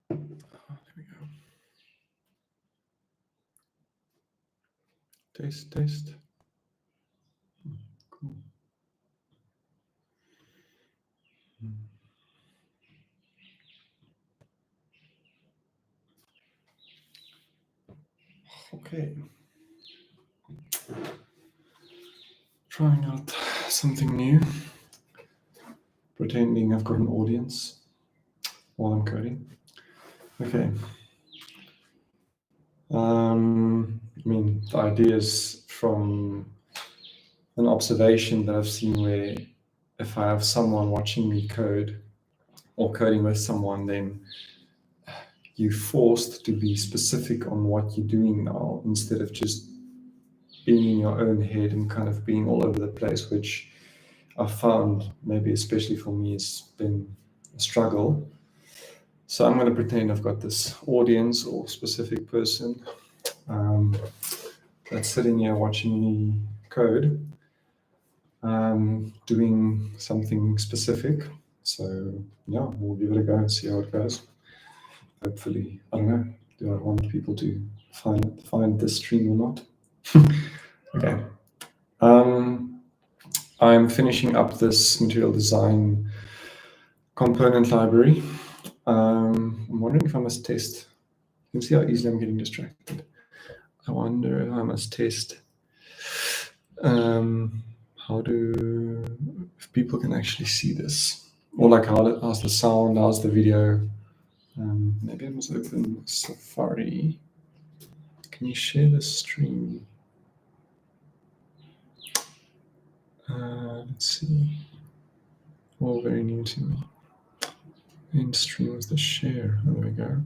There we go. Test. Cool. Okay. Trying out something new. Pretending I've got an audience while I'm coding. Okay. I mean, the idea is from an observation that I've seen where if I have someone watching me code or coding with someone, then you're forced to be specific on what you're doing now instead of just being in your own head and kind of being all over the place, which I found, maybe especially for me, has been a struggle. So I'm going to pretend I've got this audience or specific person that's sitting here watching me code, doing something specific. So yeah, we'll give it a go and see how it goes. Hopefully, I don't know, do I want people to find this stream or not? Okay. I'm finishing up this material design component library. I'm wondering if I must test. You can see how easily I'm getting distracted. I wonder if I must test if people can actually see this, or like how's the sound, how's the video. Maybe I must open Safari. Can you share the stream? Let's see. All very new to me. In stream with the share. Oh, there we go.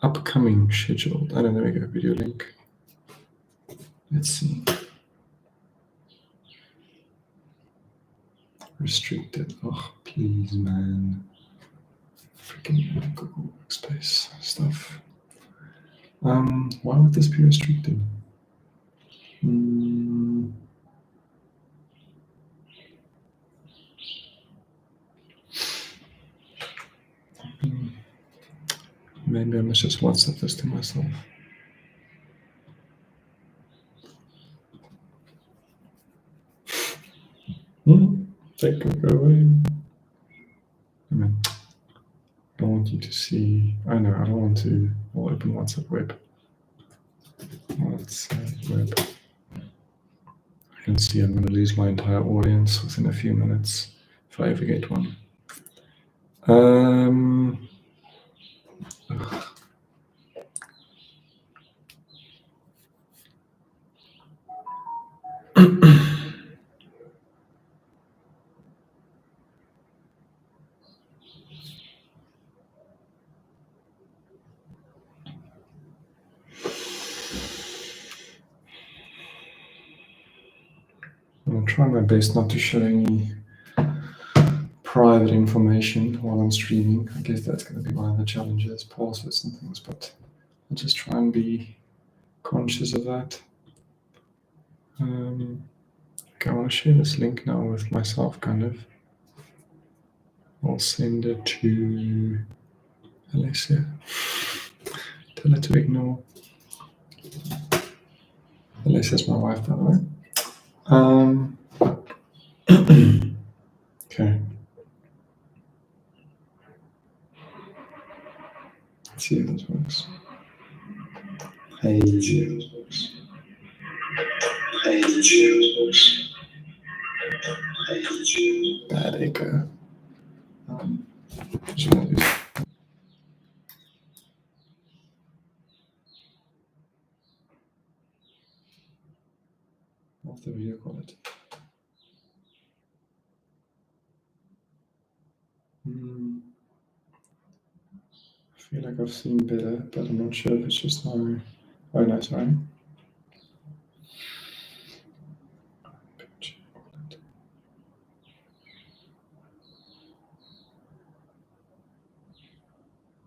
Upcoming scheduled. Oh, no, there we go. Video link. Let's see. Restricted. Oh, please, man. Freaking Google Workspace stuff. Why would this be restricted? Maybe I must just WhatsApp this to myself. Take it, go away. I don't want you to see. I know, I don't want to. I'll open WhatsApp web. WhatsApp web. I can see I'm going to lose my entire audience within a few minutes if I ever get one. I'll try my best not to show any private information while I'm streaming. I guess that's going to be one of the challenges, passwords and things, but I'll just try and be conscious of that. Okay, I want to share this link now with myself, kind of. I'll send it to Alessia. Tell her to ignore. Alessia's my wife, by the way. Okay. Let's see if this works. Hey. Bad echo. What's the video quality? I feel like I've seen better, but I'm not sure if it's just now. Oh no, sorry.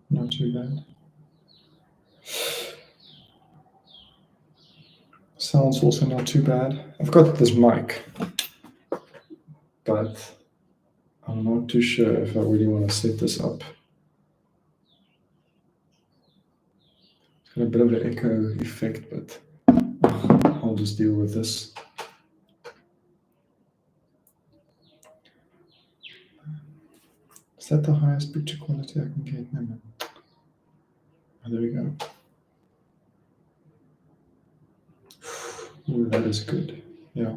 Not too bad. Sounds also not too bad. I've got this mic, but I'm not too sure if I really want to set this up Got a bit of an echo effect, but I'll just deal with this. Is that the highest picture quality I can get? No. Oh, there we go. Ooh, that is good. Yeah.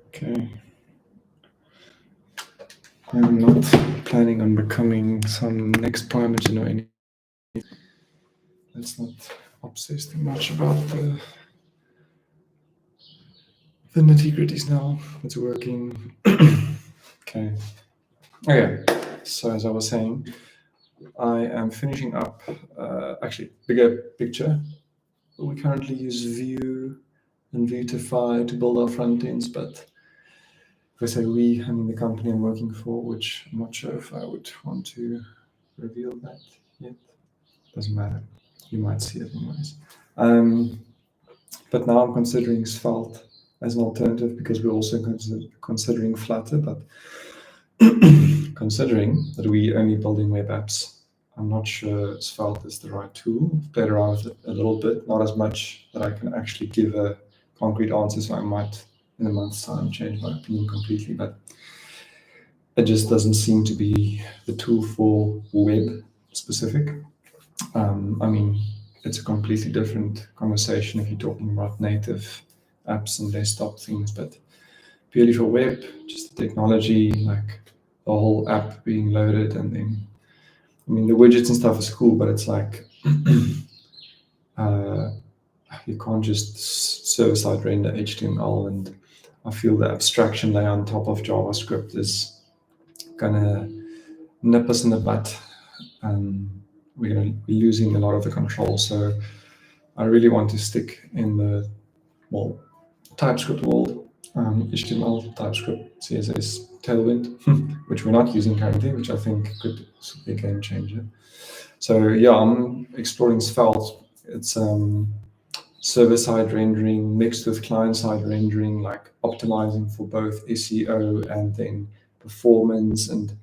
Okay. I'm not planning on becoming some next Primeagen or anything. Let's not obsess too much about the nitty-gritties now. It's working. Okay. Okay. So as I was saying, I am finishing up, actually, bigger picture. We currently use Vue and Vuetify to build our front ends, but if I say we, I mean the company I'm working for, which I'm not sure if I would want to reveal that yet. Doesn't matter. You might see it anyways. But now I'm considering Svelte as an alternative because we're also considering Flutter, but considering that we're only building web apps, I'm not sure Svelte is the right tool. I've played around with it a little bit, not as much that I can actually give a concrete answer, so I might in a month's time change my opinion completely, but it just doesn't seem to be the tool for web specific. I mean, it's a completely different conversation if you're talking about native apps and desktop things, but purely for web, just the technology, like the whole app being loaded, and then, I mean, the widgets and stuff is cool, but it's like you can't just server-side render HTML, and I feel the abstraction layer on top of JavaScript is gonna nip us in the butt. We're gonna be losing a lot of the control, so I really want to stick in the, well, TypeScript world, HTML, TypeScript, CSS, Tailwind, which we're not using currently, which I think could be a game changer. So yeah, I'm exploring Svelte. It's server-side rendering mixed with client-side rendering, like optimizing for both SEO and then performance, and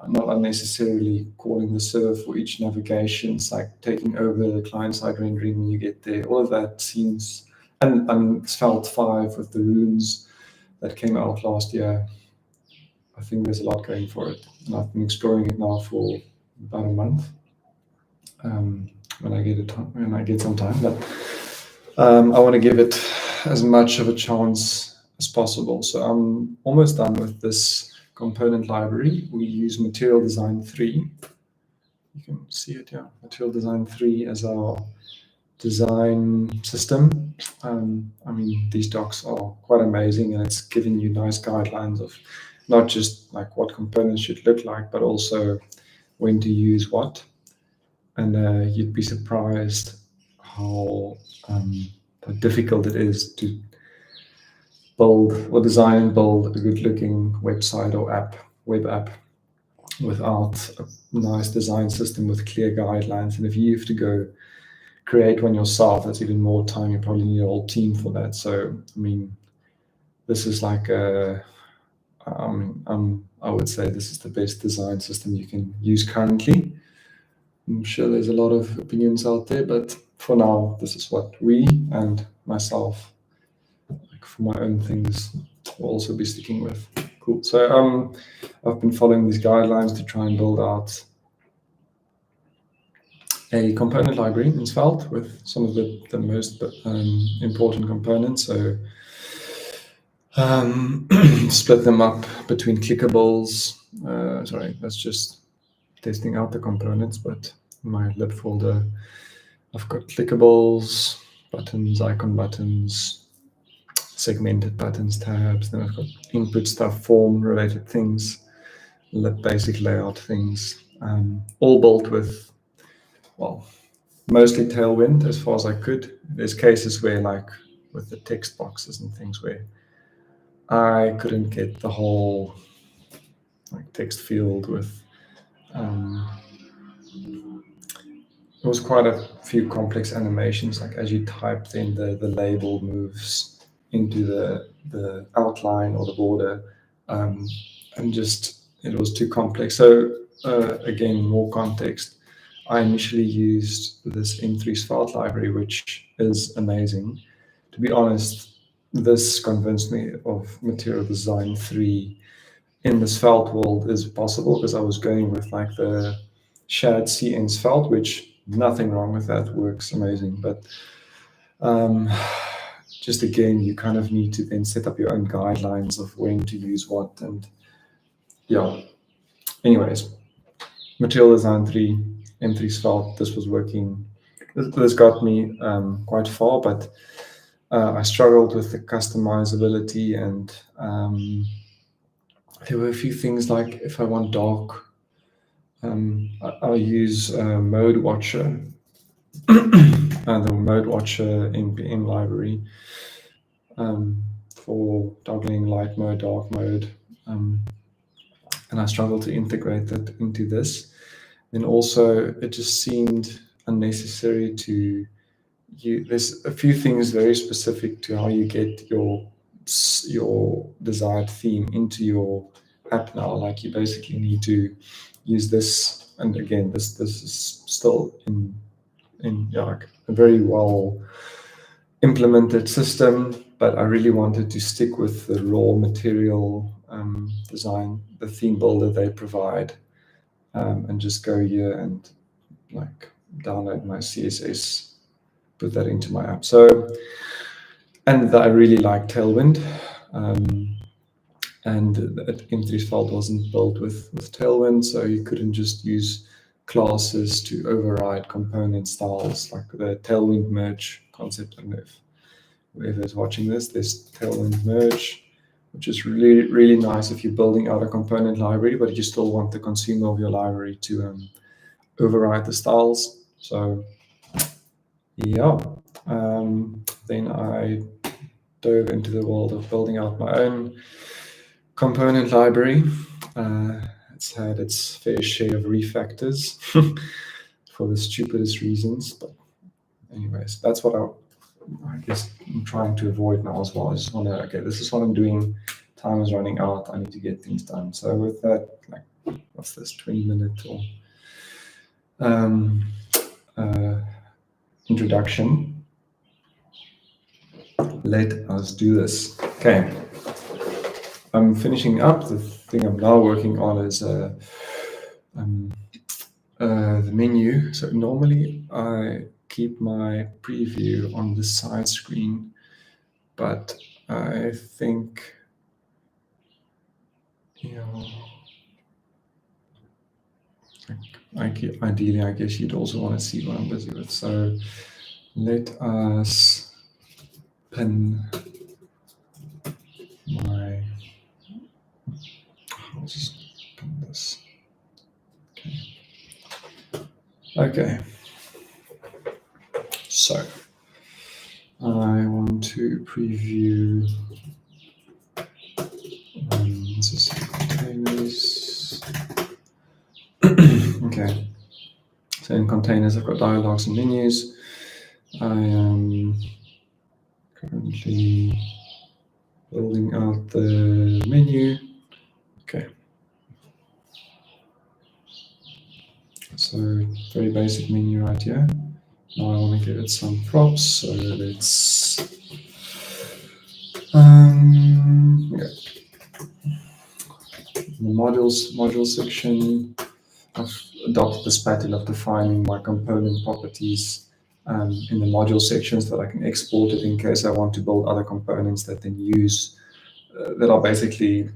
not unnecessarily calling the server for each navigation. It's like taking over the client-side rendering when you get there. All of that seems, and Svelte 5 with the runes that came out last year. I think there's a lot going for it, and I've been exploring it now for about a month. When I get some time, but I want to give it as much of a chance as possible. So I'm almost done with this component library. We use Material Design 3. You can see it, yeah. Material Design 3 as our design system. I mean, these docs are quite amazing, and it's giving you nice guidelines of not just like what components should look like, but also when to use what. And you'd be surprised how difficult it is to build or design and build a good-looking website or web app, without a nice design system with clear guidelines. And if you have to go create one yourself, that's even more time. You probably need a whole team for that. So, I mean, this is like I would say this is the best design system you can use currently. I'm sure there's a lot of opinions out there, but for now, this is what we and myself, like for my own things, will also be sticking with. Cool. So I've been following these guidelines to try and build out a component library in Svelte with some of the most important components. So split them up between clickables. Sorry, that's just testing out the components, but in my lib folder, I've got clickables, buttons, icon buttons, segmented buttons, tabs. Then I've got input stuff, form related things, basic layout things, all built with, well, mostly Tailwind as far as I could. There's cases where, like with the text boxes and things, where I couldn't get the whole like text field with. There was quite a few complex animations, like as you type, then the label moves into the outline or the border, and just it was too complex. So again, more context, I initially used this M3 Svelte library, which is amazing. To be honest, this convinced me of Material Design 3 in the Svelte world is possible, because I was going with like the shared CN Svelte, which nothing wrong with that, works amazing. But just again, you kind of need to then set up your own guidelines of when to use what. And yeah, anyways, Material Design 3, M3 Svelte, this was working. This got me quite far, but I struggled with the customizability, and there were a few things like if I want dark, I'll use Mode Watcher, the Mode Watcher NPM library for toggling light mode, dark mode, and I struggled to integrate that into this. And also, it just seemed unnecessary to there's a few things very specific to how you get your desired theme into your app now. Like you basically need to use this, and again, this is still in like a very well implemented system, but I really wanted to stick with the raw material design, the theme builder they provide, and just go here and like download my CSS, put that into my app. So, and I really like Tailwind, and the M3 Svelte wasn't built with Tailwind, so you couldn't just use classes to override component styles, like the Tailwind merge concept. I don't know if whoever is watching this, there's Tailwind merge, which is really nice if you're building out a component library, but you still want the consumer of your library to override the styles. So yeah, then I dove into the world of building out my own component library. It's had its fair share of refactors for the stupidest reasons, but anyways, that's what I guess I'm trying to avoid now as well. I just want to, okay, this is what I'm doing. Time is running out. I need to get things done. So with that, like, what's this, 20-minute or introduction, let us do this. Okay. I'm finishing up. The thing I'm now working on is the menu. So normally I keep my preview on the side screen, but I think, ideally, I guess you'd also want to see what I'm busy with. So let us pin my, I'll just pin this. Okay. So I want to preview, this is containers. Okay. So in containers, I've got dialogues and menus. I am currently building out the menu. Okay. So very basic menu right here. Now I want to give it some props. So let's the module section. I've adopted this pattern of defining my component properties in the module sections that I can export it in case I want to build other components that then use that are basically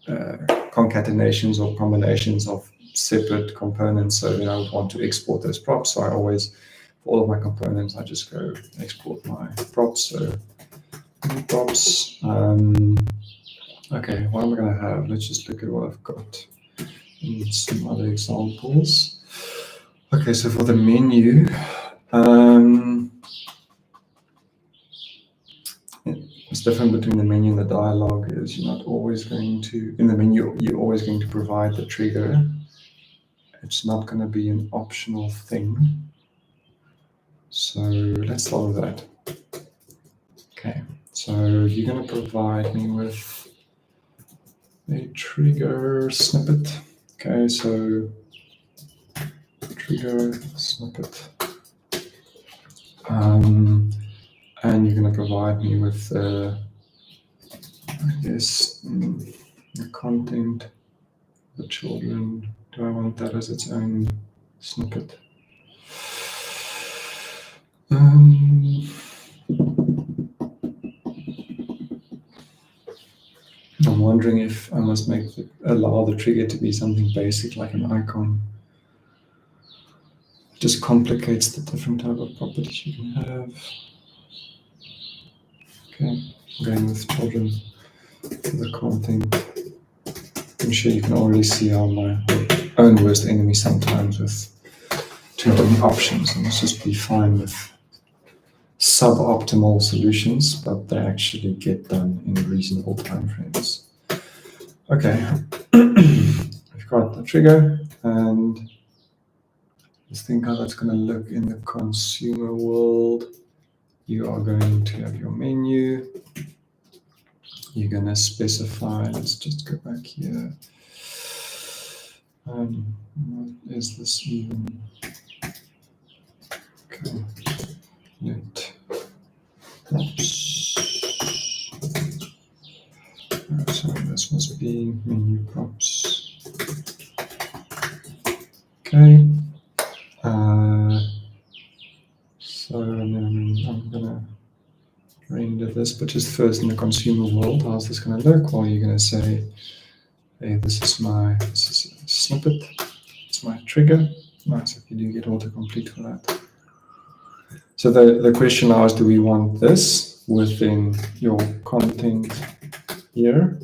concatenations or combinations of separate components. So I would want to export those props. So I always, for all of my components, I just go export my props. So props. Okay, what am I going to have? Let's just look at what I've got. Need some other examples. Okay, so for the menu, what's different between the menu and the dialogue is you're not always going to, in the menu, you're always going to provide the trigger. It's not going to be an optional thing. So let's start with that. Okay, so you're going to provide me with a trigger snippet. Okay, so trigger snippet. And you're going to provide me with, I guess, the content, the children. Do I want that as its own snippet? I'm wondering if I must allow the trigger to be something basic like an icon. It just complicates the different type of properties you can have. Okay, I'm going with children for the content. I'm sure you can already see how my own worst enemy sometimes with too many options. I must just be fine with suboptimal solutions, but they actually get done in reasonable timeframes. Okay, we've got the trigger, and let's think how that's going to look in the consumer world. You are going to have your menu. You're going to specify, let's just go back here. What is this even? Okay, let props. So this must be menu props. Okay. So and then I'm gonna render this, but just first in the consumer world, how's this gonna look? Well, you're gonna say, hey, this is a snippet. It's my trigger. Nice if you do get autocomplete for that. So the question now is, do we want this within your content here?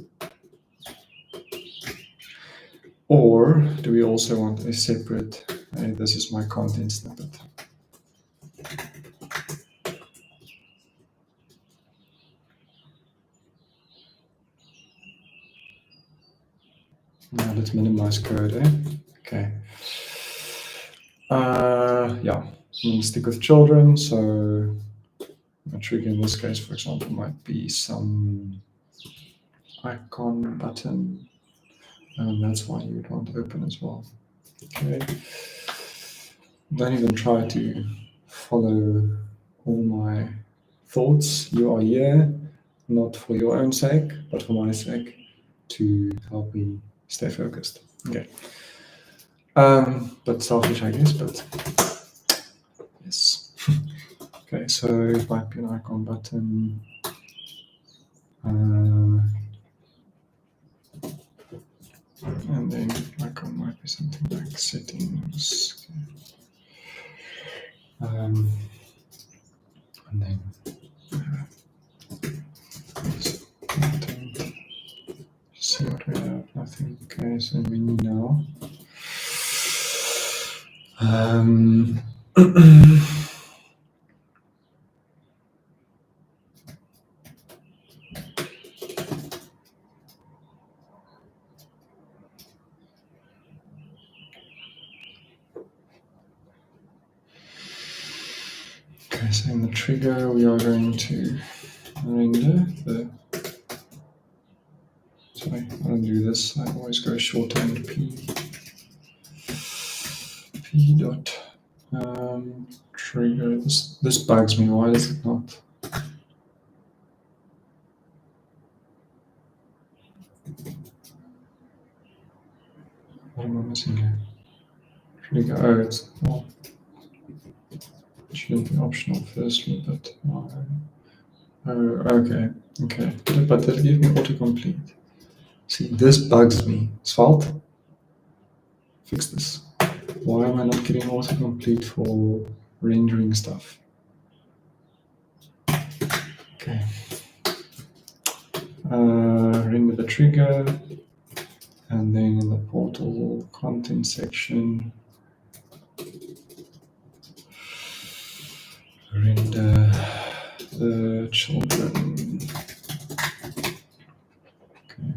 Or do we also want a separate, hey, this is my content snippet? Now let's minimize code, Okay. Yeah, stick with children. So a trigger in this case, for example, might be some icon button. And that's why you would want to open as well. Okay. Don't even try to follow all my thoughts. You are here, not for your own sake, but for my sake, to help me stay focused. Okay. But selfish, I guess, but yes. Okay, so it might be an icon button. And then icon might be something like settings. And then see what we have. Nothing. Okay, so menu now. Okay, so in the trigger we are going to render the. Sorry, I don't do this. I always go shorthand p. P dot trigger. This bugs me. Why does it not? What am I missing here? Trigger. Oh, it's well. It shouldn't be optional firstly, but okay. But that gave me autocomplete. See, this bugs me. Svelte, fix this. Why am I not getting autocomplete for rendering stuff? Okay. Render the trigger, and then in the portal content section, render the children. Okay.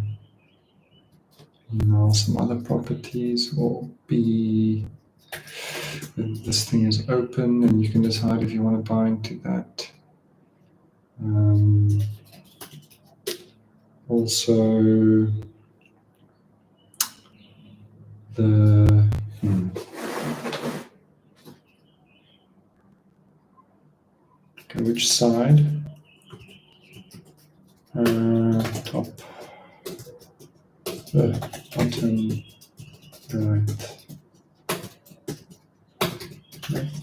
Now some other properties will be, this thing is open and you can decide if you want to bind to that. Also, the okay, which side? Top, bottom, right, left.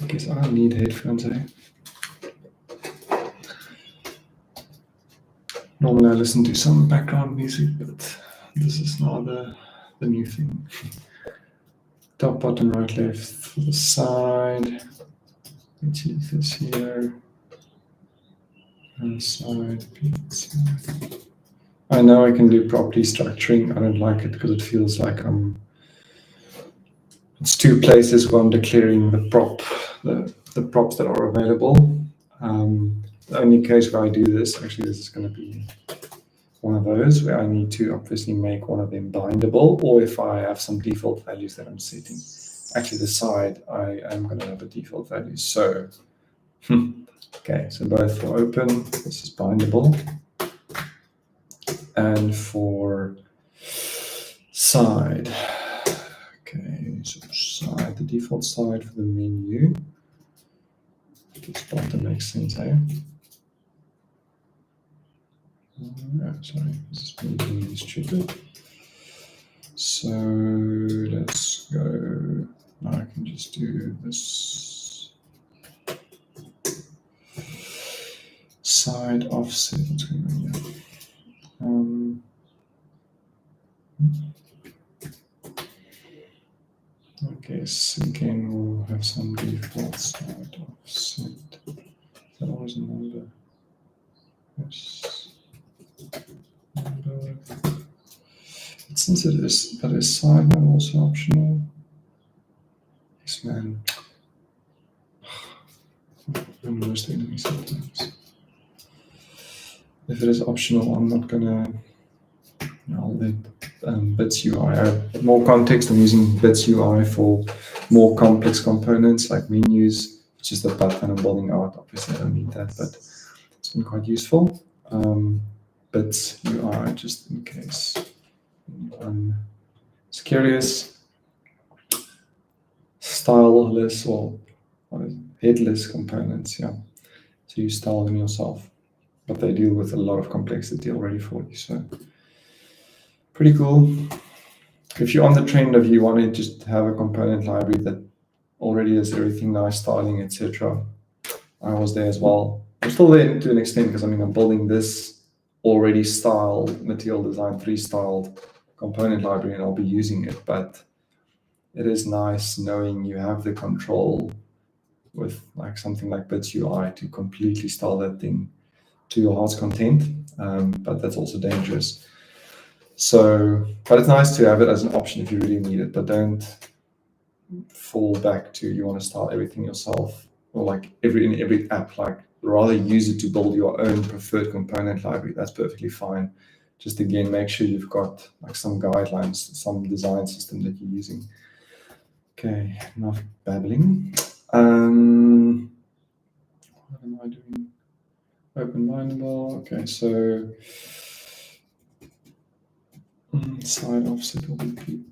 I guess I don't need headphones, eh? Normally I listen to some background music, but this is now the new thing. Top, bottom, right, left for the side. Let's use this here. And side, side. I know I can do property structuring. I don't like it because it feels like it's two places where I'm declaring the props that are available. The only case where I do this, actually this is going to be one of those where I need to obviously make one of them bindable, or if I have some default values that I'm setting. Actually the side, I am going to have a default value. So, okay, so both for open, this is bindable. And for side, okay, so side, the default side for the menu. This bottom makes sense, eh? Sorry, this is me being stupid. So let's go. Now I can just do this side offset. What's going on here? I guess again we'll have some default side offset. Is that always a number? Yes. Number. Since it is, but is side mode also optional? Yes, man. I'm worst enemy sometimes. If it is optional, I'm not gonna. I'll let Bits UI. I have more context. I'm using Bits UI for more complex components like menus. It's just the button I'm building out. Obviously, I don't need that, but it's been quite useful. Bits UI, just in case anyone is curious. Styleless or headless components, yeah. So you style them yourself, but they deal with a lot of complexity already for you. So pretty cool. If you're on the trend of you want to just have a component library that already has everything nice, styling, etc., I was there as well. I'm still there to an extent because I'm building this already styled material design 3 styled component library, and I'll be using it. But it is nice knowing you have the control with like something like Bits UI to completely style that thing to your heart's content. But that's also dangerous. So, but it's nice to have it as an option if you really need it, but don't fall back to you want to style everything yourself, or like in every app, like rather use it to build your own preferred component library. That's perfectly fine. Just again, make sure you've got like some guidelines, some design system that you're using. Okay, enough babbling. What am I doing? Open bindable. Okay, so side offset will be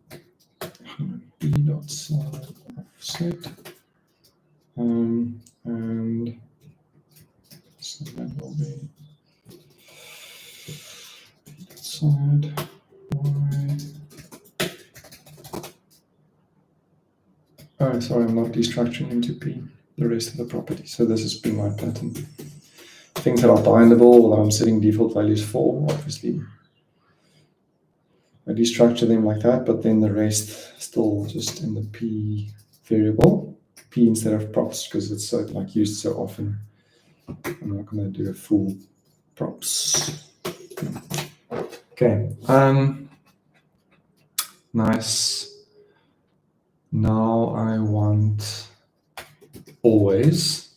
p dot side offset, and so that will be side y. Oh, sorry, I'm not destructuring into p the rest of the property. So this has been my pattern. Things that are bindable that I'm setting default values for, obviously I destructure them like that, but then the rest still just in the p variable, p instead of props, because it's so like used so often. I'm not going to do a full props. Okay, nice. Now I want always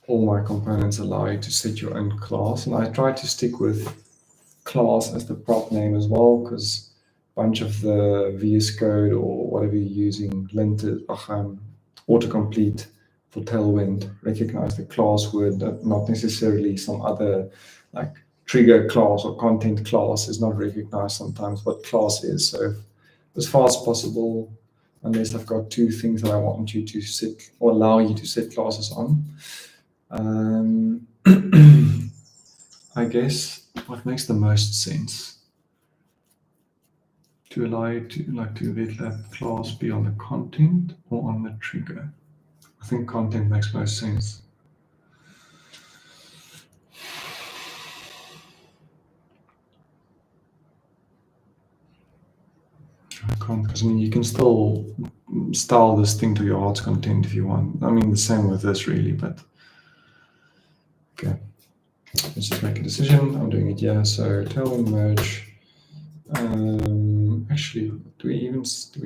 all my components allow you to set your own class, and I try to stick with class as the prop name as well, because a bunch of the VS Code or whatever you're using, linted, autocomplete for Tailwind recognize the class word, not necessarily some other like trigger class or content class is not recognized sometimes what class is. So as far as possible, unless I've got two things that I want you to set or allow you to set classes on. I guess what makes the most sense to allow you to let that class be on the content or on the trigger. I think content makes most sense. I can't, because I mean you can still style this thing to your heart's content if you want. I mean the same with this really, but okay. Let's just make a decision. I'm doing it here. So Tailwind merge. Actually, do we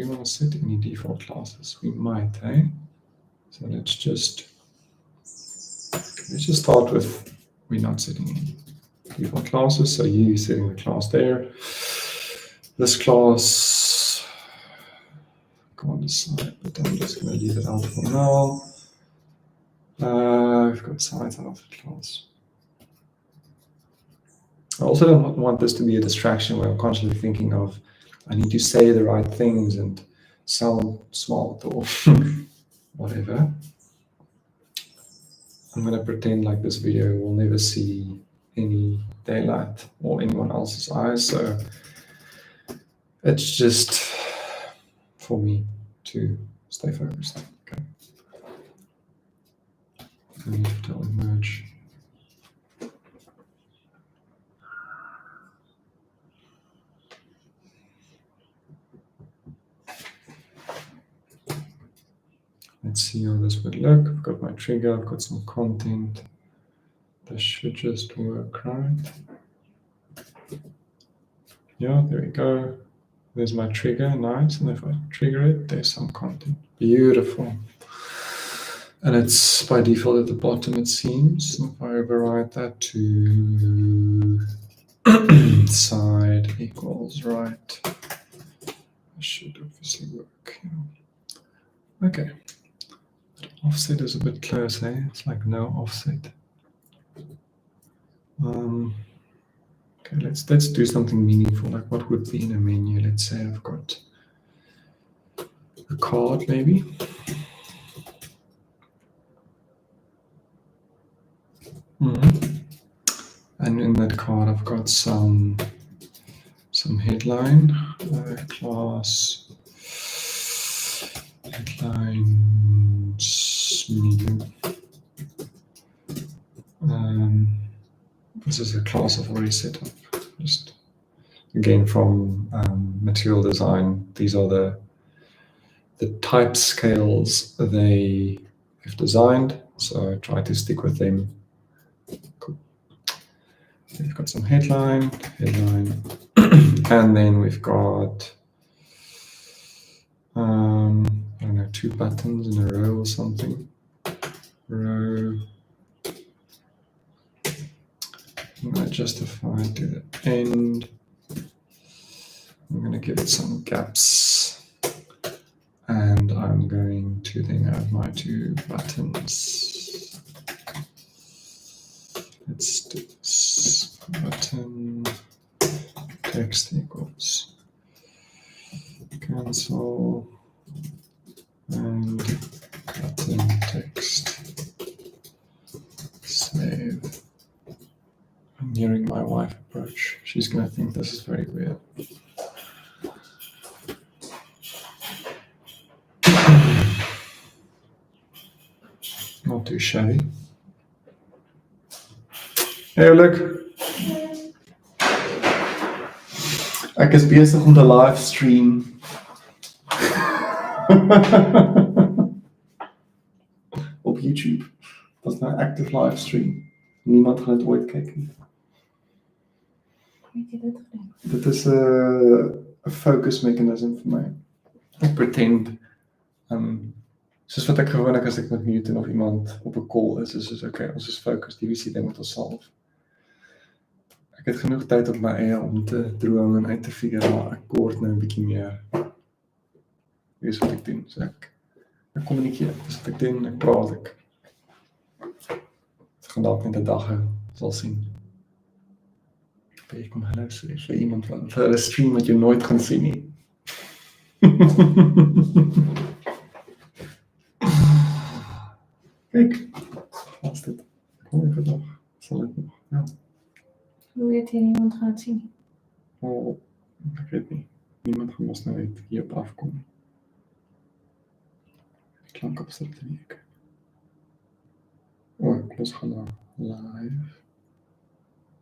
want to set any default classes? We might, eh? So let's just start with we're not setting any default classes. So you setting the class there. This class, go on the side, but I'm just going to leave it out for now. We've got sides out of the class. I also don't want this to be a distraction where I'm constantly thinking of, I need to say the right things and sound smart or whatever. I'm going to pretend like this video will never see any daylight or anyone else's eyes. So it's just for me to stay focused. Okay. I need to tell merge. Let's see how this would look. I've got my trigger, I've got some content. This should just work, right? Yeah, there we go. There's my trigger, nice. And if I trigger it, there's some content. Beautiful. And it's by default at the bottom, it seems. And if I override that to side equals right, it should obviously work. Yeah. Okay. Offset is a bit close, eh? It's like no offset. Okay, let's do something meaningful. Like what would be in a menu? Let's say I've got a card, maybe. And in that card, I've got some headline, class headlines medium. This is a class I've already set up. Just again from material design. These are the type scales they have designed. So I try to stick with them. Cool. We've got some headline, and then we've got I don't know, 2 buttons in a row or something. Row. I'm going to justify to the end. I'm going to give it some gaps. And I'm going to then add my 2 buttons. Let's do this. Button text equals cancel and button text save. I'm hearing my wife approach. She's going to think this is very weird. Not too shabby. Hey, look. Ek is besig om te livestream. Op YouTube. Dat is nou active livestream. Niemand gaan het ooit kyk nie. Hoe het jy dit gedoen? Dit is 'n focus mechanism vir my. Ek pretend soos wat ek gewoonlik as ek met Newton of iemand op 'n call is okay, ons is focused, die visie ding moet ons solve. Ek het genoeg tyd op my eie om te droom en uit te figure, maar ek kort nou 'n bietjie meer. Dis wat ek doen. So ek kommunikeer, dis wat ek doen, ek praat, ek Ek gaan dalk net 'n dag hou, sal sien. Jy kom hallo sê vir iemand vir 'n stream wat jy nooit gaan sien nie. Kijk, was dit. Mooie dag. Zal het nog? Ja. Hoe weet jy niemand gaan het sien? Oh, ek weet nie. Niemand gaan ons nou net hierop afkom nie. Die klank op sit te week. Ek los gaan nou live.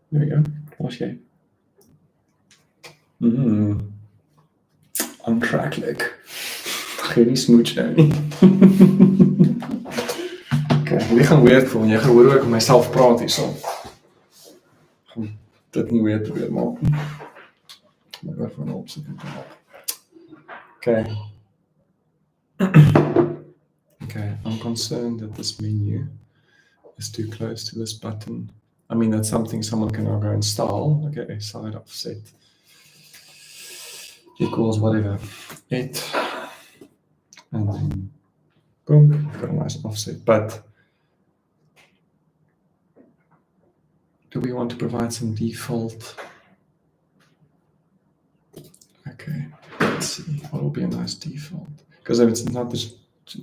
Ja, was jy? Untracklik. Geen smooch nou nie. Jy gaan weird voel, jy gaan hoor hoe ek met myself praat hierso. Gaan dit nie weird probeer maak nie. Maar ek van opsit en maak. Okay, I'm concerned that this menu is too close to this button. I mean, that's something someone can now go install. Okay, side offset equals whatever, 8. And then, boom, you've got a nice offset. But do we want to provide some default? Okay, let's see, what will be a nice default? Because if it's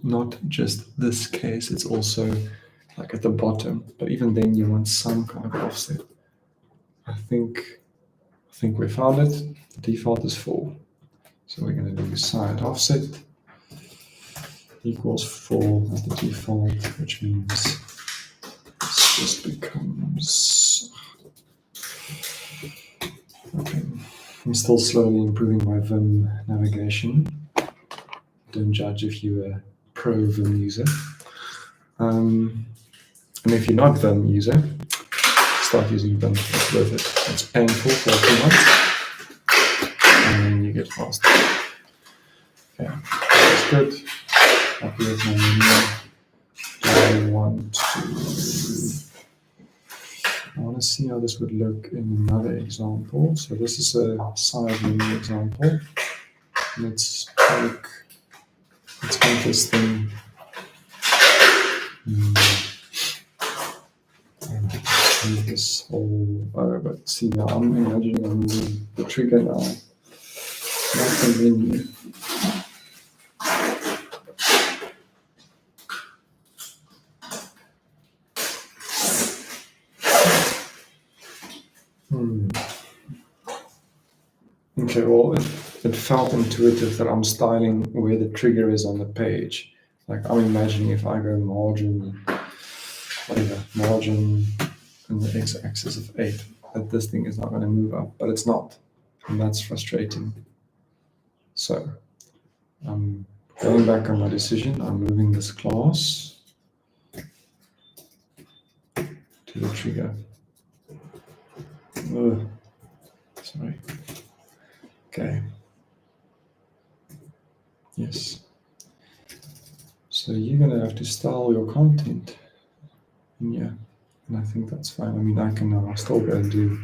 not just this case, it's also like at the bottom, but even then you want some kind of offset. I think we found it. The default is 4. So we're going to do side offset equals 4 as the default, which means this just becomes... Okay, I'm still slowly improving my Vim navigation. Don't judge if you're a pro Vim user. And if you're not Vim user, start using Vim. It's worth it. It's painful for a few months, and then you get faster. Okay, that's good. Happy with my menu. I want to see how this would look in another example. So this is a side menu example. Let's make this thing. This whole, but see now I'm imagining I'm moving the trigger now, not the menu. Okay, well, it felt intuitive that I'm styling where the trigger is on the page. Like I'm imagining if I go margin and the x-axis of 8, that this thing is not going to move up, but it's not, and that's frustrating. So I'm going back on my decision. I'm moving this class to the trigger. Sorry. Okay. Yes. So you're going to have to style your content in here. And I think that's fine. I mean, I can now still go and do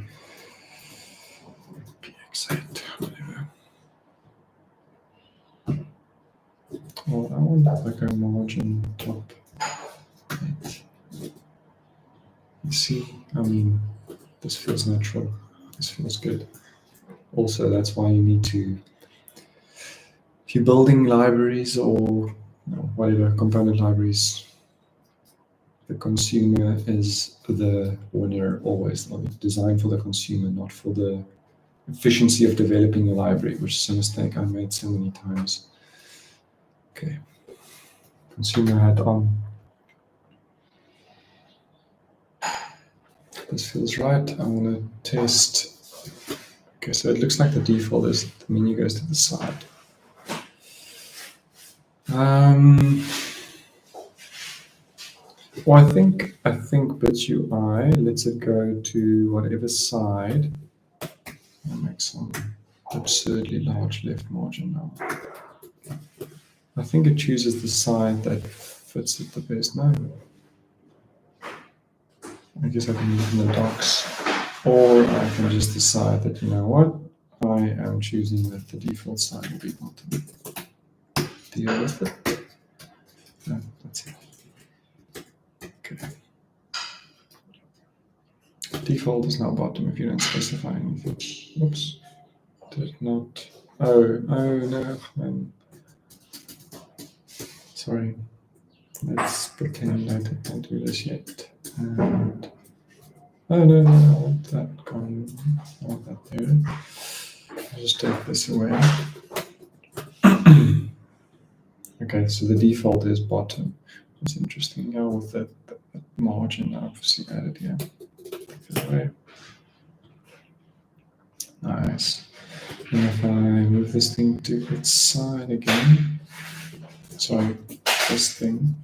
px8, whatever. Well, I want like a margin top 8. You see, I mean, this feels natural. This feels good. Also, that's why you need to, if you're building libraries or whatever, component libraries, the consumer is the winner always. Designed for the consumer, not for the efficiency of developing a library, which is a mistake I made so many times. Okay, consumer hat on. This feels right. I want to test. Okay, so it looks like the default is the menu goes to the side. Well, I think Bits UI lets it go to whatever side. I'll make some absurdly large left margin now. I think it chooses the side that fits it the best. No, I guess I can leave in the docs, or I can just decide that, you know what, I am choosing that the default side will be bottom. Deal with it. No, that's it. Okay. Default is now bottom if you don't specify anything. Oops. Did not. Oh no, man. Sorry. Let's pretend I did not do this yet. And oh no, I want that gone. I want that there. I'll just take this away. Okay, so the default is bottom. That's interesting. Now with that margin, I obviously added here. Take it away. Nice. And if I move this thing to its side again, sorry, this thing.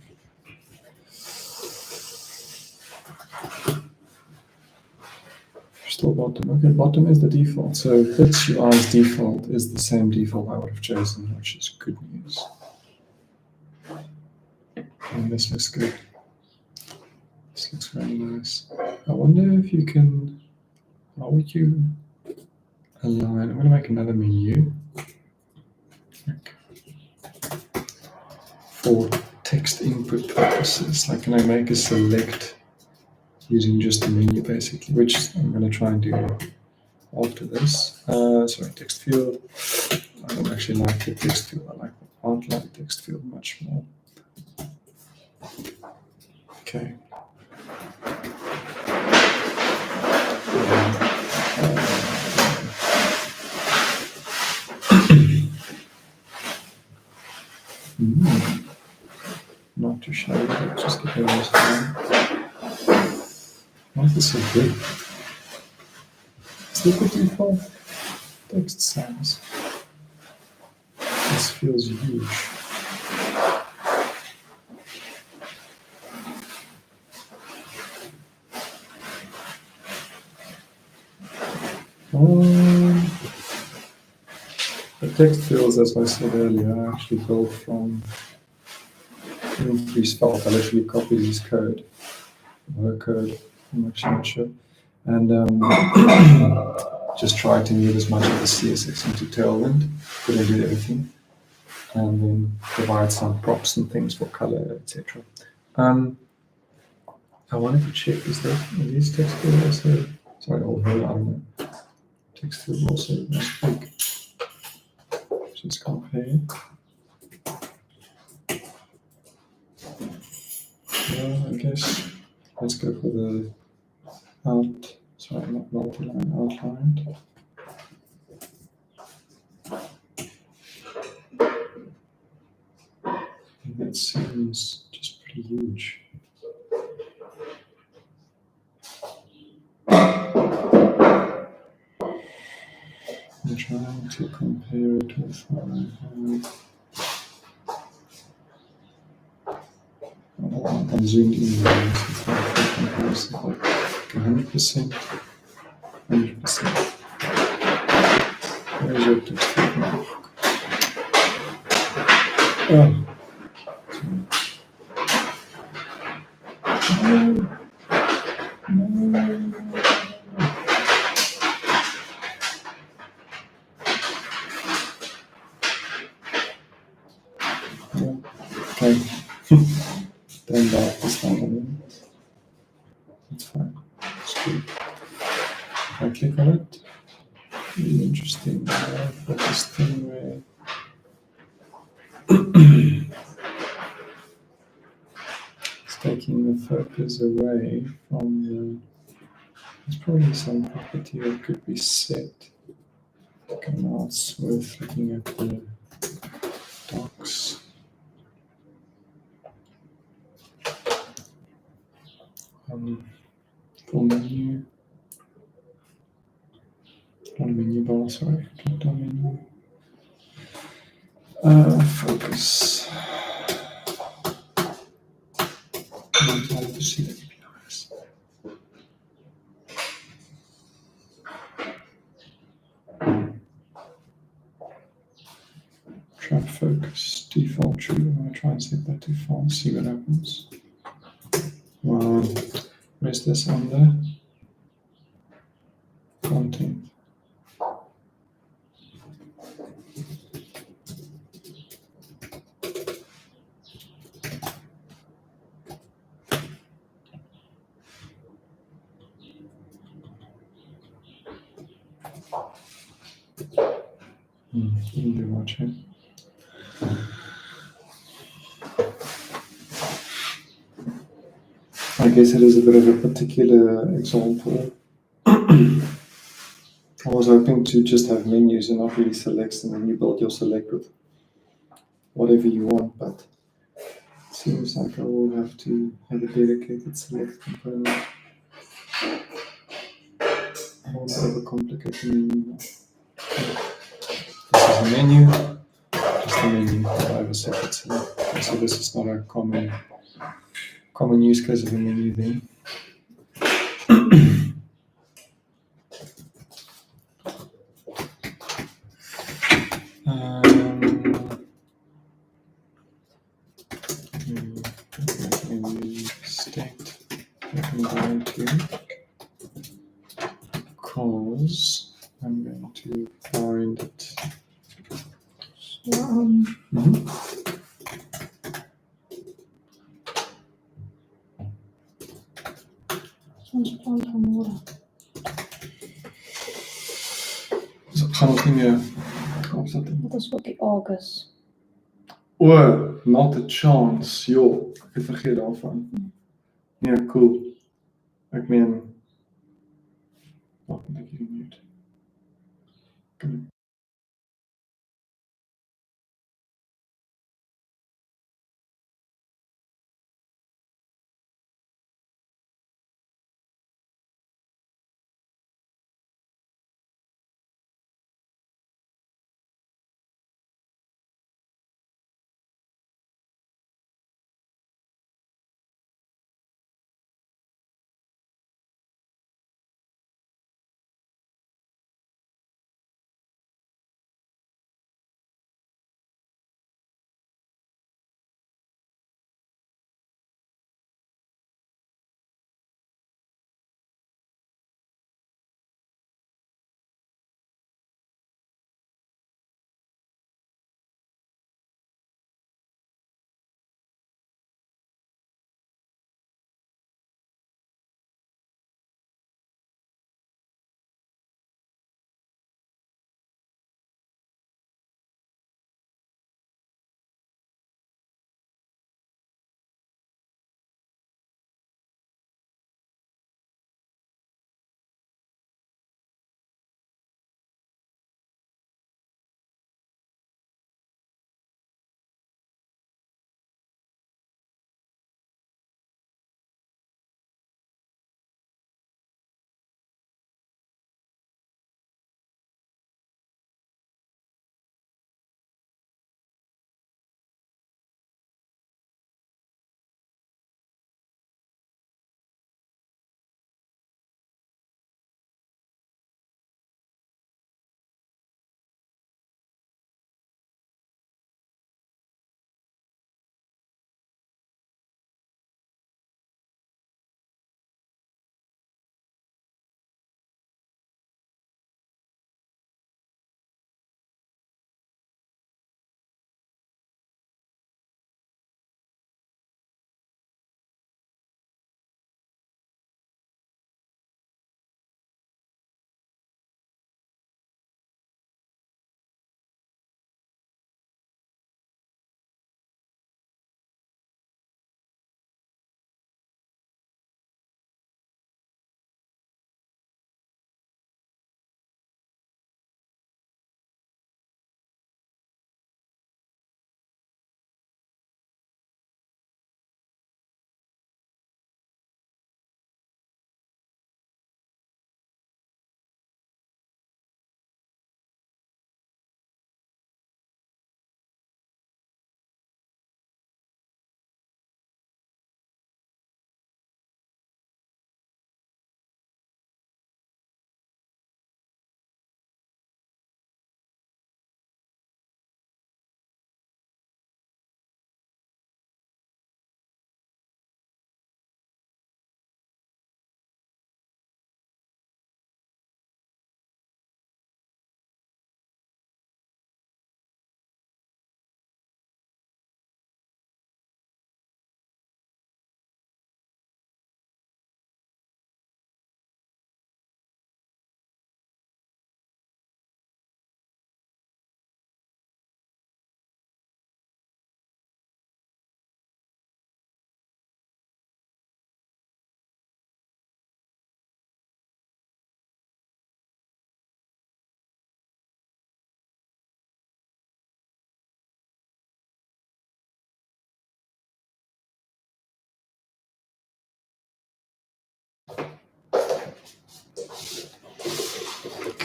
Still bottom. Okay, bottom is the default. So this UI's default is the same default I would have chosen, which is good news. And this looks good. This looks very nice. I wonder if you can, how would you align? I'm going to make another menu. Okay. For text input purposes, like can I make a select using just the menu basically, which I'm going to try and do after this. Sorry, text field. I don't actually like the text field. I like the outline text field much more. Okay. Not too shabby, but just get rid of this one. Why is this so big? Is this the default text size? This feels huge. The text fields, as I said earlier, are actually built from Svelte. I literally copied his code, her code, I'm actually not sure, and just try to move as much of the CSS into Tailwind, put into everything, and then provide some props and things for color, etc. I wanted to check, is that these text fields also, sorry, or her, I don't know, text field also must big. Just compare. I guess let's go for the not multi-line, outlined. And that seems just pretty huge. I'm trying to compare it with what I have. I'm zoomed in there, so it's not for comparison, like 100%, 100%. Where's your text field now? Oh. No. Okay. Turned out this one again. That's fine. It's good. I click on it. Really interesting. For this thing where it's taking the focus away from the. There's probably some property that could be set. Okay, now it's worth looking at the docs. Full menu. Not a menu bar, sorry. Drop down menu. Focus. Trap focus, default true. I'm going to try and set that to false, see what happens. Where's this on there? Content. Didn't do much, eh? I guess it is a bit of a particular example. I was hoping to just have menus and not really selects, and then you build your select with whatever you want, but it seems like I will have to have a dedicated select component. I won't overcomplicate the menu now. This is a menu, just a menu. I have a separate select. So this is not a common use case of a menu then. Menu state I can go into because I'm going to find it. So, soms plan vanmôre. So ek gaan nog nie meer opsit nie. Wat is wat die August? Oh, not a chance. Jo, ek het vergeet daarvan. Ja, cool. Ek meen, wat moet ek hier mute?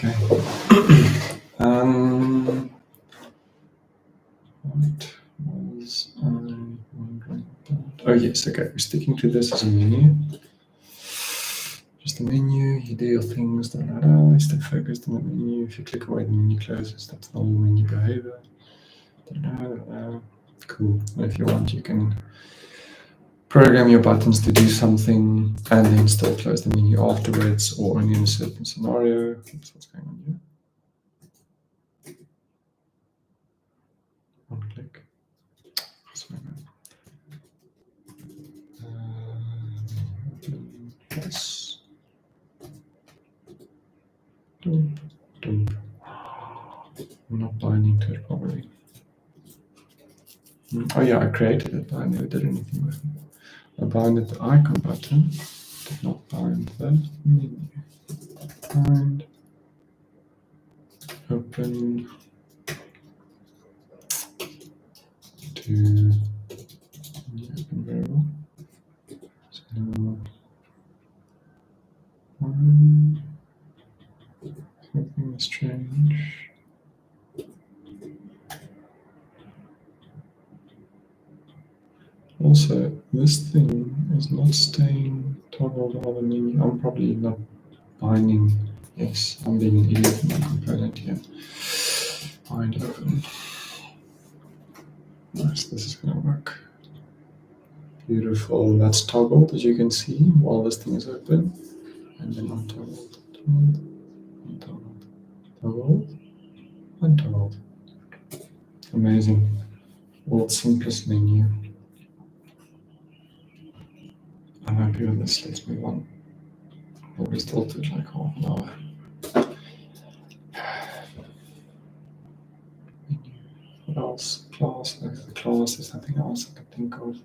Okay. What was I wondering about? Oh yes, okay. We're sticking to this as a menu. Just a menu, you do your things, stay focused on the menu. If you click away, the menu closes. That's normal menu behavior. Cool. If you want, you can program your buttons to do something and then still close the menu afterwards or only in a certain scenario. That's what's going on here. One click. Yes. Dump. I'm not binding to it properly. Oh yeah, I created it, but I never did anything with it. I binded the icon button, did not bind the menu. Bind, open to new open variable. So now something strange. Also, this thing is not staying toggled on the menu. I'm probably not binding. Yes, I'm being an idiot in my component here. Bind open. Nice, this is going to work. Beautiful. That's toggled, as you can see, while this thing is open. And then untoggled, untoggled, toggled, untoggled. Amazing. World's simplest menu. I'm happy with this. Let's move on. Probably still took like half an hour. What else? Class. Class, there's nothing else I can think of.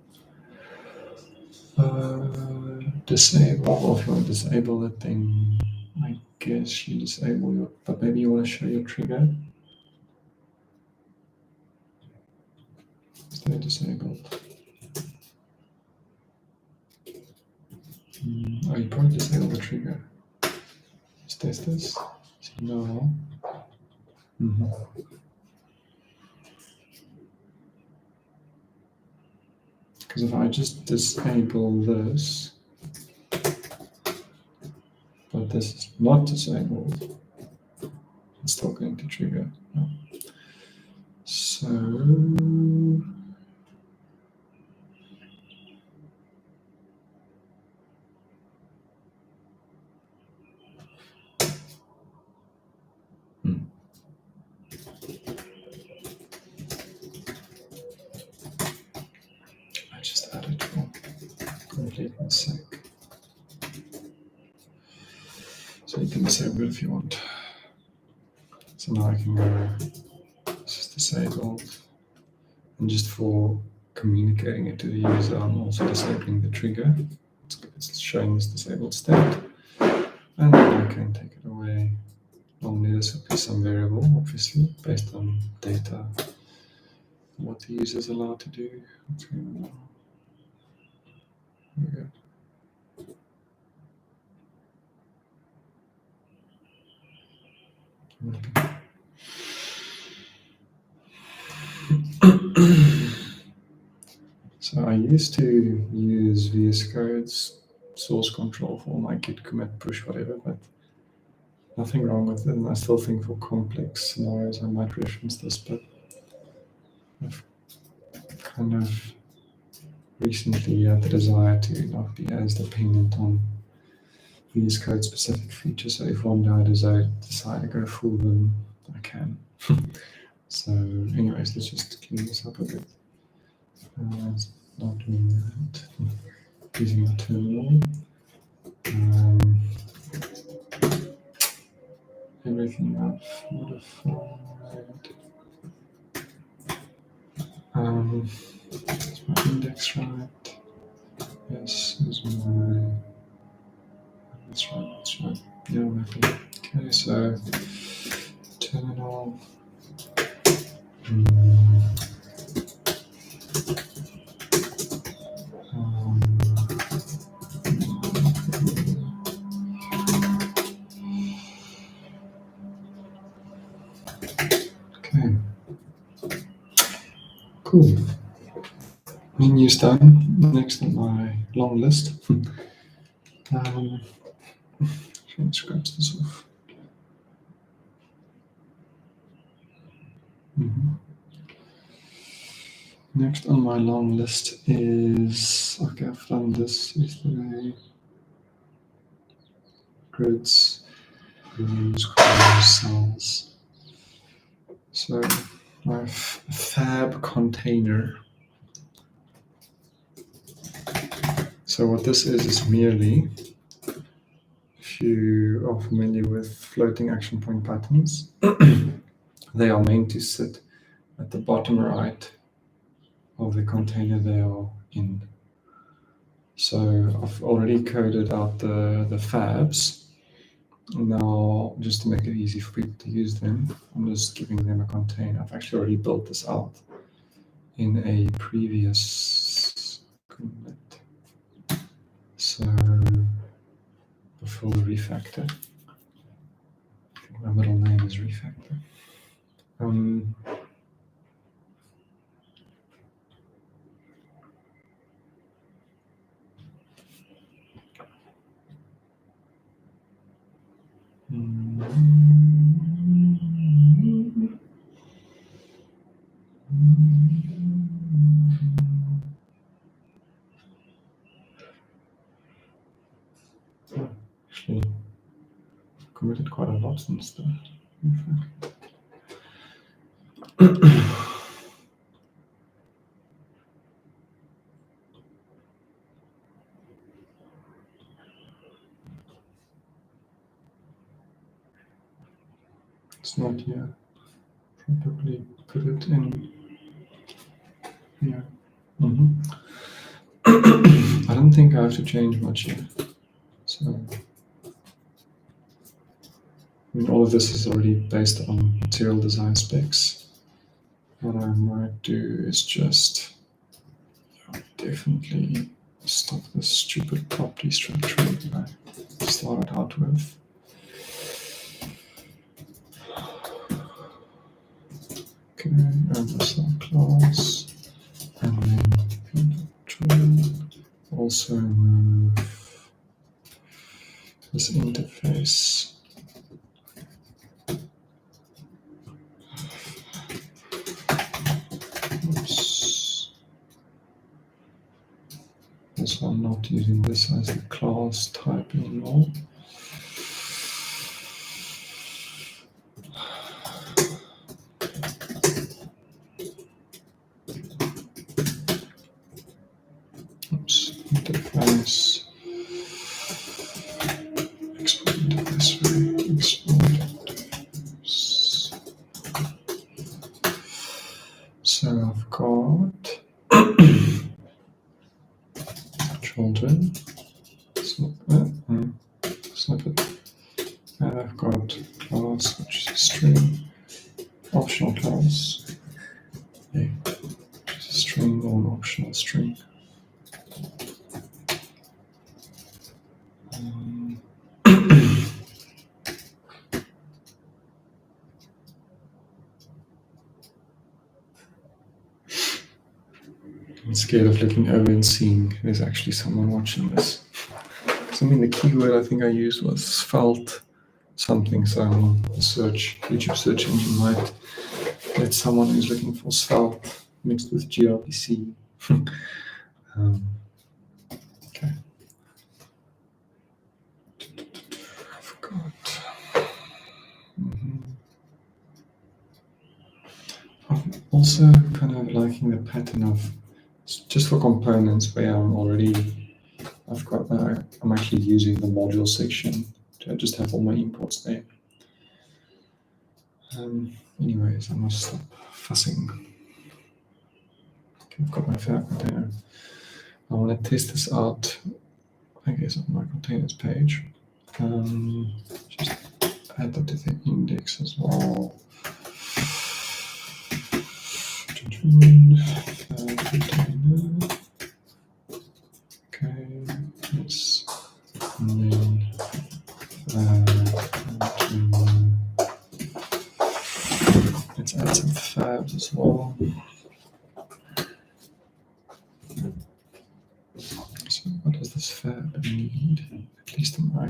Disable. Or if you want to disable the thing, I guess you disable your. But maybe you want to show your trigger. Stay disabled. Oh, you probably disable the trigger. Let's test this. See now. Because if I just disable this, but this is not disabled, it's still going to trigger. No. So I just added for completeness sake. So you can disable it if you want. So now I can go, this is disabled. And just for communicating it to the user, I'm also disabling the trigger. It's showing this disabled state. And then I can take it away. Normally this would be some variable, obviously, based on data, what the user is allowed to do. What's going on? There we go. So I used to use VS Code's source control for my git commit push whatever, but nothing wrong with it. And I still think for complex scenarios I might reference this, but I've kind of recently had the desire to not be as dependent on VS Code specific features. So if one day I decide to go full Vim, I can. So anyways, let's just clean this up a bit. Not doing that. Using the terminal. Everything I've modified. Is my index right? Yes, is my. That's right. Yeah, I'm happy. Okay, so terminal. Cool. Menu's done. Next on my long list. Let's scratch this off. Next on my long list is, okay, I've done this yesterday. Grids, rows, columns, cells. So my fab container. So what this is merely, if you are familiar with floating action point patterns, they are meant to sit at the bottom right of the container they are in. So I've already coded out the fabs. Now, just to make it easy for people to use them, I'm just giving them a container. I've actually already built this out in a previous commit. So before the refactor, I think my middle name is refactor. Actually, I've committed quite a lot since the refactor. It's not here. Probably put it in here. I don't think I have to change much here. So, I mean, all of this is already based on material design specs. What I might do is just definitely stop this stupid property structuring that I started out with. Okay, and this class, and then also move this interface. Oops. Also, I'm not using this as the class type anymore. Oops, interface. Export interface, export interface. So I've got children, snippet, and I've got class, which is a string, optional class, which is a string or an optional string. I'm scared of looking over and seeing there's actually someone watching this. Because I mean, the keyword I think I used was Svelte something. So I mean, the YouTube search engine might get someone who's looking for Svelte mixed with gRPC. Okay. I forgot. I'm also kind of liking the pattern of just for components where I'm actually using the module section to just have all my imports there. Anyways, I must stop fussing. Okay, I've got my fab container. I want to test this out, I guess, on my containers page. Just add that to the index as well. Container. Okay, yes. And then let's add some fabs as well.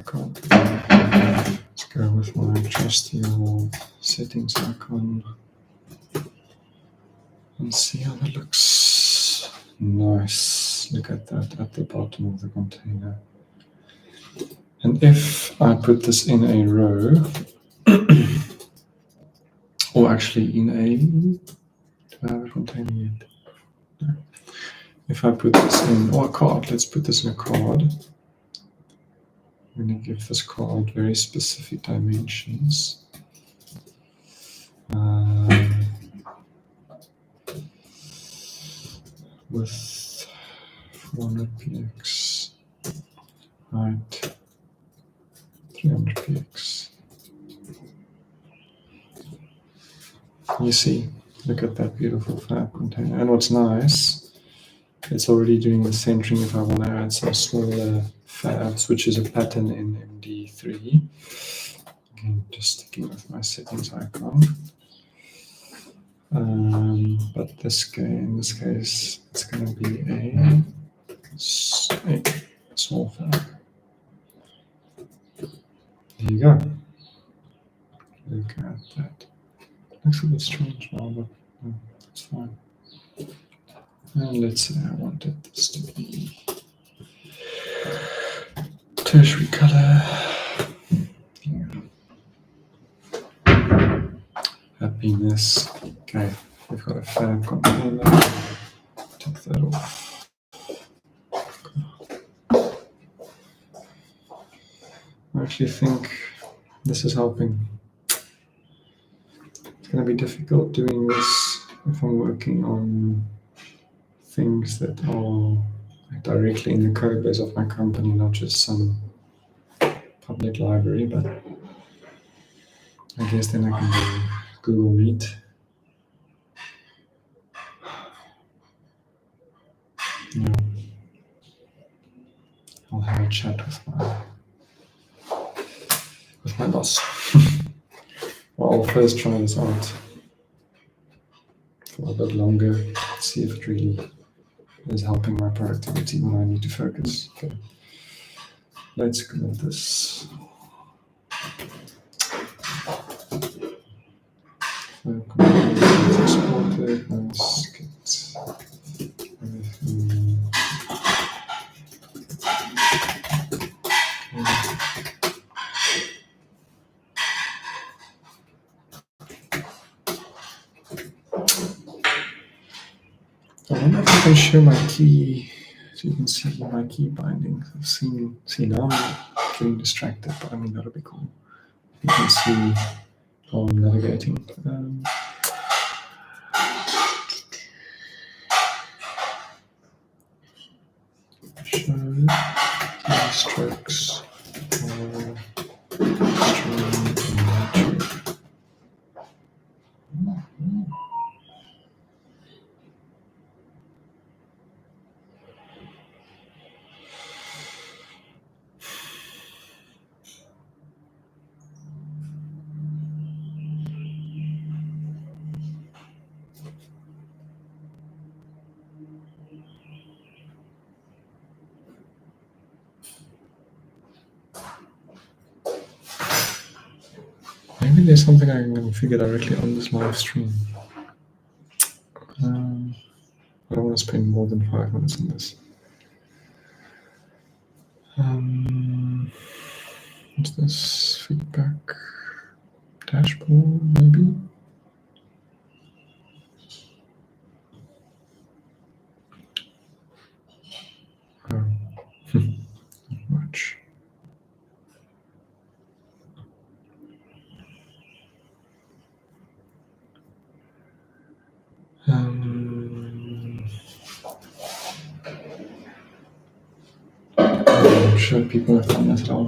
icon. Let's go with my trusty old settings icon and see how that looks. Nice. Look at that at the bottom of the container. And if I put this in a row, or actually in a, do I have a container yet? No. If I put this in, or a card, let's put this in a card. I'm going to give this card very specific dimensions. With 400 px, height 300 px. You see, look at that beautiful fab container. And what's nice, it's already doing the centering if I want to add some smaller fabs, which is a pattern in MD3. Again, just sticking with my settings icon. But in this case, it's going to be a small fab. There you go. Look at that. Looks a bit strange now, but no, it's fine. And let's say I wanted this to be tertiary color. Yeah. Happiness. Okay, we've got a fab container. Take that off. I actually think this is helping. It's going to be difficult doing this if I'm working on things that are directly in the code base of my company, not just some public library, but I guess then I can do Google Meet. Yeah. I'll have a chat with my boss. Well, I'll first try this out for a bit longer, see if it really is helping my productivity when I need to focus. Okay. Let's go with this. Let's export it. Let's get everything. I wonder if I can show my key, so you can see my key bindings. I've seen now I'm getting distracted, but I mean, that'll be cool. You can see how I'm navigating. Show keystrokes for string metric. Maybe there's something I can configure directly on this live stream. I don't want to spend more than 5 minutes on this. What's this? Feedback dashboard, maybe? Oh, not much. I'm sure people have done that at all.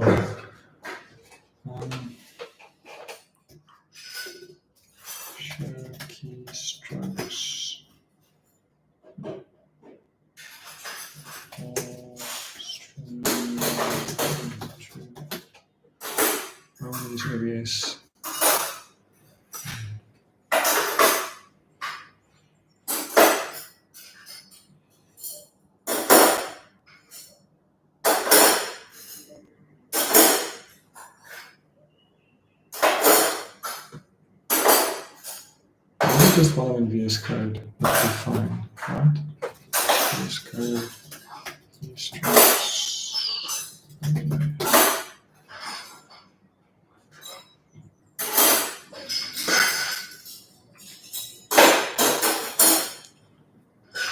Show keystrokes. These areas. just while I'm in VS Code, that'll be fine, right? VS Code, VS Strokes. Okay.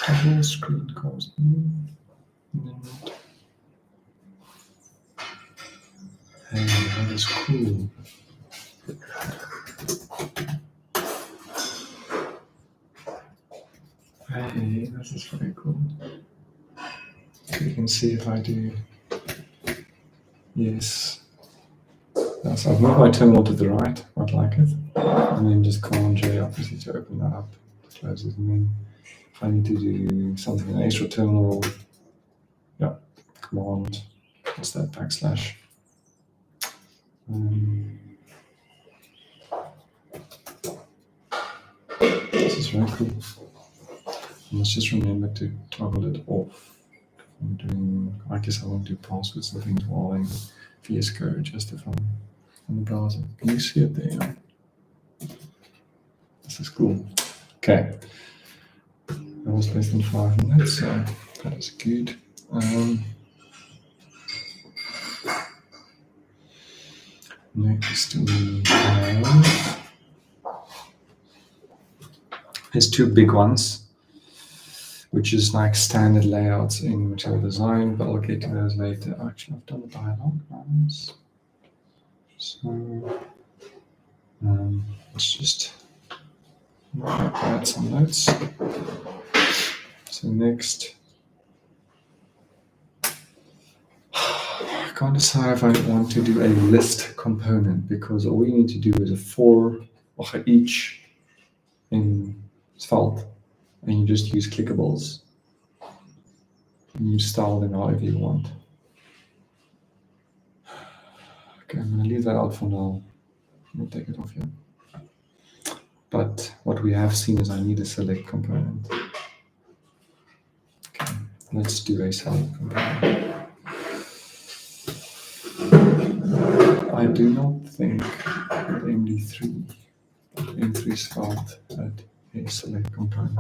The whole screen goes in. Hey, that is cool. Hey, this is very cool. You can see if I do. Yes. So I've moved my terminal to the right, quite like it. And then just Command J obviously to open that up, close it, and then if I need to do something in an extra terminal, yeah, Command, what's that, backslash. This is very cool. I must just remember to toggle it off. I'm doing, I guess I won't do passwords and things while in VS Code, just if I'm on the browser. Can you see it there? This is cool. Okay. That was less than 5 minutes, so that is good. Next we have, there's 2 big ones, which is like standard layouts in material design, but I'll get to those later. Actually, I've done the dialog ones. So let's just add some notes. So next, I can't decide if I want to do a list component, because all you need to do is a for each in Svelte, and you just use clickables. And you style them however you want. Okay, I'm going to leave that out for now. Let me take it off here. But what we have seen is I need a select component. Okay, let's do a select component. I do not think that MD3, M3 Svelte had a select component.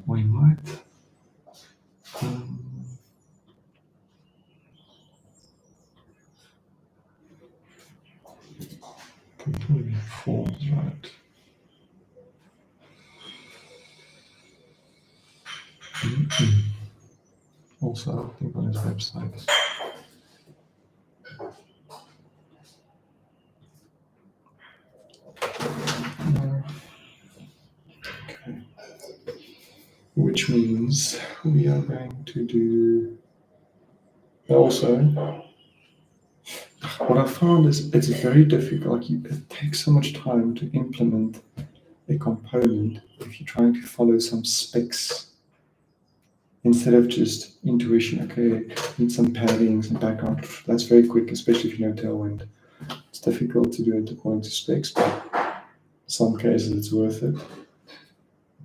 We might. Completely forms, right? Also, I think on his website. Okay. Which means we are going to do also. What I found is it's very difficult. It takes so much time to implement a component if you're trying to follow some specs instead of just intuition. Okay, need some padding, some background. That's very quick, especially if you know Tailwind. It's difficult to do it according to specs, but in some cases it's worth it.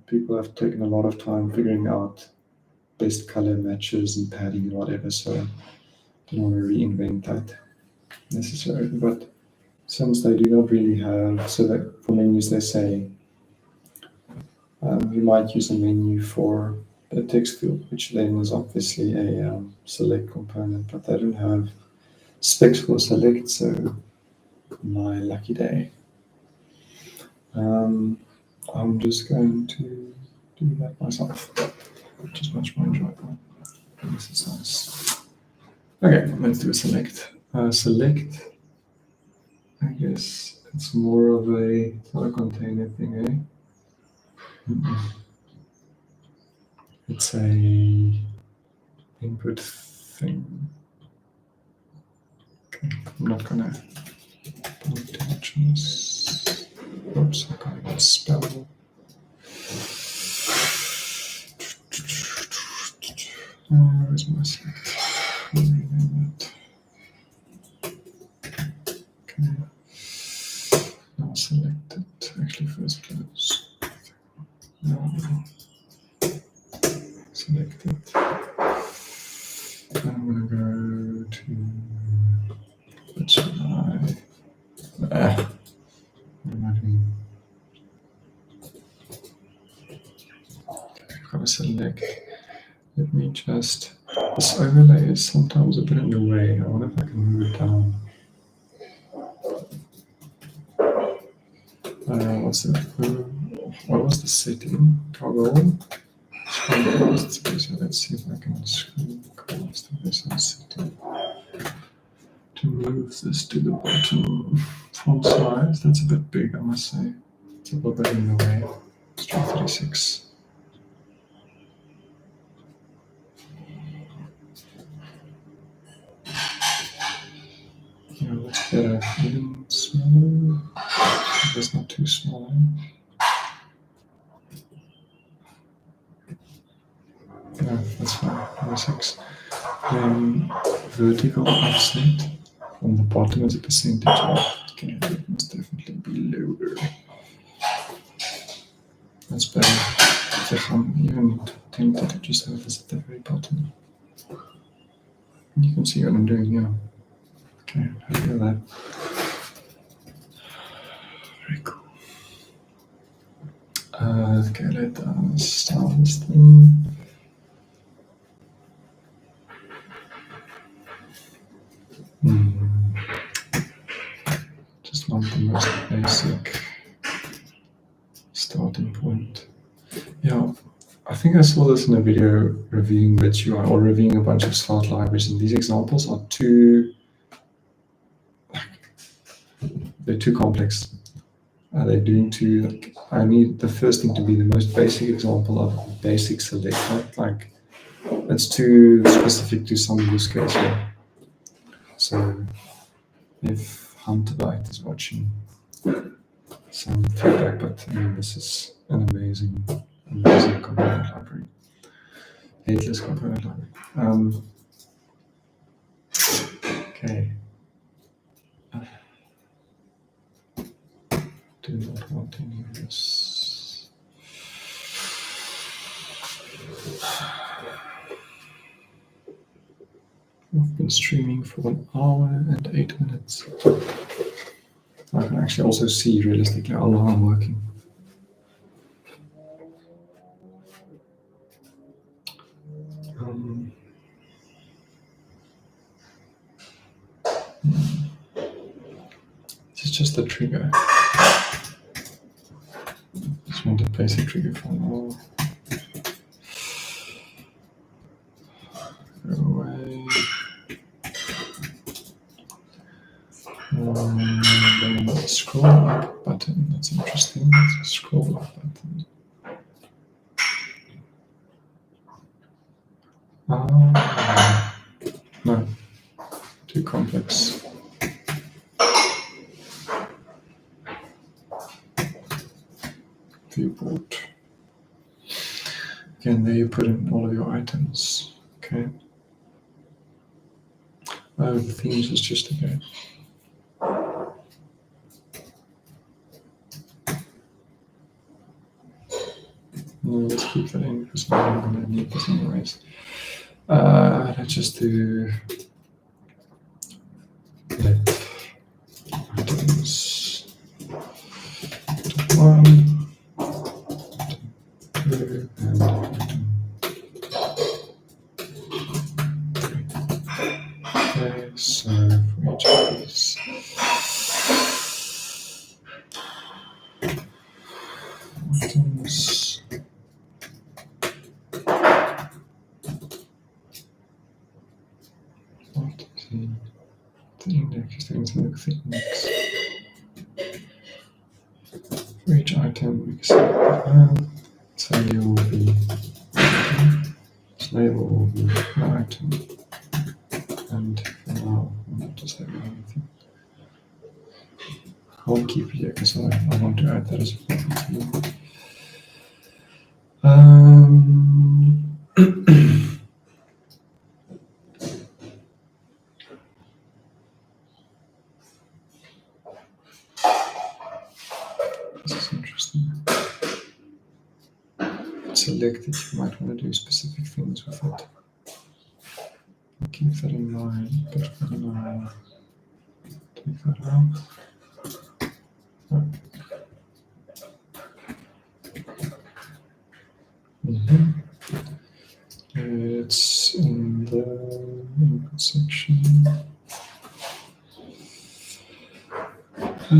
People have taken a lot of time figuring out best color matches and padding and whatever, so I don't want to reinvent that necessarily. But since they do not really have, so that for menus they say you might use a menu for the text field, which then is obviously a select component, but they don't have specs for select, so my lucky day. I'm just going to do that myself, which is much more enjoyable. This is nice. Okay, let's do a select. Select, I guess it's more of a, it's not a container thing, eh? It's a input thing. Okay, I'm not gonna do too much on this. Oops, I can't even spell. Where's my select? I'll rename it. Okay. Now select it. Actually, first close. Now select it. I'm gonna go to, let's try, what am I doing? just, this overlay is sometimes a bit in the way. I wonder if I can move it down. What's it? What was the setting? Toggle. So let's see if I can screen cast this setting to move this to the bottom. Font size, that's a bit big, I must say. It's a little bit in the way. Let's try 36. Yeah, that's better. Even smaller. That's not too small. Yeah, that's fine. 26. Vertical offset on the bottom is a percentage of. Okay, that must definitely be lower. That's better. If I'm even tempted to just have this at the very bottom. You can see what I'm doing here. Okay, I feel that. Very cool. Okay, let us start this thing. Just want the most basic starting point. Yeah, I think I saw this in a video reviewing Rich UI or reviewing a bunch of Svelte libraries, and these examples are they're too complex. They're doing too, like, I need the first thing to be the most basic example of a basic select, right? Like, it's too specific to some use case here. So if Hunterbyte is watching, some feedback, but I mean, this is an amazing component library. Headless component library. Okay. Do not want any of this. I've been streaming for 1 hour and 8 minutes. I can actually also see realistically how long I'm working. This is just a trigger. Just want a basic trigger for now. Go away. Then the scroll up button. That's interesting. It's a scroll up button. No, too complex. Viewport. Again, there you put in all of your items. Okay. Oh, the themes is just okay. No, let's keep that in because I'm going to need this anyways. Let's just do let items to 1, 2, and item 3. Okay, so for each of these items, what is the index? Is going to look at the index. For each item, we can select the its value will be item, its label will be the item, and for now, I'm not just having anything. I won't keep it here because I want to add that as a property. This is interesting. Selected, you might want to do specific things with it. I'll keep that in mind, but for now, take that out. It's I'll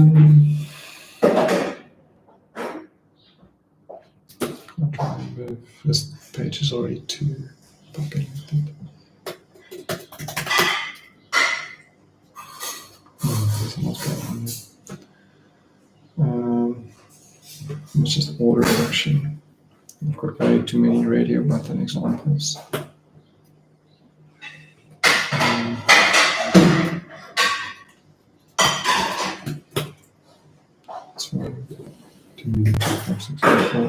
try and move. This page is already too populated. There's a lot going on here. It's just order direction. I've got way too many radio button examples. That's one, too many 2, 5, 6, 7, 4.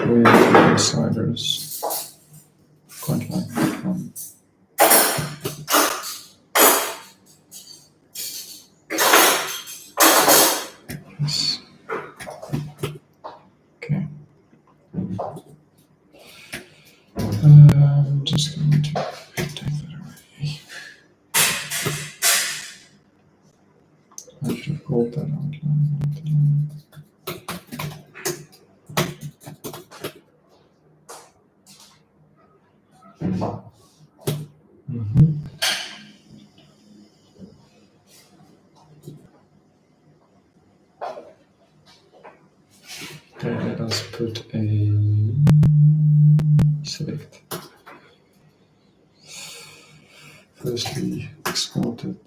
Way too many insiders. Quite like that one. Yes. Okay. I'm just going to take that away. I should have called that outline. Okay, let us put a select. Firstly, export it.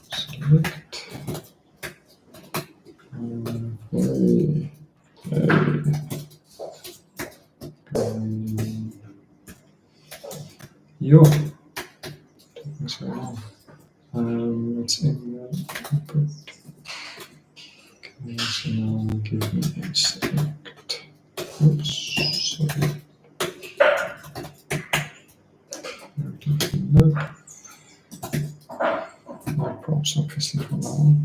Select. Yo. Taking so long. It's in the input. Okay, so now give me a select. Oops, sorry. No props, obviously, for now.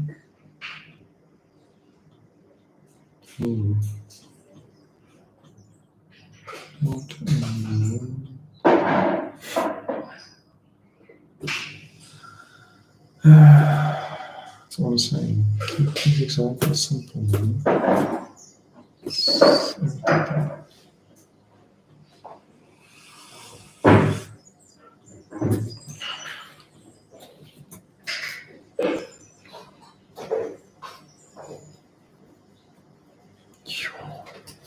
Not that's what I'm saying. Keep these examples simple.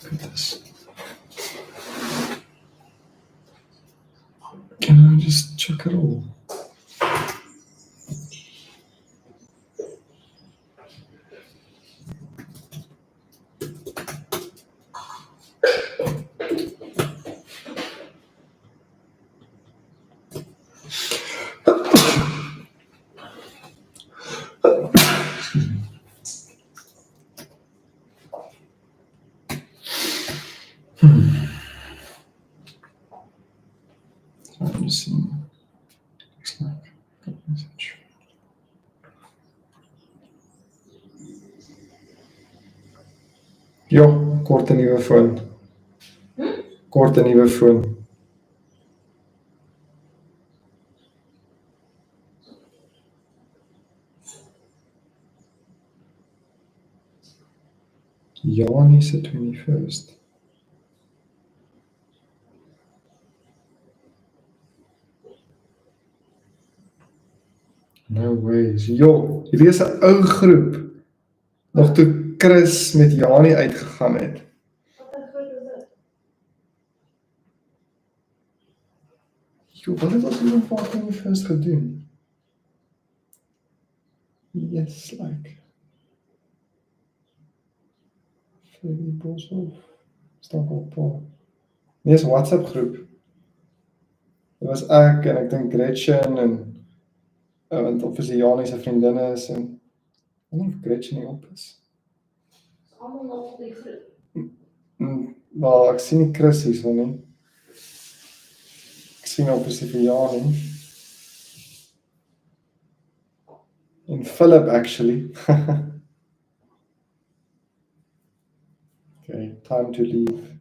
Look at this. Can I just chuck it all? I'm just seeing. Looks like got a message. Ja, korte nuwe foon. Korte nuwe foon. Janie se 21st. No ways. Jo, hierdie is 'n ou groep. Nog toe Chris met Janie uitgegaan het. Jo, wat het ons in die 21st gedoen? Yes, like. Vir die Boshoff. Staan op Paul. Nee, is 'n WhatsApp groep. Dit was ek en ek dink Gretchen en want of is die Janie se vriendinne is en ek weet nie of Gretchen nie op is. Allemaal nog op die groep. Maar ek sien nie Chris hier so nie. Ek sien op is die vir Janie. En Philip actually. Okay, time to leave.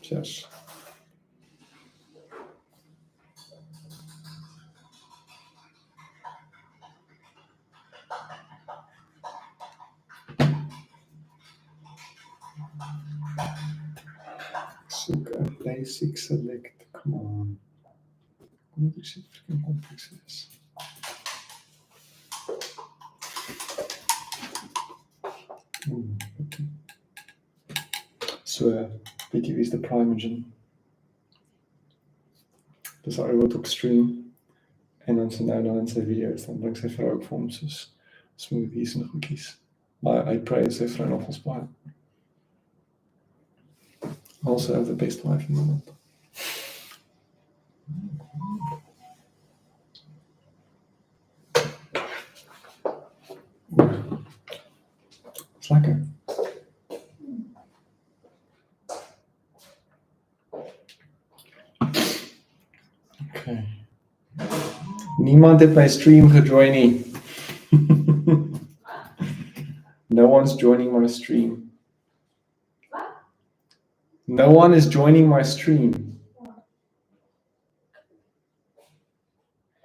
Cheers. Soek 'n basic select Come on. Hoe is het freaking complex is. So, Vicky is the Primogen. Dus hij wordt ook stream. En dan zijn nou dan in zijn video's, dan brengt sy vrou ook vir hom soos smoothies en goedjies. Maar hy praise sy vrou nogals baie. Also have the best wife in the world. Is lekker. Okay. Niemand het my stream gejoin nie. No one's joining my stream. No one is joining my stream.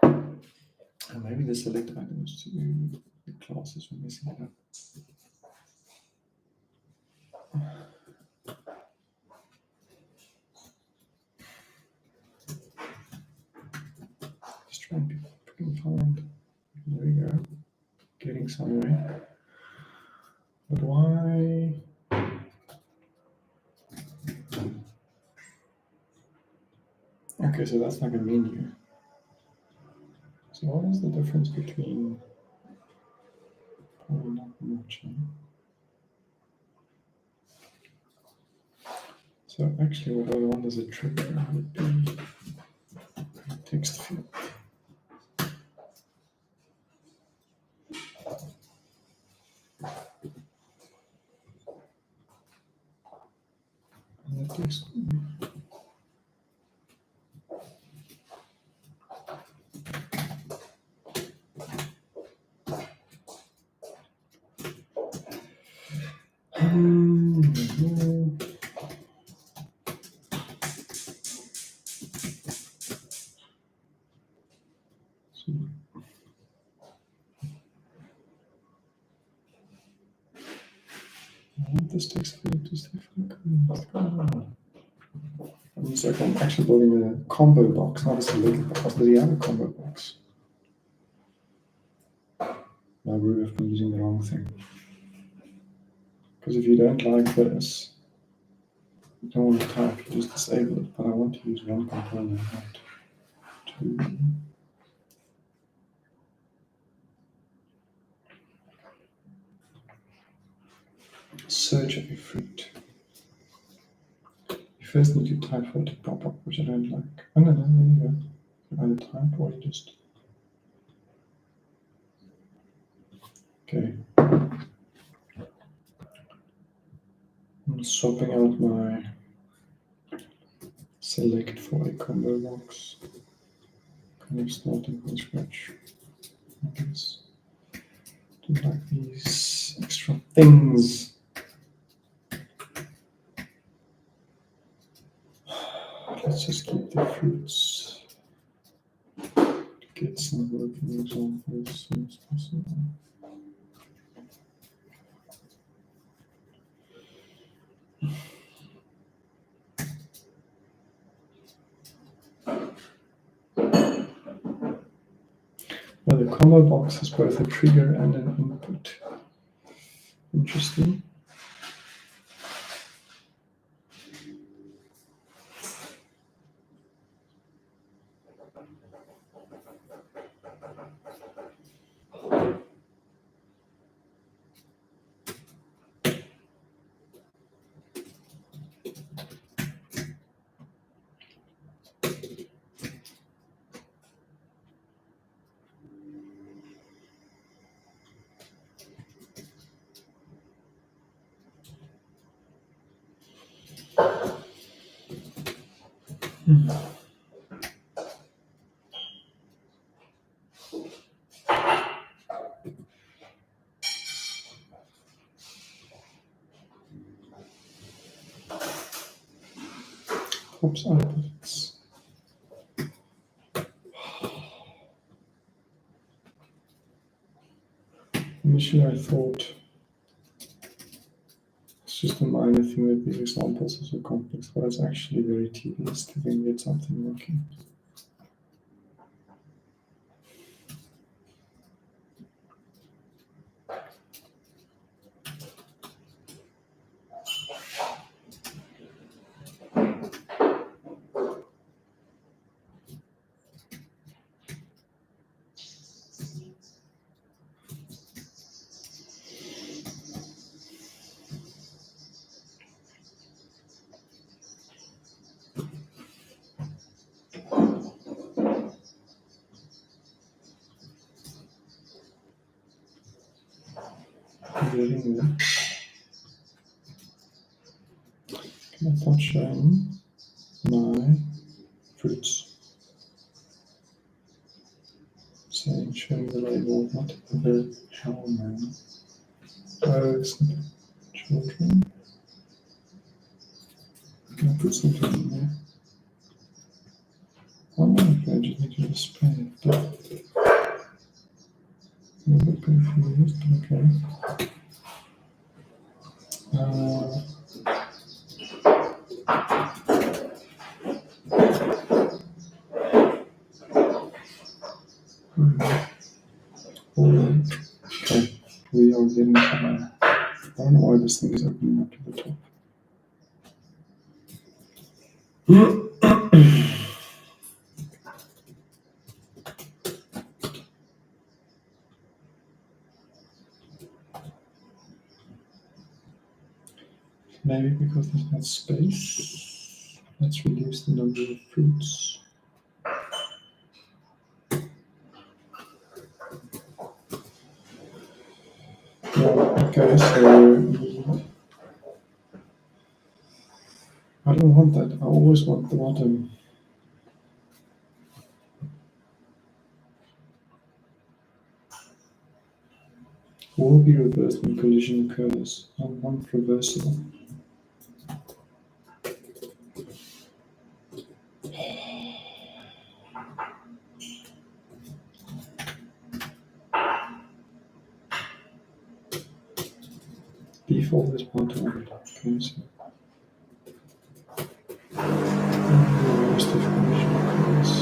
And maybe the select items to the classes were messing it up. Just trying to find. There we go. Getting somewhere. But why? Okay, so that's like a menu. So what is the difference between probably not much, eh? So actually what I want as a trigger would be text field. And the text. This text field to stay so I'm actually building a combo box, not a selected box. Does he have a combo box? My Vue have been using the wrong thing. Because if you don't like this, you don't want to type, you just disable it. But I want to use one component, not two. Search a fruit. You first need to type for it to pop up, which I don't like. Oh no, there you go. You either type or you just. Okay. I'm swapping out my select for a combo box. Kind of starting from scratch. Let's do like these extra things. Let's just keep the fruits to get some working examples as soon as possible. Well, the combo box has both a trigger and an input. Interesting. Oops, outputs. Initially I thought just a minor thing that these examples are so complex, but it's actually very tedious to then get something working. Getting there. Can I start showing my fruits? Saying showing the label, not the hell man. Children. Can I put something in there? Oh no, okay, I just need to display it. But a little bit confused, but okay. Okay, we are getting somewhere. I don't know why this thing is opening up to the top. Maybe because there's not space. Let's reduce the number of fruits. Yeah, okay, so I don't want that. I always want the bottom. Will be reversed when collision occurs. I want reversal. Default is bottom. Okay, so reversed if collision occurs.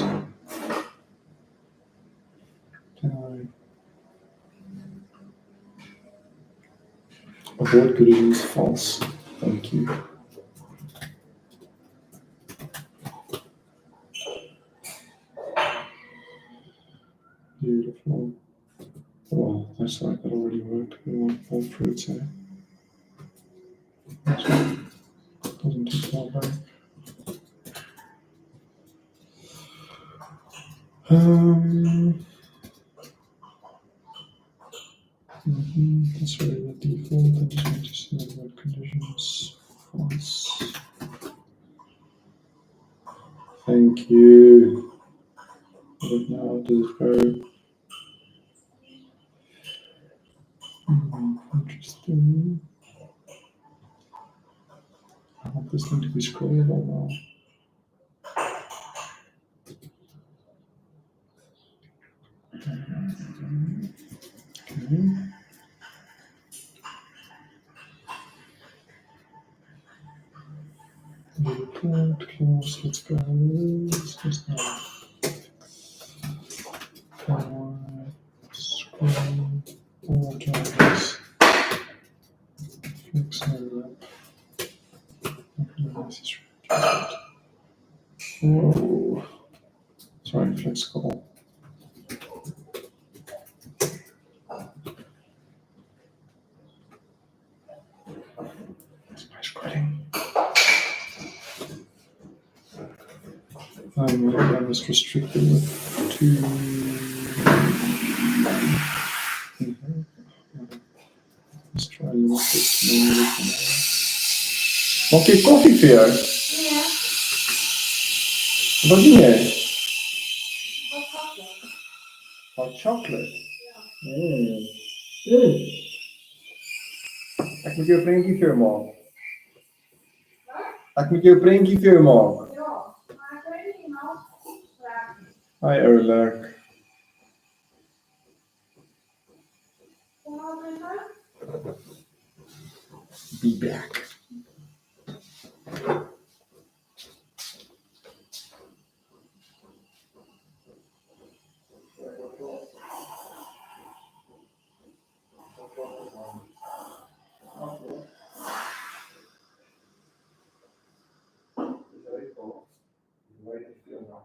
Avoid collision is false. Thank you. Beautiful. Well, that's like that already worked. We want all fruits here. Doesn't take far back. That's really the default. I just want to see what conditions false. Thank you. But now does it go? Interesting. I want this thing to be scrollable now. Okay. Report clause, let's go. Let's now. Scroll all drivers. Flex no wrap. Whoa. Sorry, flex call. It's my scrolling. Maybe I was restricted with 2. Let's try a little bit. Mag je koffie voor jou? Ja. Wat doe jij? Wat Hot chocolate? Ja. Ik moet jou een prentjie vir jou maak. Ek moet jou 'n prentjie vir jou maak. Ja, maar ik weet niet nou. Hi, Erlek. Kom maar, Be back. Way to feel now.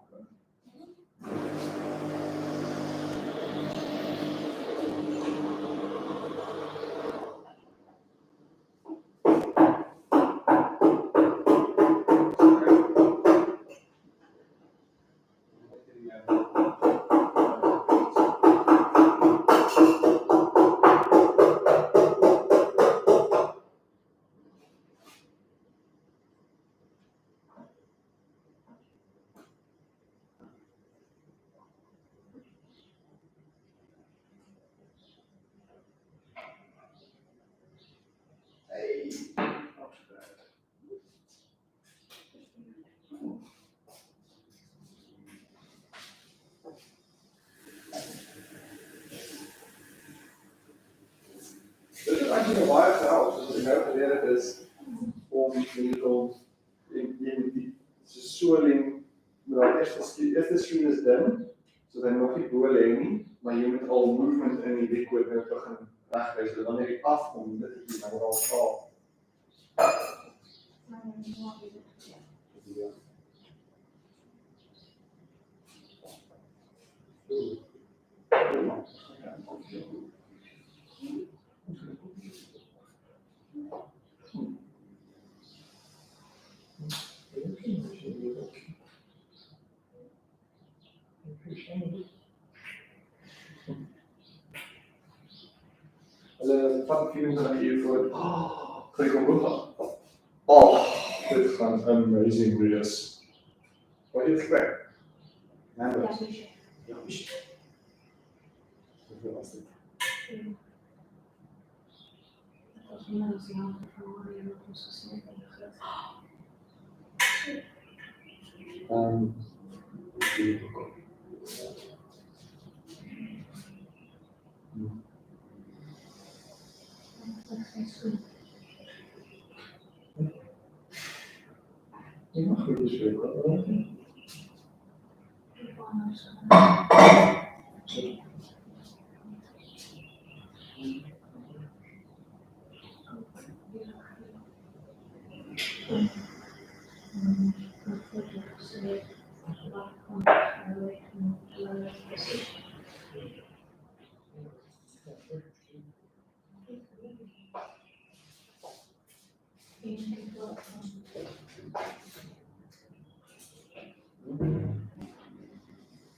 Dit is eigenlijk een baie geld, dus ik nou geleerd is om die soling, maar eerste screen is dun, zodat hy nog nie bo lê nie, maar jy moet al movement in die decode nou begin regkry, so wanneer jy afkom, dit is nou al skaal. Hulle vat feelings aan hier voor, kry kom hoog. Dit gaan amazing wees. Wat jy expect? Numbers. Ja, hoeveel was dit? Dat was menos lang voor je nog eens gesneden gegeten. Ik mag goed eens weten.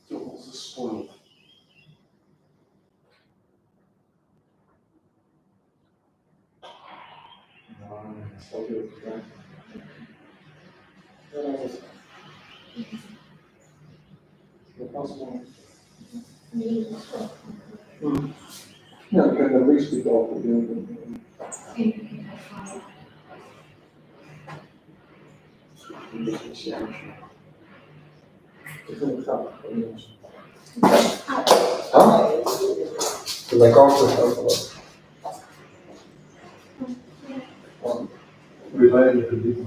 Toch onze spoil. Dat is ook heel goed. Dat was mooi. Ja, ik heb een weekspiek al doen. Ik vind het grappig. Mijn kant is ook wel. We zijn er niet.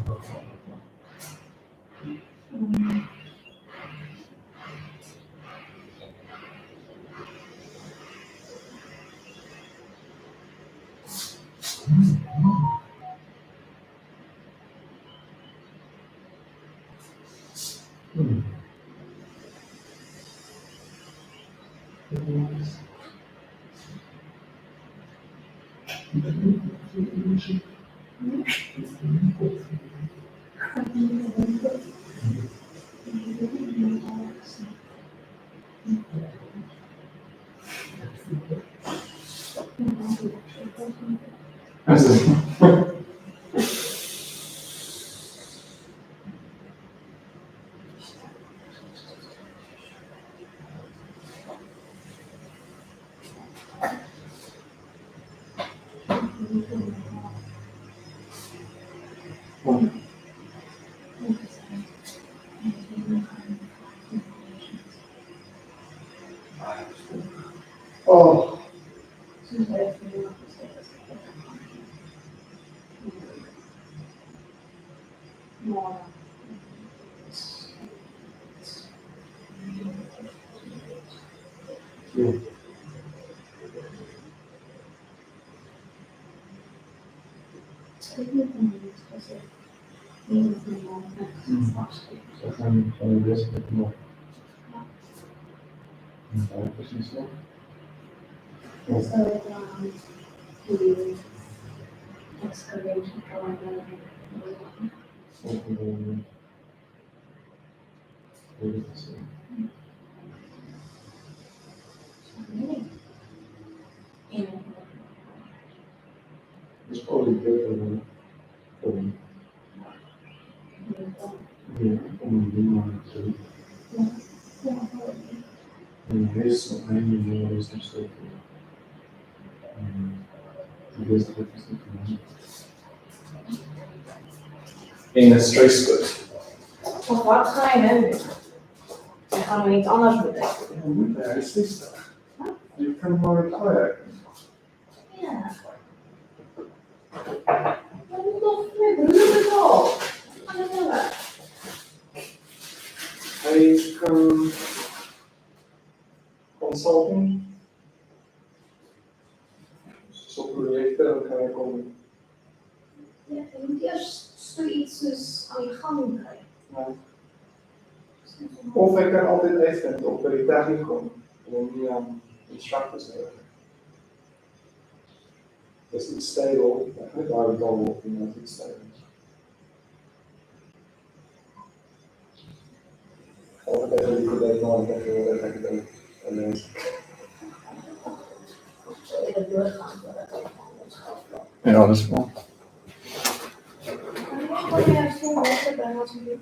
Oh. Ja. Zo gaan we best met nog. Ja, precies zo. Dus dat ik die excavation drawing. Ook een weet het zo. Dus probably beter om een ding te doen. En wees op mijn niveau is nog zo. Wees dat het is niet gedaan. In het stressgoed. Of wat ga je nu? Je gaat nog iets anders betekenen. Ja, moet hij is niet. Je kan maar het werken. Ja. Dat moet toch weer het al. Ga je hebben. Hij kan consulting. Zo projecten, dan kan hij komen. Ja, je moet eerst zoiets dus aan je gang krijgen. Ja. Of hij kan altijd uitvinden op bij de techniek komen. En die instructors hebben. Dat is iets stable. Daar heb ik al op in dat iets stable. Of even die gedaan, maar ik heb wel even gedaan. En mensen. Ik heb doorgaan. Ja, dat is wel. Wat jij zo lekker bij wat je doet.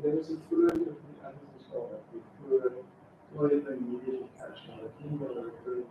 Er is een vroeger die anders is nooit een immediate cache, maar het niet meer recurring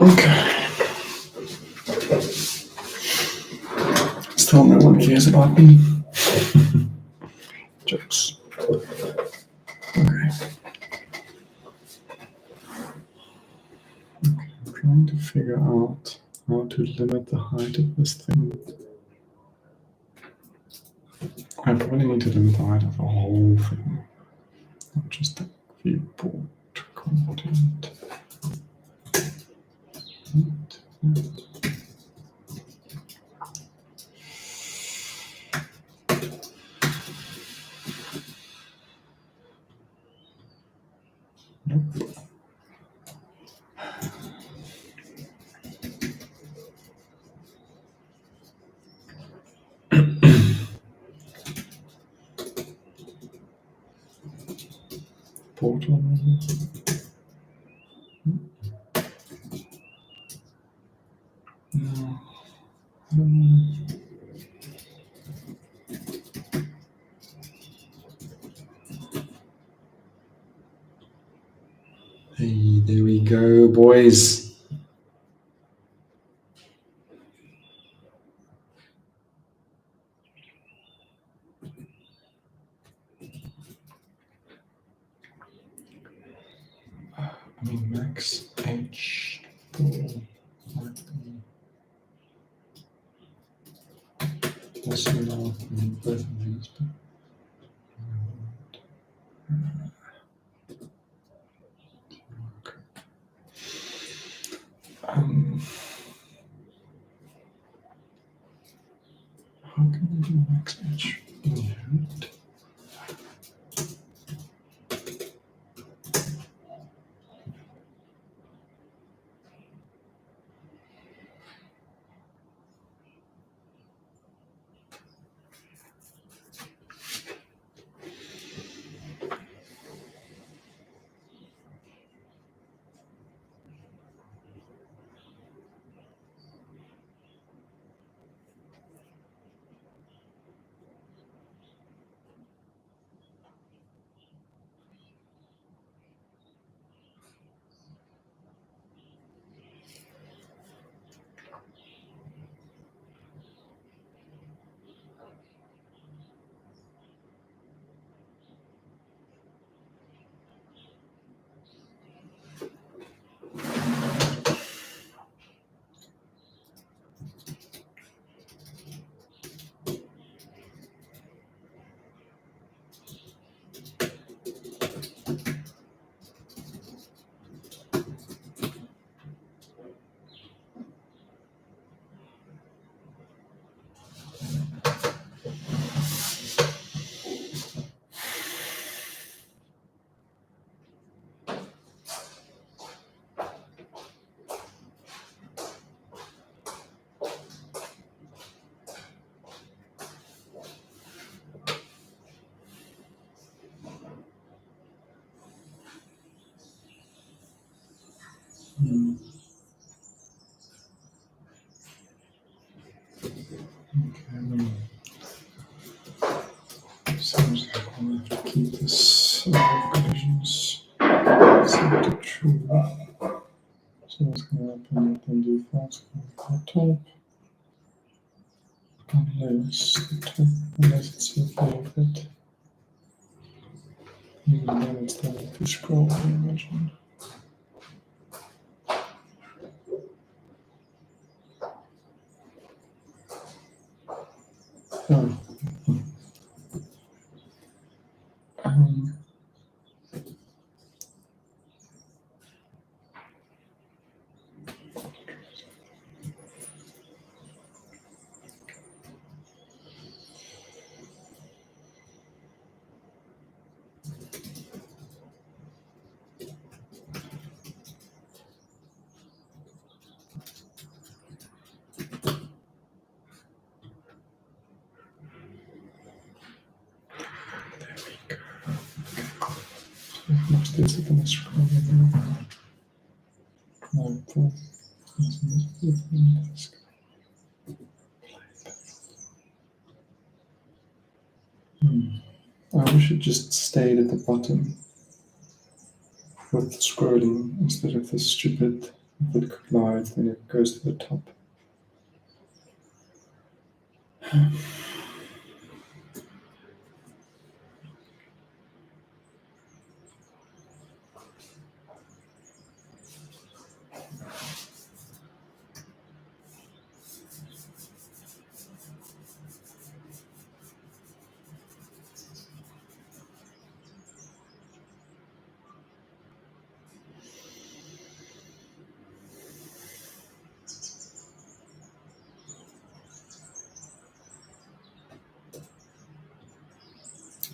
Okay. Still no one cares about me. Jokes. Okay. I'm trying to figure out how to limit the height of this thing. I probably need to limit the height of the whole thing, not just the viewport content. Nope. Portal. No. Hey, there we go, boys. I mean, max H might be also now both of these, but how can we do max H inherit? Seems like I have to keep this collisions set to true. So what's going to happen? Let them do false on the top. Unless it's a favorite. Even then it's time to scroll, I imagine. Oh. Nog steeds zit in scrollen. Nou, dat is niet. I wish it just stayed at the bottom with scrolling instead of this stupid, if it collides, then it goes to the top.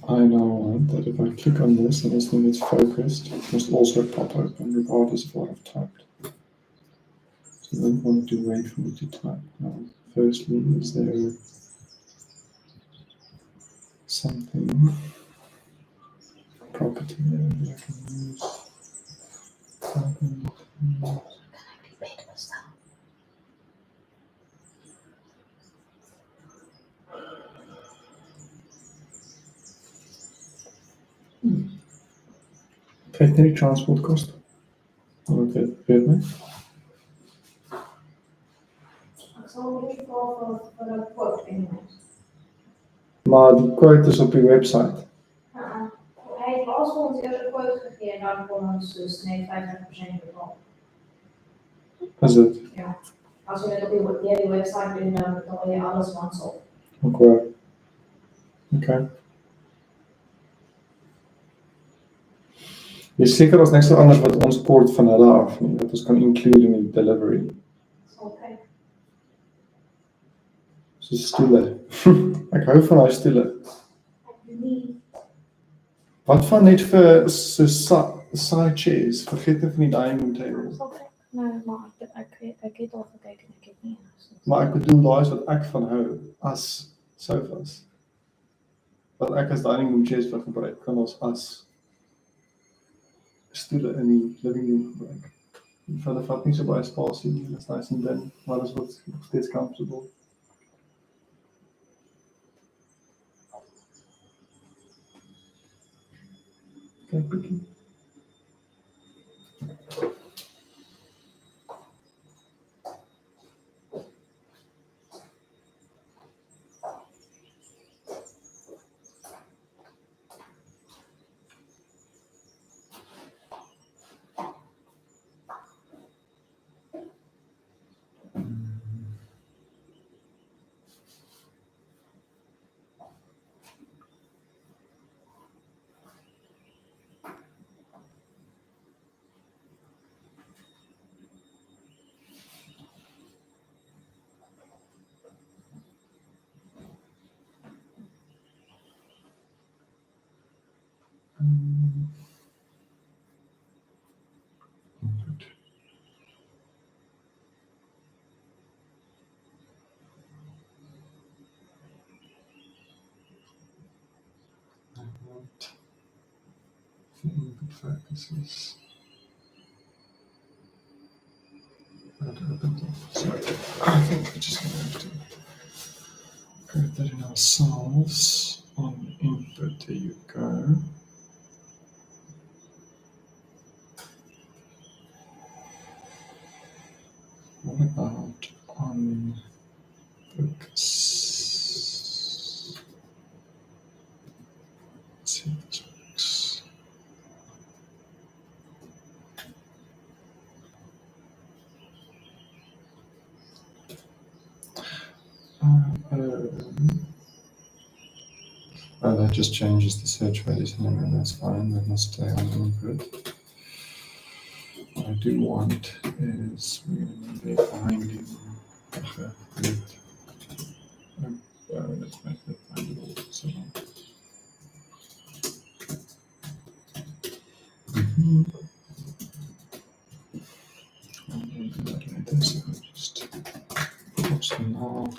I now want that if I click on this and this thing is focused, it must also pop open regardless of what I've typed. So I don't want to wait for me to type. Now, firstly, is there something, property there that I can use? Krijg je die transportkosten? Oké, weet me. Ik zal in ieder geval voor een quote innemen. Maar die quote is op je website. Hij heeft als voor ons eerste quote gegeven, dan voor ons dus 55% ervan. Is het? Ja. Als je het op je website doet, dan wil je alles once op. Oké. Oké. Je is zeker als niks anders wat ons poort van hulle af nie, wat ons kan include in die delivery. Oké. So stoele. Ek hou van daai stoele. Wat van net vir so side chairs? Vergeet net van die dining tables. Nee, maar ek het al gekeken en ek het nie. Maar ek bedoel daai is wat ek van hou as sofas. Wat ek as dining room chairs vir gebruik kan ons as stoele in die living room gebruik. Hulle vat nie so baie spasie nie, dit is nice en dun, maar dit is nog steeds comfortable. Kijk bietjie. Input focuses. Sorry, I think we're just going to have to code that in ourselves on input. There you go. What about on focus? Let's see if this works. Oh, that just changes the search values anyway, that's fine, that must stay on input. What I do want is we're going to be binding. Let's make that bindable. So, I'll do that later, so I'll just close them now.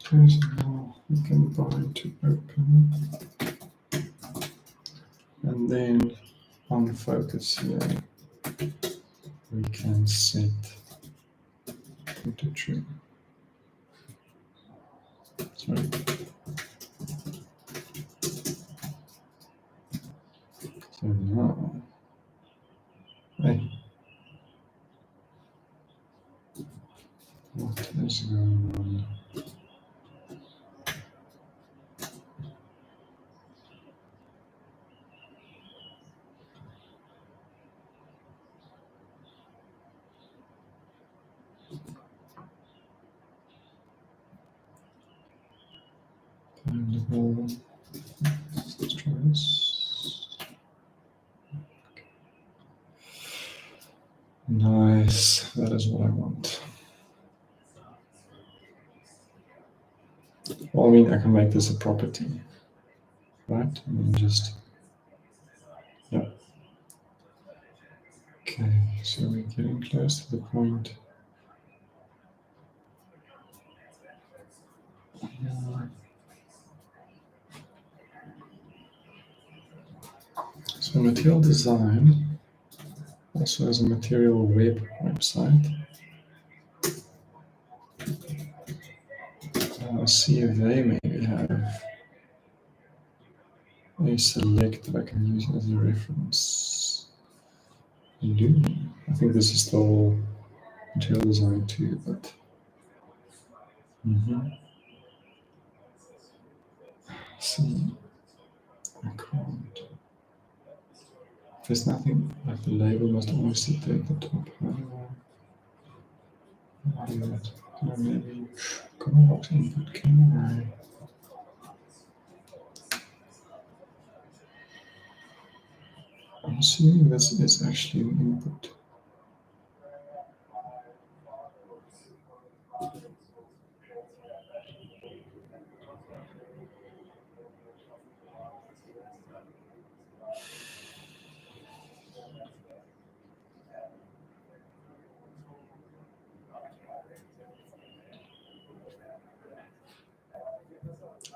Okay, so now we can bind to open. And then on focus here, we can set into true. Sorry. So now, hey, what is going on? Bindable. Let's try this. Nice, that is what I want. Well, I mean, I can make this a property, right? I mean, just, yeah. Okay, so we're getting close to the point. Yeah. So material design also has a material website. I'll see if they maybe have a select that I can use as a reference. They do. I think this is still material design too, but see, I can't. There's nothing like the label must always sit there at the top. How do I do that? Can I maybe come box input? Can I? I'm assuming this is actually an input.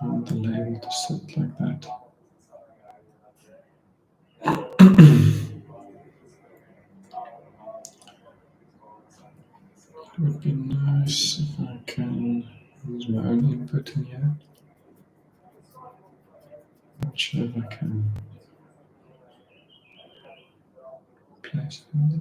I want the label to sit like that. It would be nice if I can use my own input in here. Not sure if I can place it.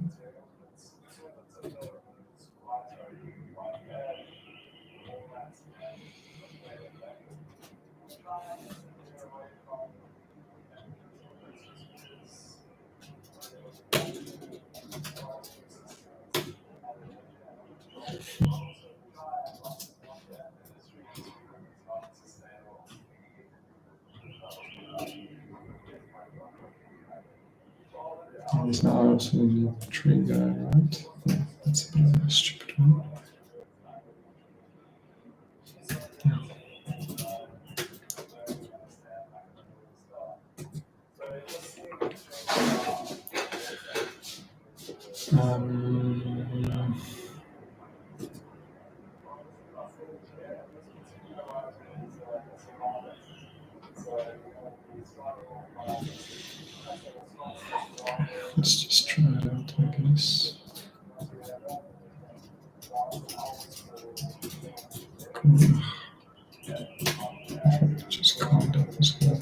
And this now I also need the trigger, right? Yeah, that's a bit of a stupid one. Yeah. Let's just try it out, I guess. Just call that as well.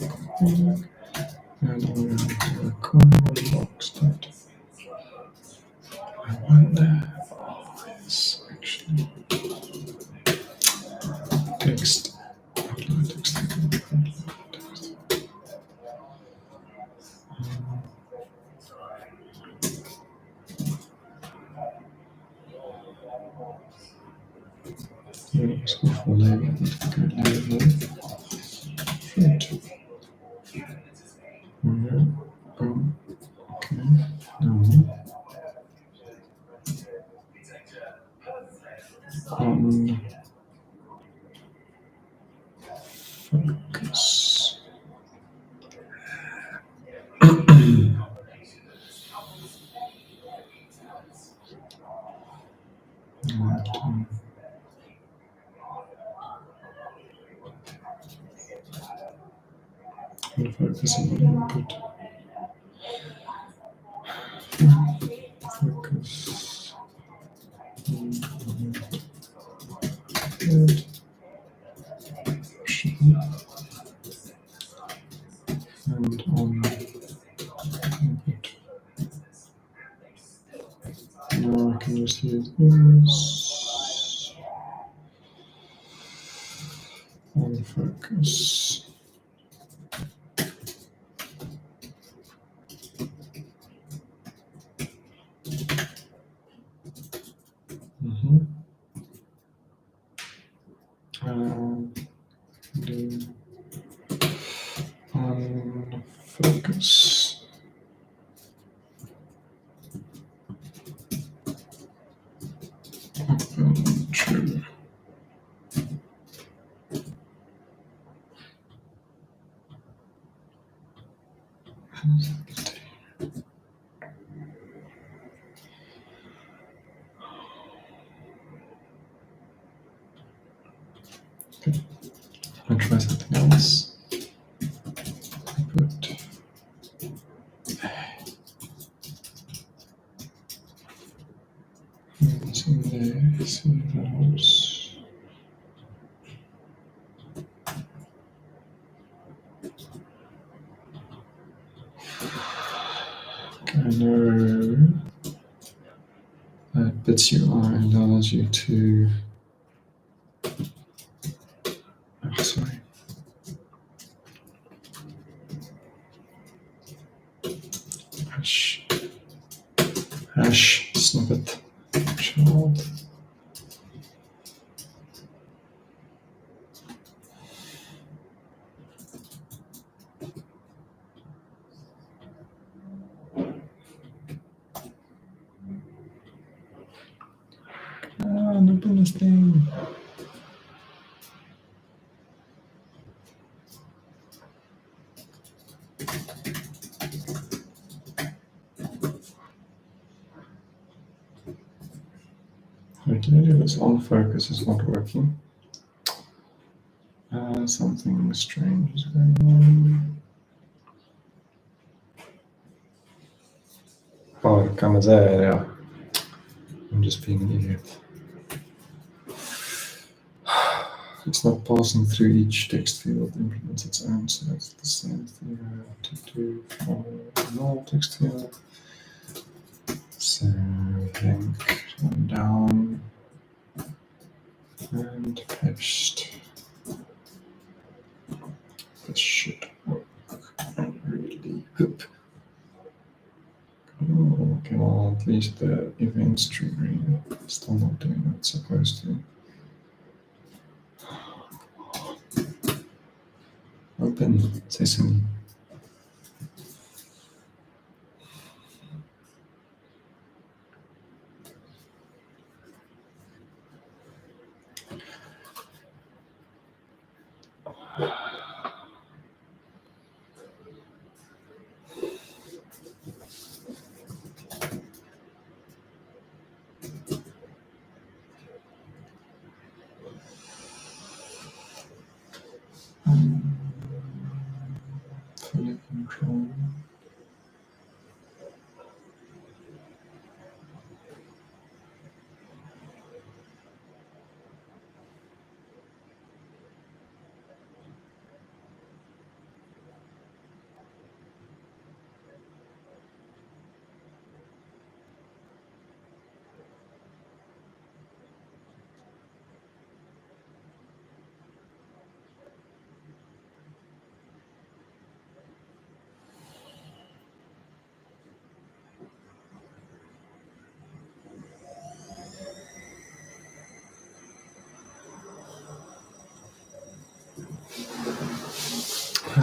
And I'm going to corner box that I want there. Oh, yes, actually. Text. Upload text. Let's go for label. Label. Fit. Yeah. Okay. No. Focus. Focus on input. Focus. Good. And on input. Now I can just use this. On focus. Do on focus. True. Okay. I'll try something else. Put it's in there. See if that helps. Okay, I know that Bits UI allows you to. Oh, sorry. Hash snippet child. Open this thing. Okay, this on focus is not working. Something strange is going on. Porca miseria. I'm just being an idiot. It's not passing through each text field, implements its own, so that's the same thing I have to do for the normal text field. So link down and paste. This should work. Really hope. Oh, come on, at least the events tree still not doing what it's supposed to. Open sesame. Fully control.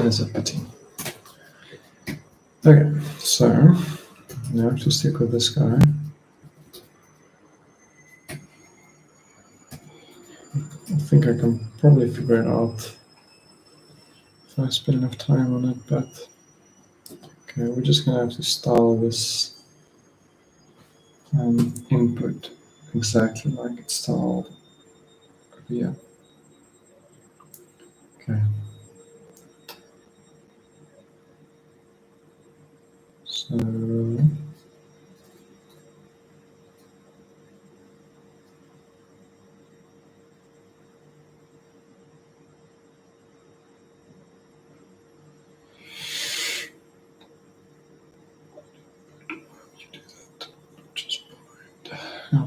That is a pity. Okay, so now I have to stick with this guy. I think I can probably figure it out if I spend enough time on it, but okay, we're just gonna have to style this input exactly like it's styled over here. Okay. So now,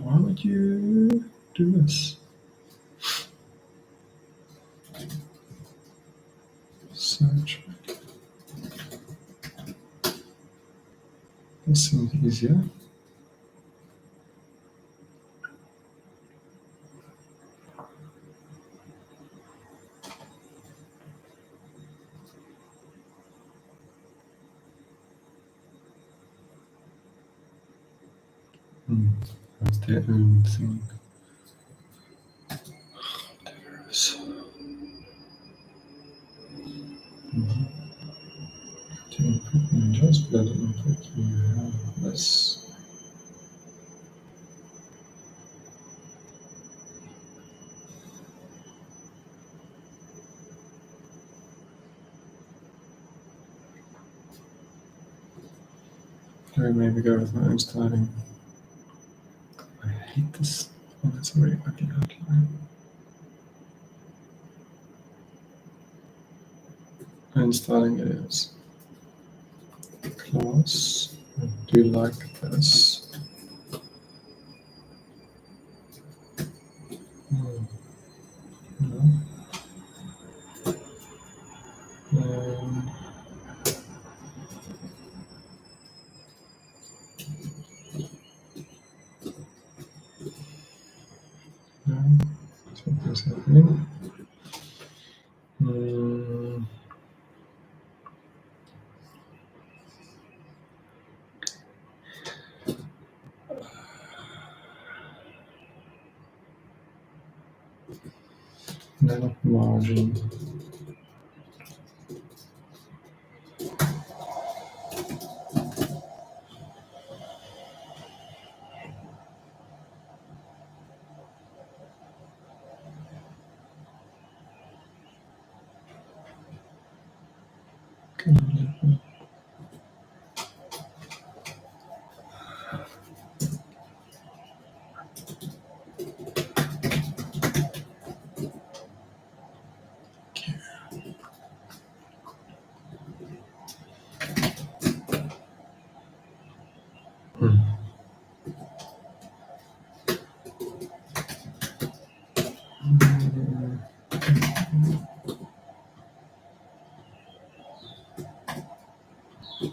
why would you do this? Search. This seems easier. That's their own thing. To input ninjas, for the input you have this. Or maybe go with my own styling. I hate this one that's already got the outline. And styling it is. Class. I do like this. No. That's what is happening. Not margin.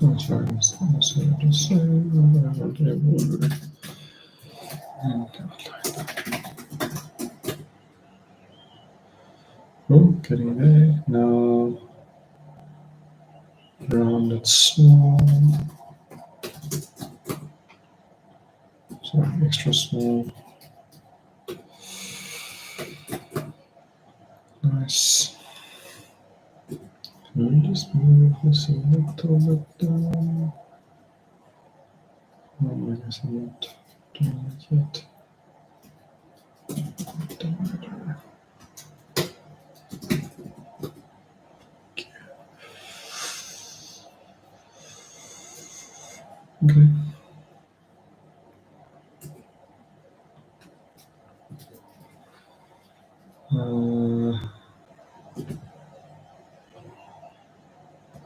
I'm sorry, oh, getting there. Now, round it small. Sorry, extra small. Nice. Can we just move this a little bit down? Oh, I guess I'm not doing it yet. Divider. Okay.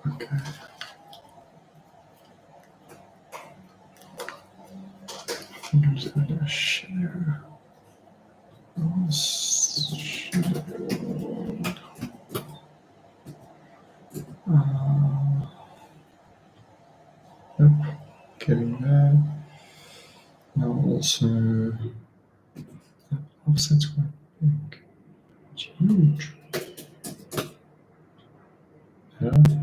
Okay. I'm just going to share. Yep, getting there. Now also, that offset's quite big. It's huge. Yeah.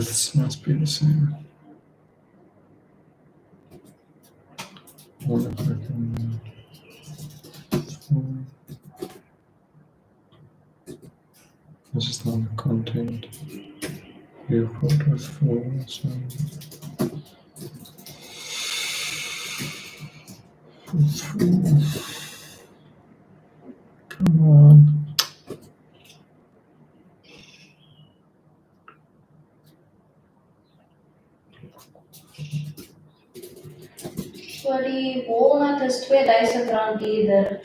widths must be the same. This is not the content. Viewport with 4. So come on. So die walnut is R2000 duurder.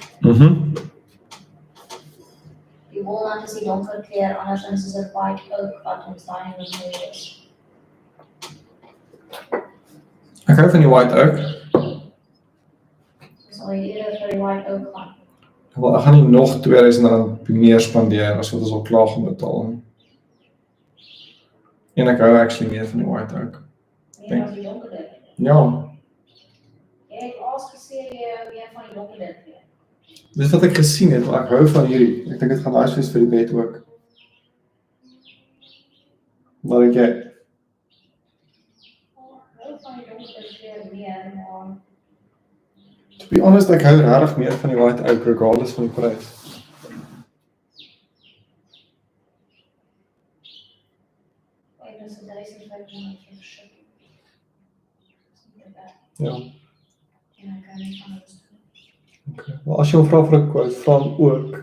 Die walnut is die donker kleur, andersins is dit white oak wat ons daar nie wil is. Ek hou van die white oak. So sal jy eerder vir die white oak gaan. Wel, ek gaan nie nog R2000 meer spandeer as wat ons al klaar gaan betaal. En ek hou actually meer van die white oak. Meer as die donker dit. Ja, Jy het als gesê jy meer van die donker dit weer. dis wat ek gesien het, maar ek hou van hierdie. Ek dink dit gaan nice wees vir die bed ook. Maar ek Ek hou van die donker kleur meer, maar to be honest, ek hou regtig meer van die white oak regardless van die prys. ek is 1500 vir shipping. Dis nie te bad. Ja. En ek kan nie van dit doen. Okay. Maar as jy hom vra vir 'n quote, vra hom ook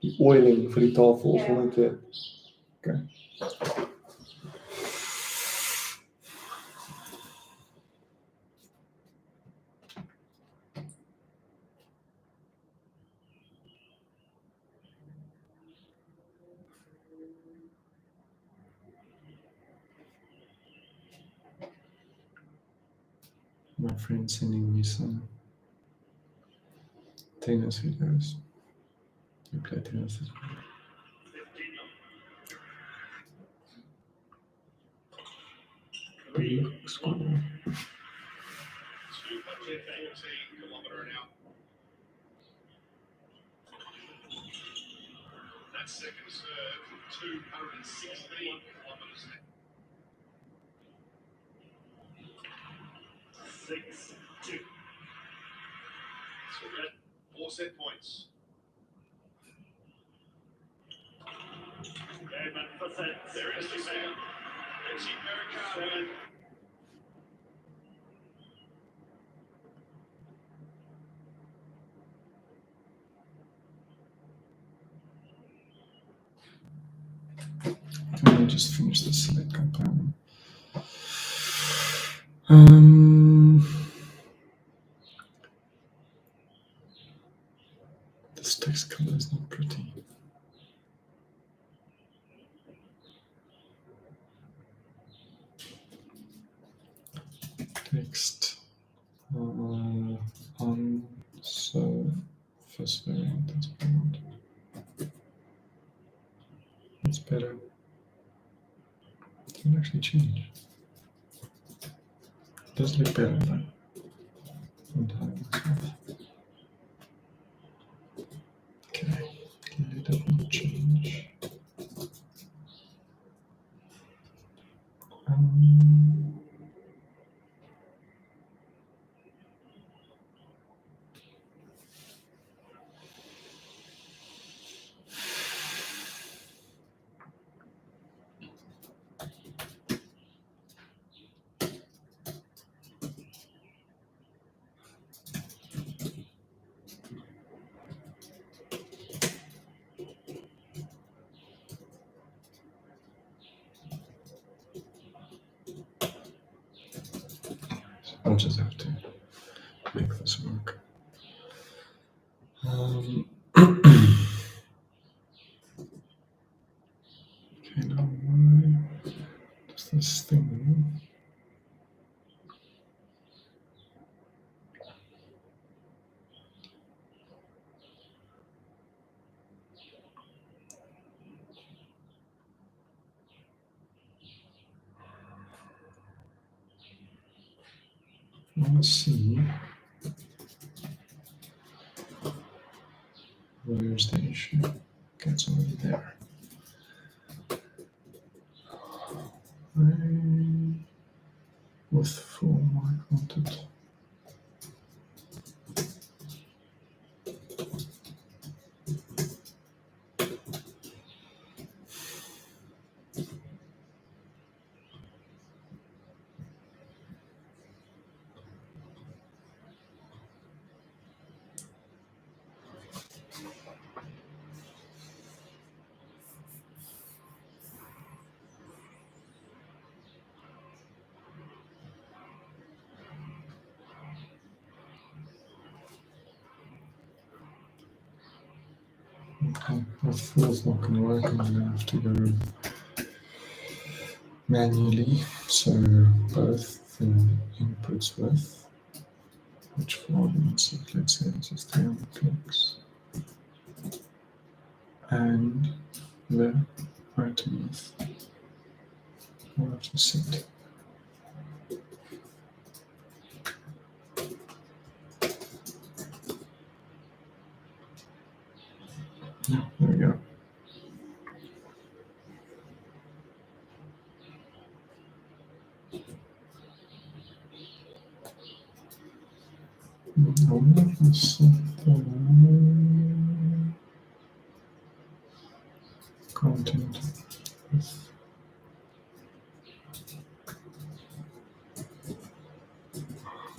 die oiling vir die tafel Ja. van dit. Okay. My friend sending me some tennis videos. You play tennis as well. Looks cool. 215 an hour. That second serve, 216 kilometers. 6-2. So that's 4 set points. There is the man. It's Americano. Let me just finish this select component. This text color is not pretty. Text on so first variant, that's what it's better. It can actually change. It does look better though. Don't hide myself. Okay, let it not change. I'll just have to make this work. Okay, now why does this thing? Let's see. Where's the issue? Okay, it's already there. display with form I wanted. Okay, that fill's not going to work. I'm going to have to go manually. So both the inputs width, which for argument's sake, let's say this is 300 pixels, and the item width, I'll have to set. Yeah, there we go. I wonder if I set the content with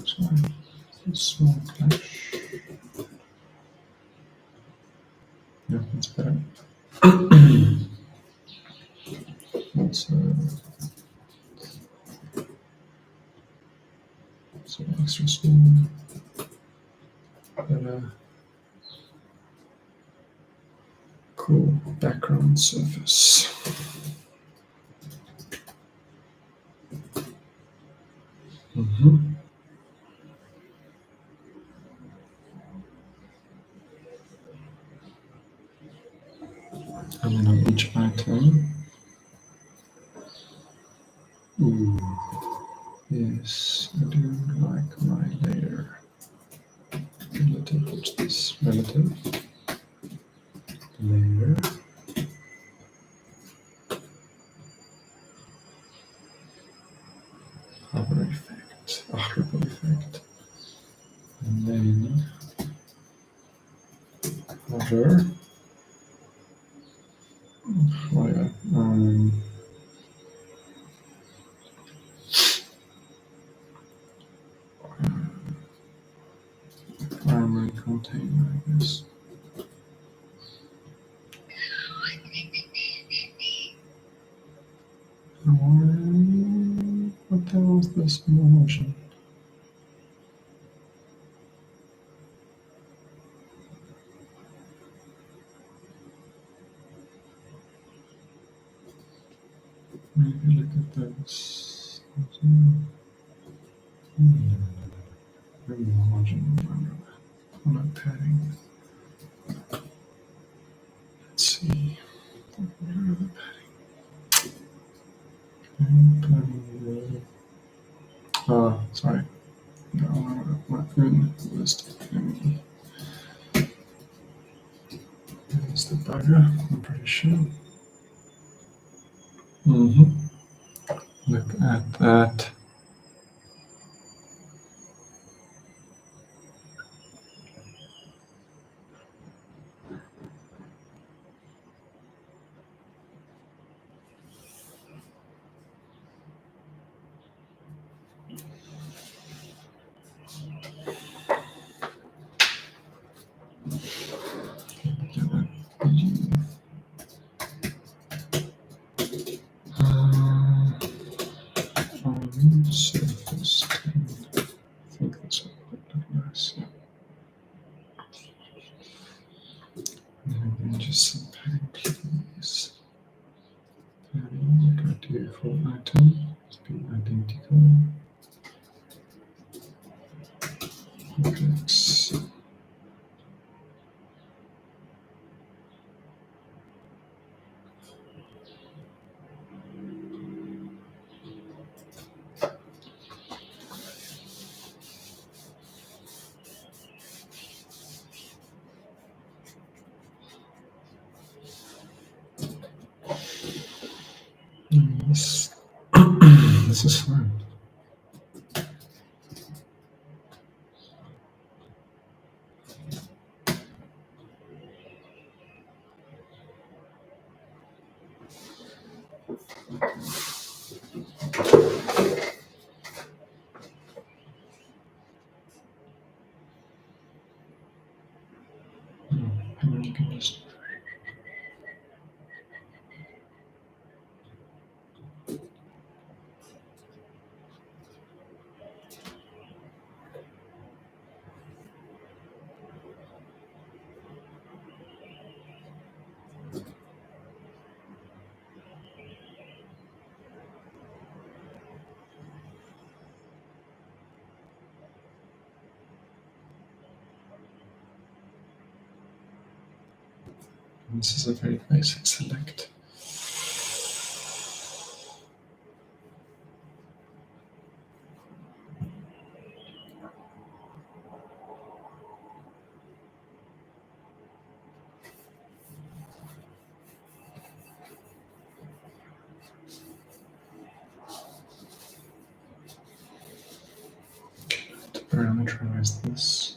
sorry, small clash. Yeah, that's better. That's so extra small, better, cool background surface. And then on each item. Ooh, yes, I do like my layer. Relative, what's this? Relative layer. Hover effect, ripple effect. And then hover. Oh yeah. Primary container, I guess. What the hell is this motion? Maybe look at this. Very margin. I'm not padding. Let's see. Where are the padding? Oh, sorry. No, my Vue list. There's the bugger, I'm pretty sure. Look at that. Surface 10. I think that's what would look nice. Yeah. And then just some padding, please. Padding, go to default item, let's be identical. Objects. Yes. this is fine. And you can just this is a very basic select. To parameterize this.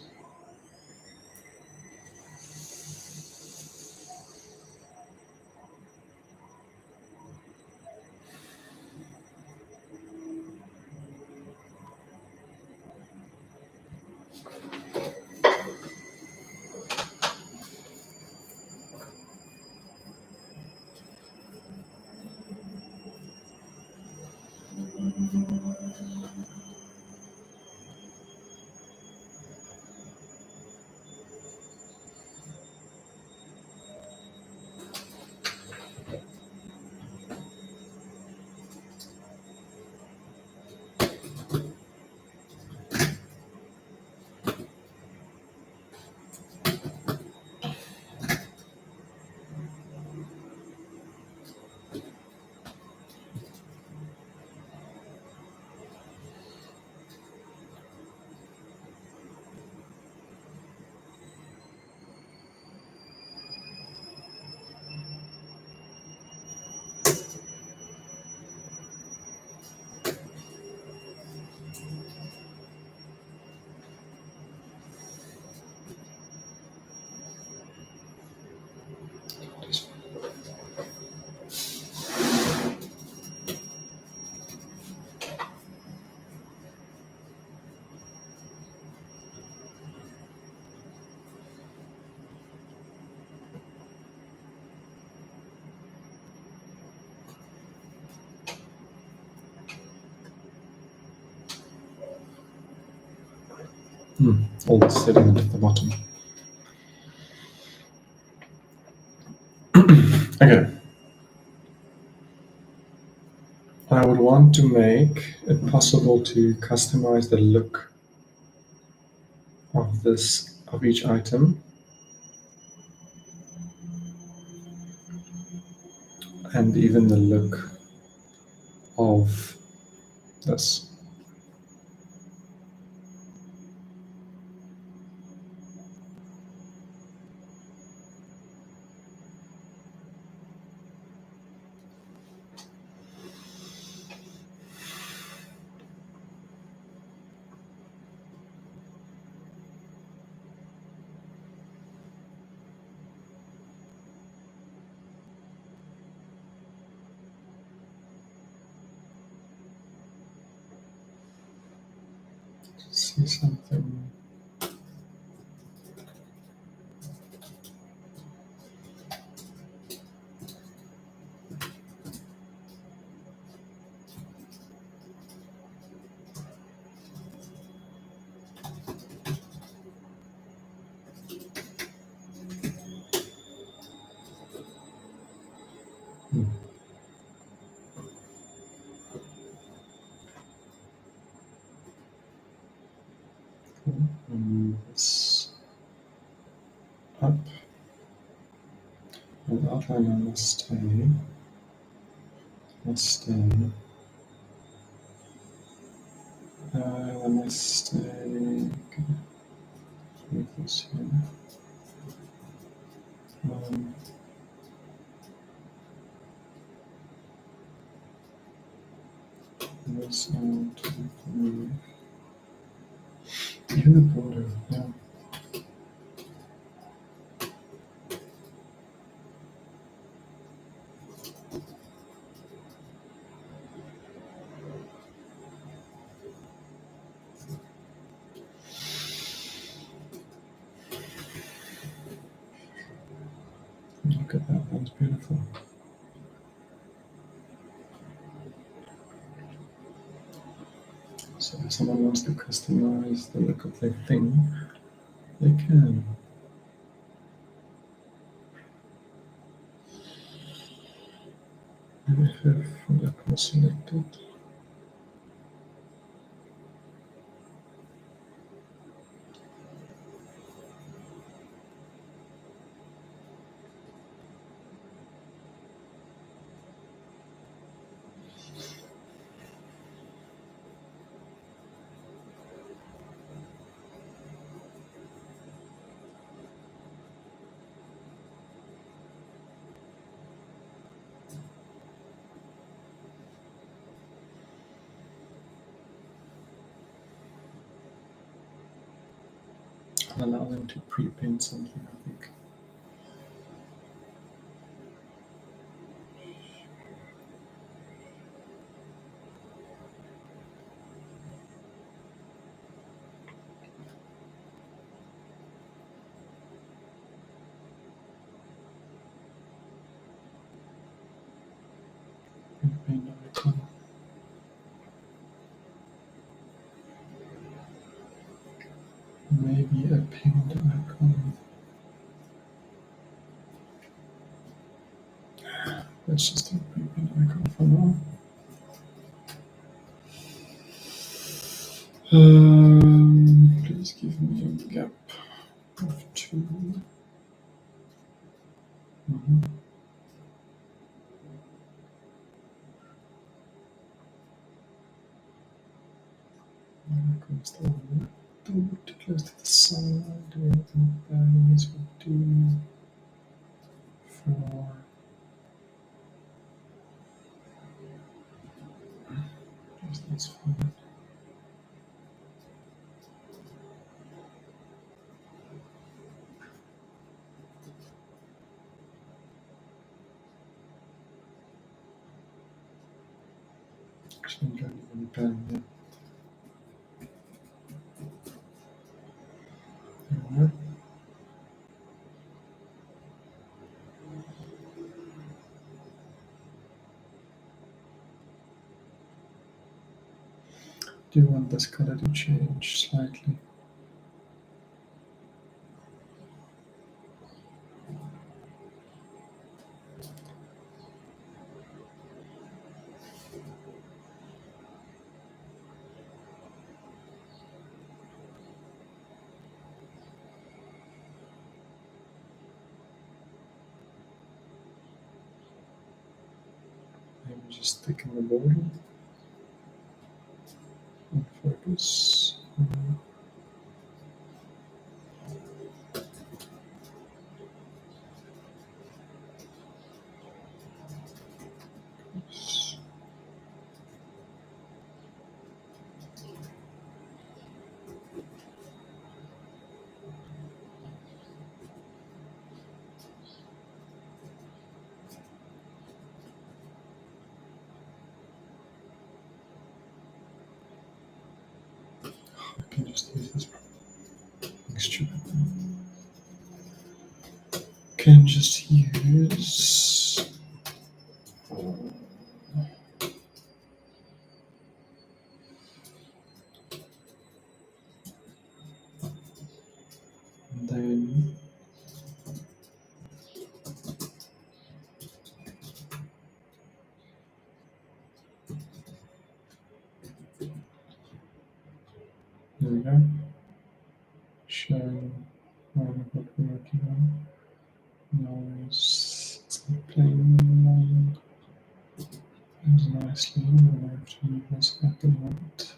All the sediment at the bottom. Okay. I would want to make it possible to customize the look of each item, and even the look of this. See something. Move this up. And the outline must stay. Must stay. Must stay. Move this here. this out. Even the border, yeah. Look at that, that's beautiful. So if someone wants to customize the look of their thing, they can. And if that was selected, I'll allow them to pre-pin something, I think. Pre-pin icon. Maybe a pinned icon. Let's just do a pre-pin icon for now. Please give me a gap of 2. Icons that are too close to the side, or the values would do for. That's fine. Actually, I'm going to pen there. There we go. Do you want this color to change slightly? Maybe just stick in the border and focus. I can just use this stupid. Can just use. And then there we go. Showing what we're working on. Noise. It's not playing along as nicely. I have to move this back a lot.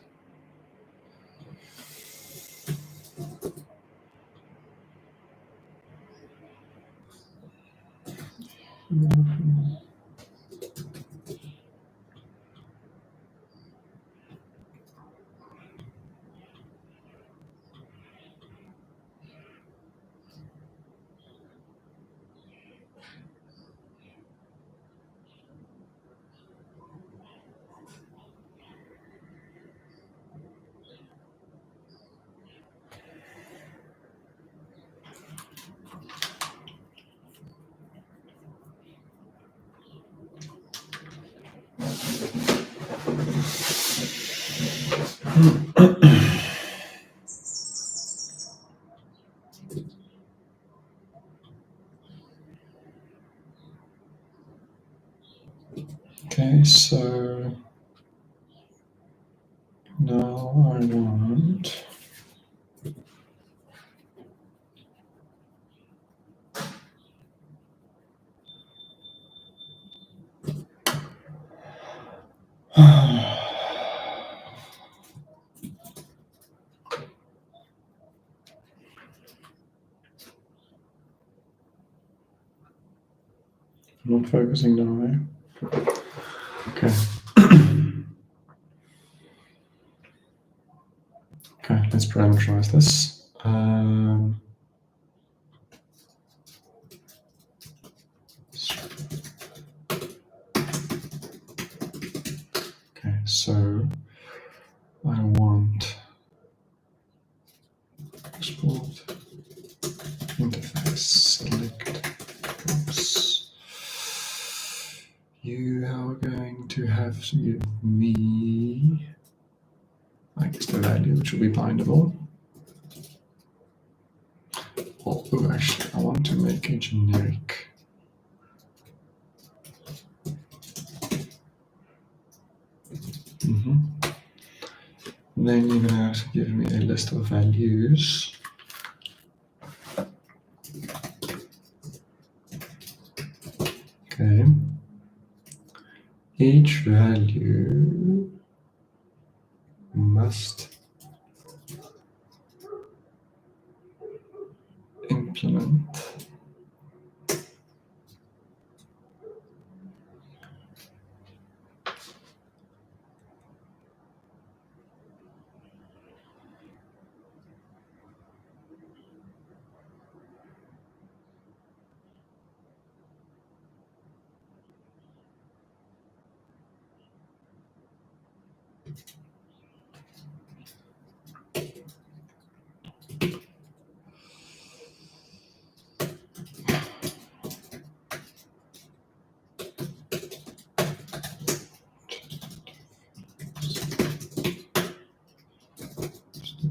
Okay, so now I want not focusing now, eh? Okay. Okay, let's parameterize this. Okay, so I want export interface select box. You are going to have to give me, I guess, the value which will be bindable. Oh, actually, I want to make a generic. Then you're going to have to give me a list of values. Okay. Each value must implement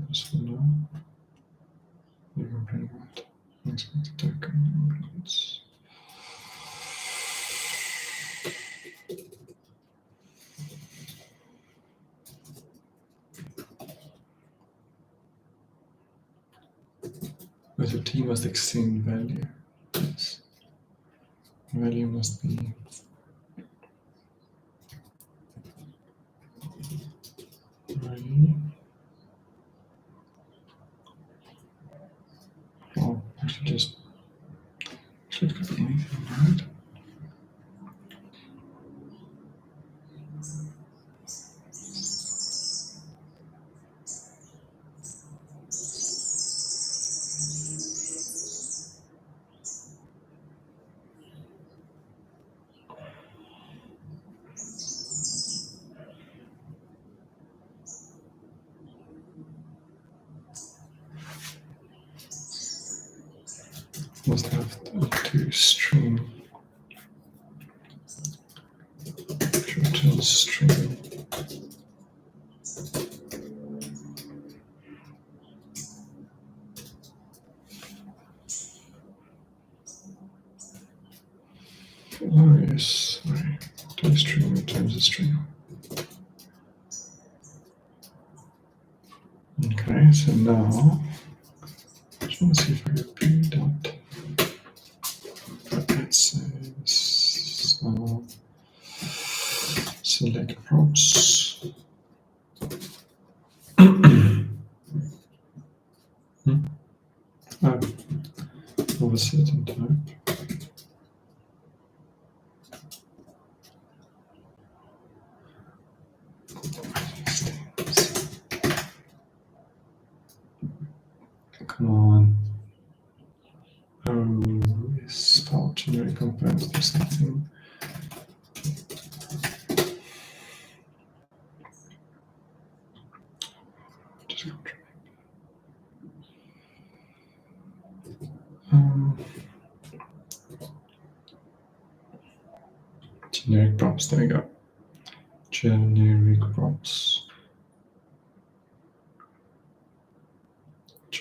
this one now. You can print what? Expect token implements. But the T must extend value. Yes. Value must be value. Oh, actually it could be anything, right? Must have to string. Return string. Oh yes, sorry. To string returns a string. Okay, so now I just want to see if I get p dot. Let's say so select props. Oh, of a certain type. Come on. Oh, yes, start generic components or something. Just generic props, there we go. Generic props.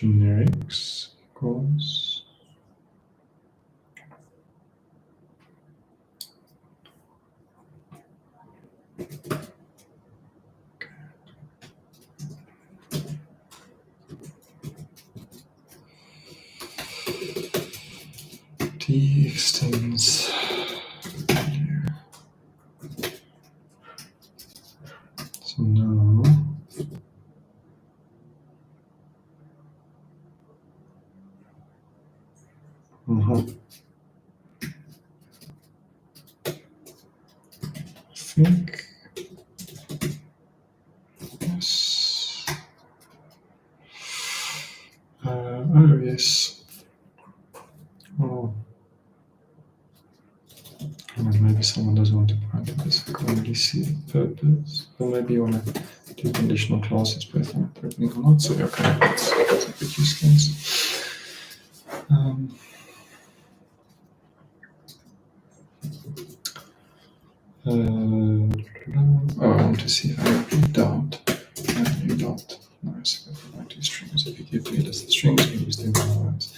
generics equals D extends value. So now I think yes. Oh yes. Oh. Maybe someone doesn't want to point at this. I can't really see the purpose. Or maybe you want to do conditional classes both on opening or not. So okay, that's a good use case. I want to see value dot. Nice. If I do strings, if you give me a list of strings, I can use them otherwise.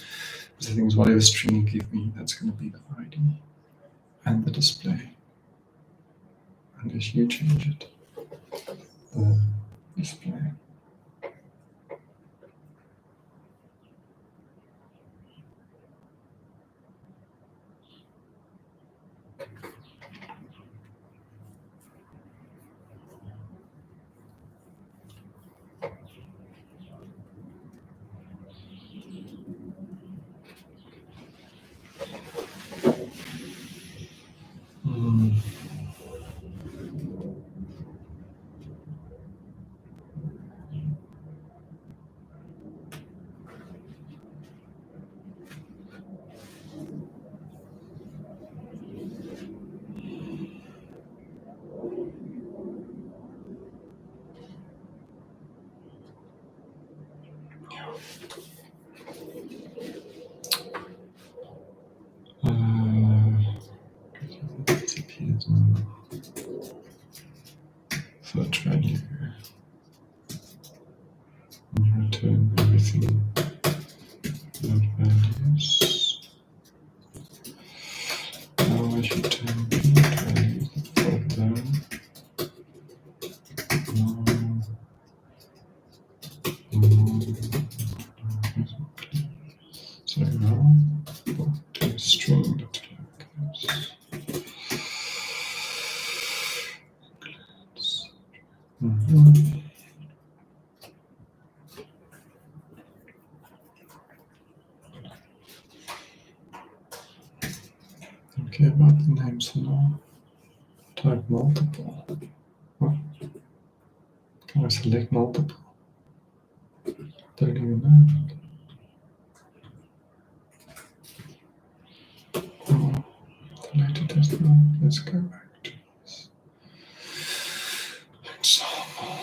Because the thing is, whatever string you give me, that's going to be the ID and the display. Unless you change it, the display. Search value and return everything without values. Now I should turn values further. So now to string Okay, about the names for now. Type multiple. What? Can I select multiple? Don't even know. Oh, deleted this now. Let's go back to this example.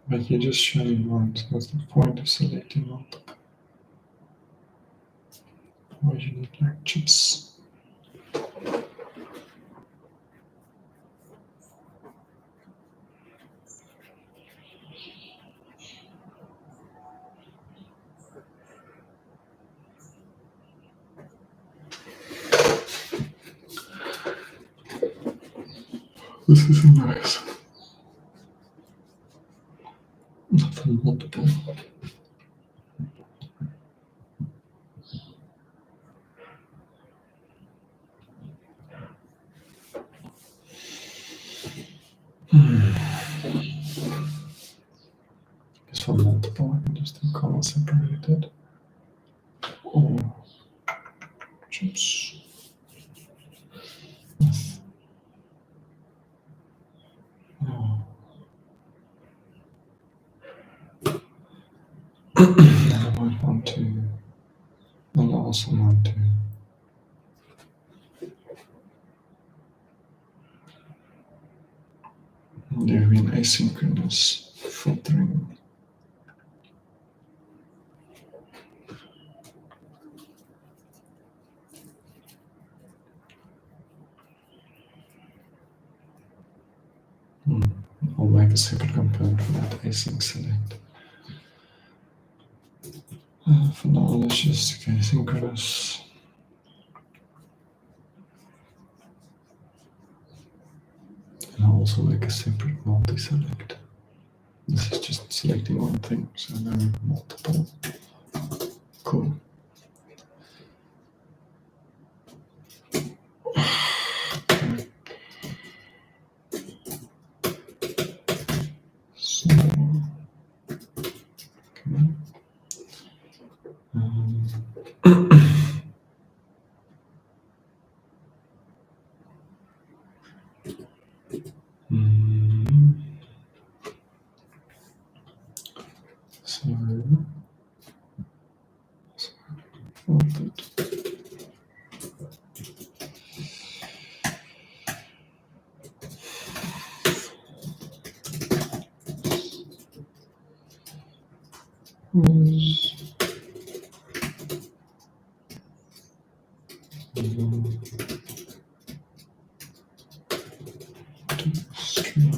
But you're just showing one, so what's the point of selecting multiple? Why do you need like chips? This is nice. Nothing multiple. Guess for multiple, I can just do comma separated. Or chips. Oh. Then I might want to. I'll also want to. Doing asynchronous filtering. a separate component for that async select. For now, let's just do asynchronous. And I'll also make a separate multi-select. This is just selecting one thing, so no multiple. Cool. So, come on. Interesting.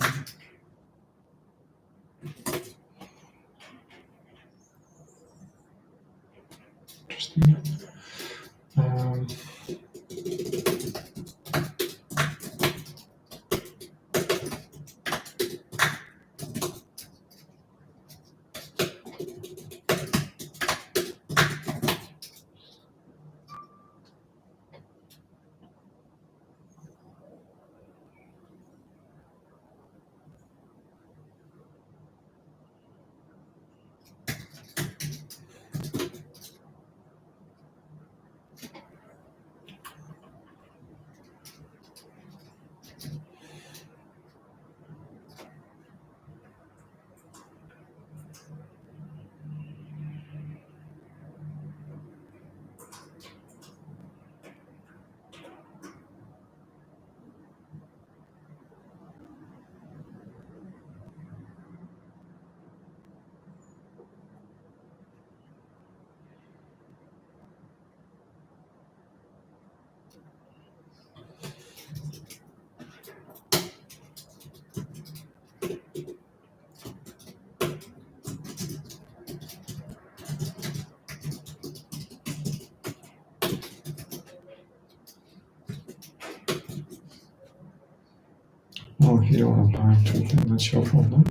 Oh, you don't want to bind to it, then that's your problem.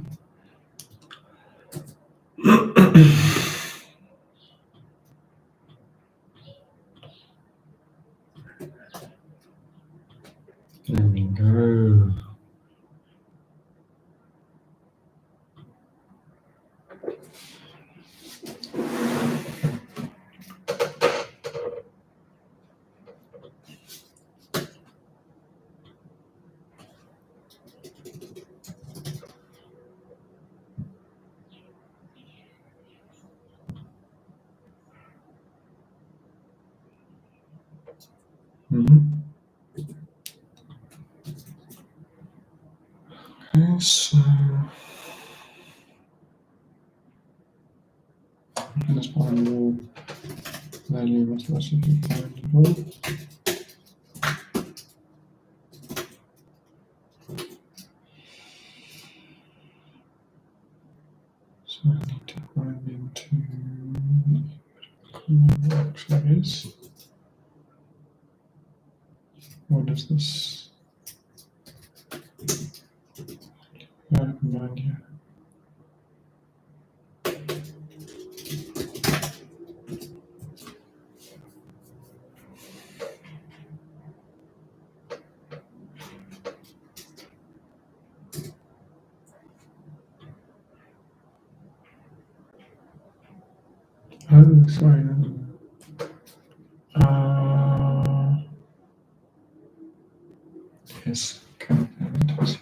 There we go. Okay, so let's find the value must also be findable. So I need to find into box, I guess. What is this? I have no idea. Oh, sorry. Yes. Okay. There it is.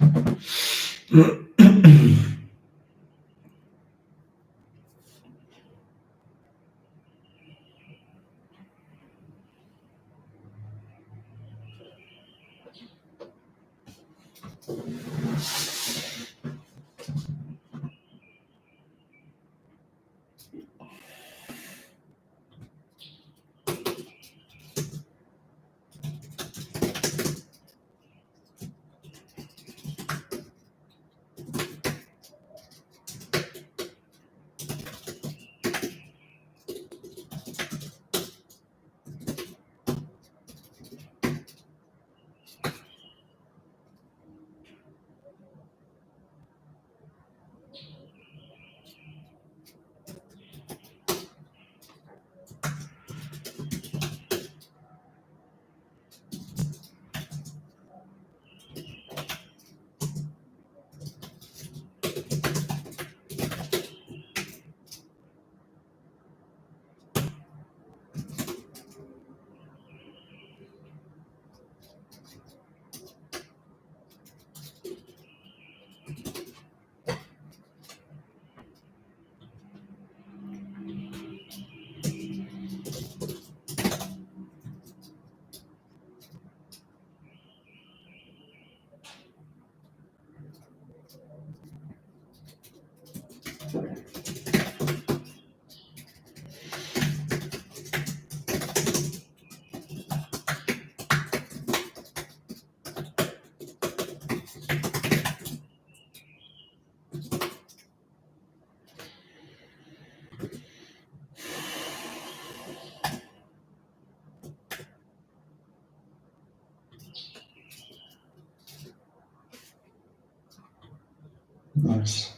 Nice.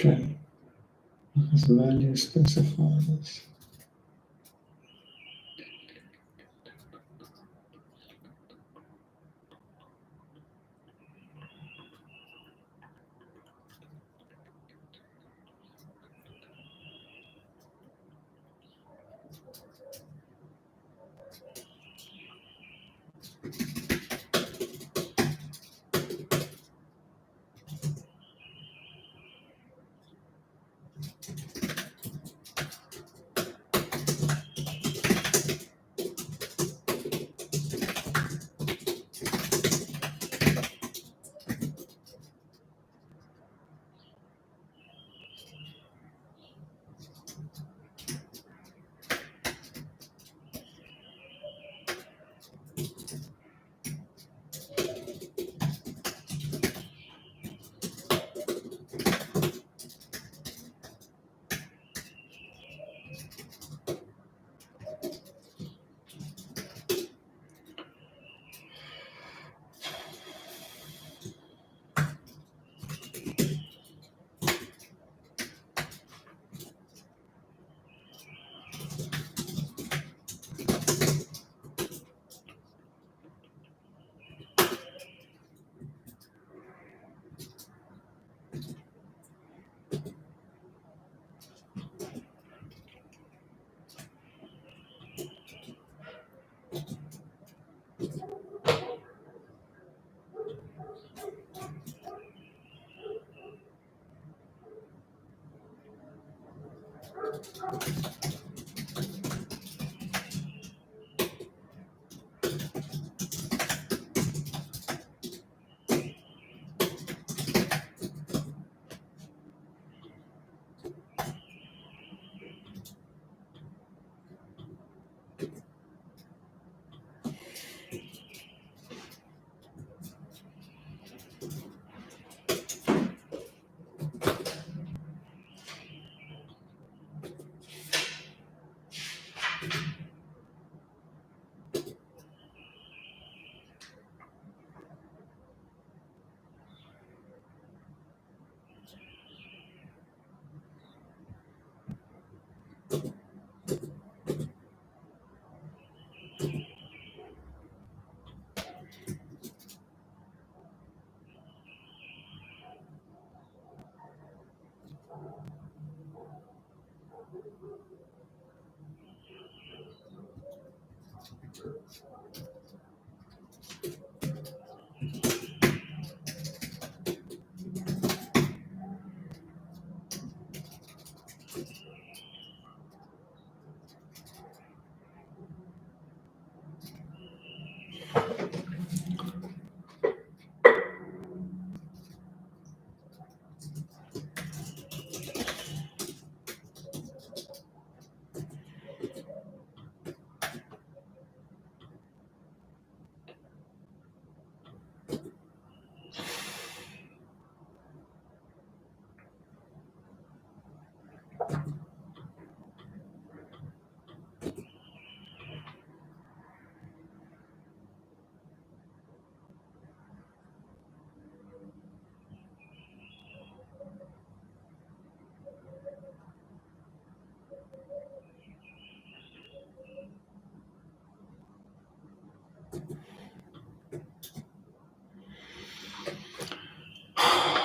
Okay. As value specifiers.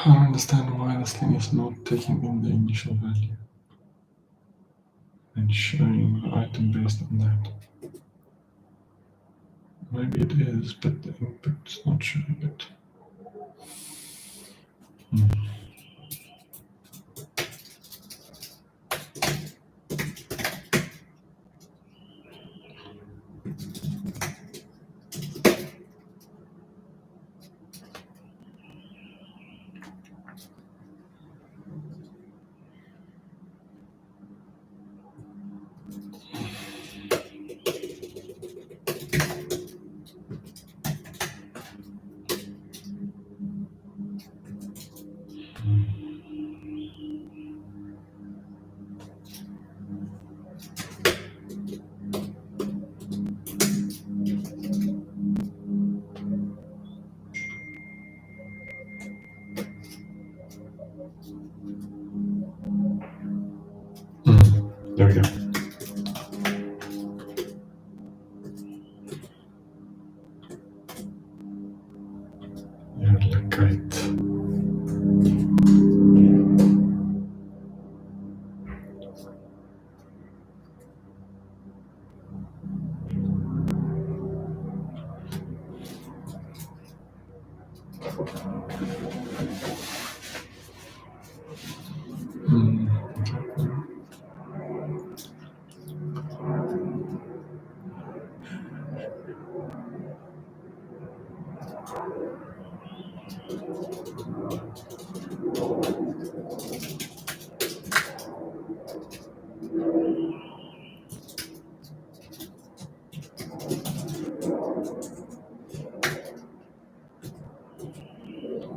I don't understand why this thing is not taking in the initial value and showing the item based on that. Maybe it is, but the input's not showing it. There we go. Yeah, it looked great.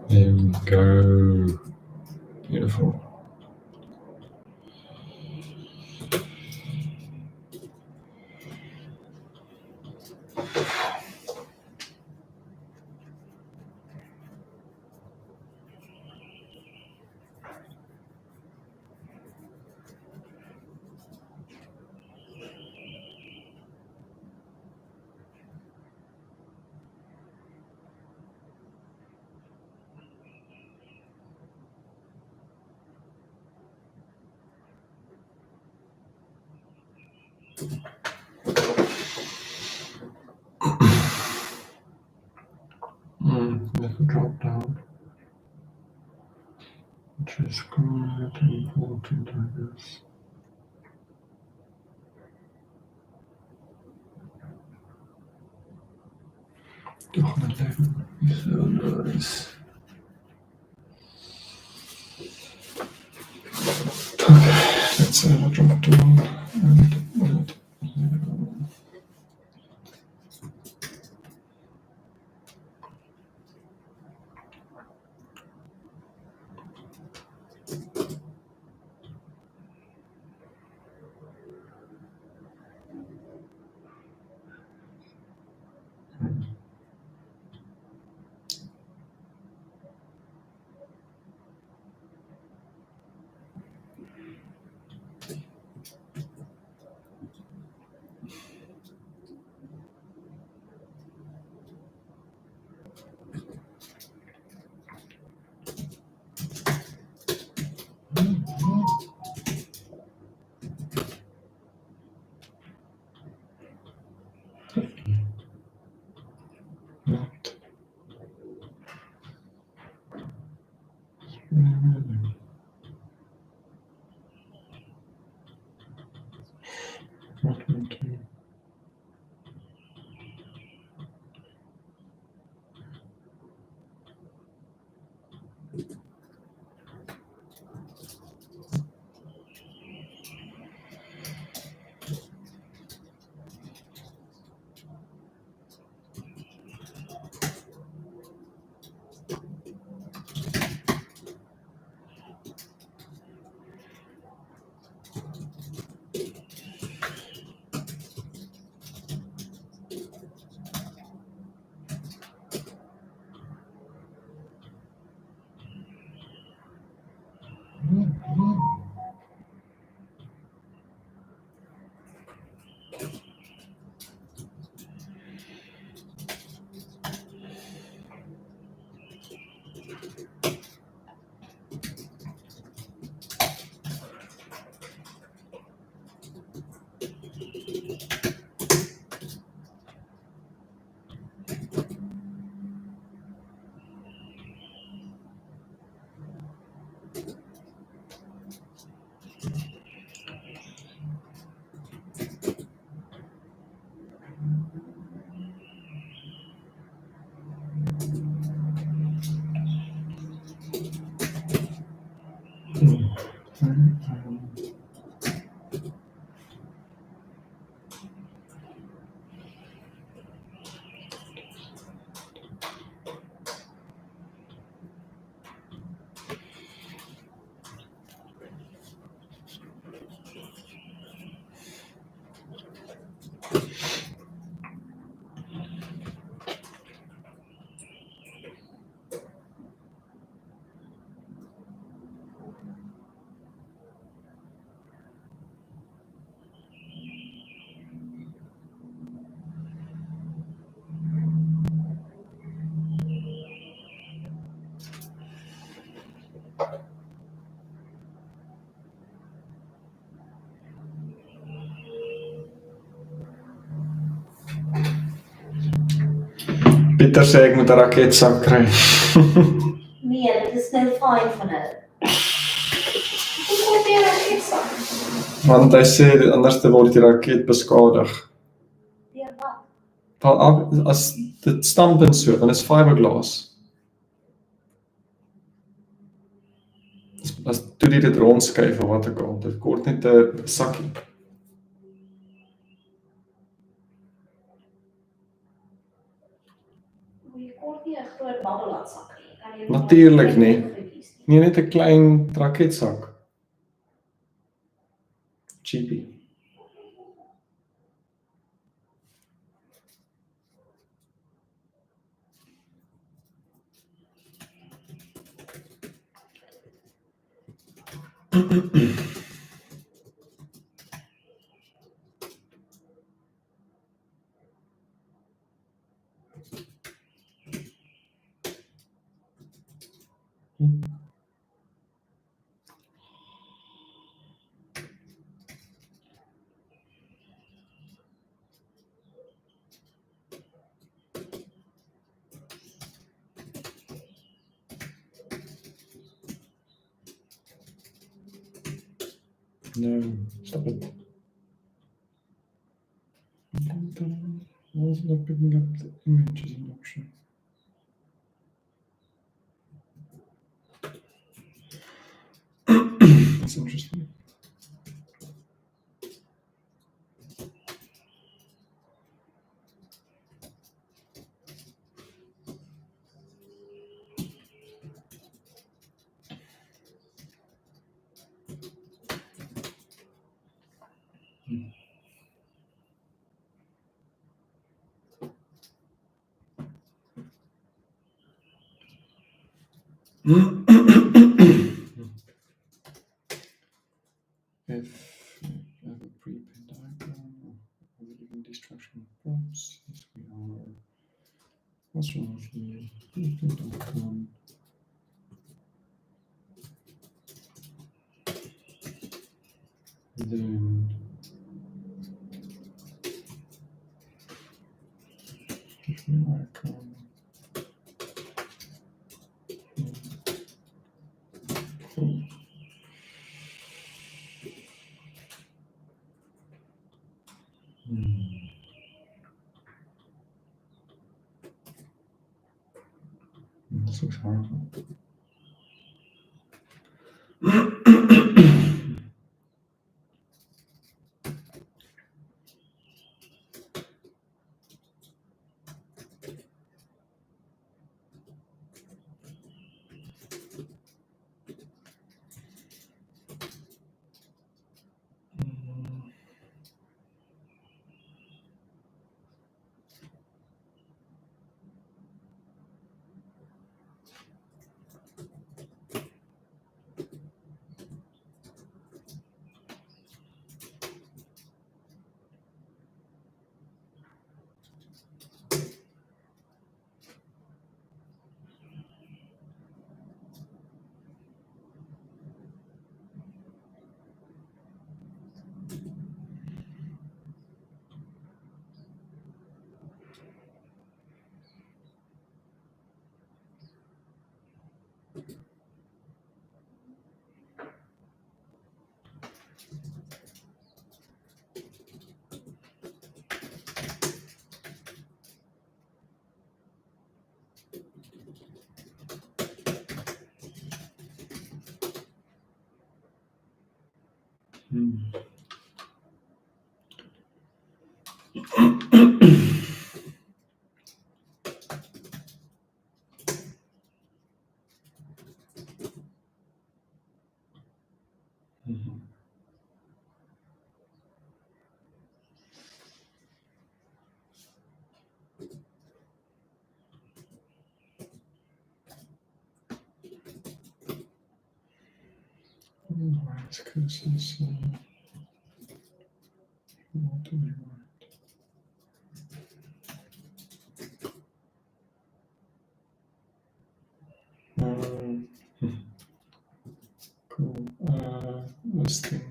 There we go. Beautiful. There's a drop down, which is quite important, I guess. Doch mein Leben ist so nice. Okay, let's have a drop down and Pieter sê ek moet 'n raketsak kry. Nee, dit is nou fyn van hulle. Hoekom weer raketsak? Want hy sê anders word die raket beskadig. Deur wat? Wel, as dit stamp en so, dan is fiberglass. As toe die dit rondskuif of wat ook al, dit kort net 'n sakkie. Jy kort nie 'n groot babbelladsak nie. Kan jy Natuurlijk nie. goedjies nie. Nee, net 'n klein raketsak. Cheapie. No, stop it. Why is it not picking up the images in option? That's interesting. If you have a prepaid diagram or even destruction prompts, yes, we are. What's wrong with you? Prepaid.com. Then give me my account. Cool. This looks horrible. Alright, because it's what do we want? Cool. Listing.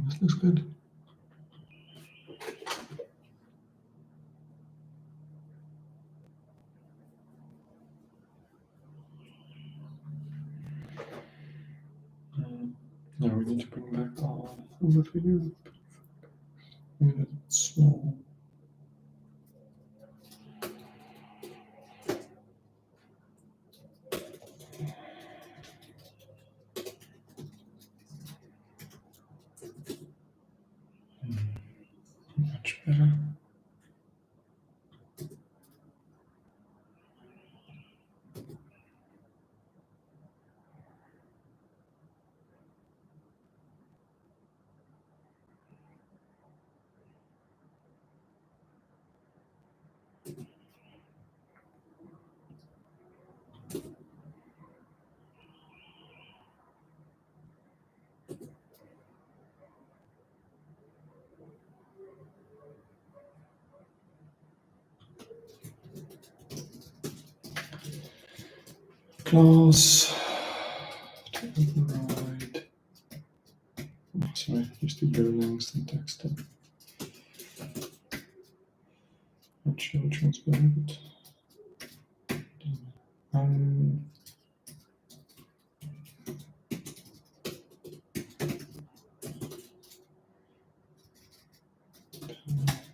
This looks good. Now we need to bring back our overview. Maybe that's small. Much better. Class to override. Oh, sorry, used to Golang syntax there. Not sure which one's better, but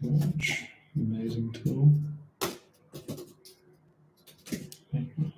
merge, amazing tool. Okay.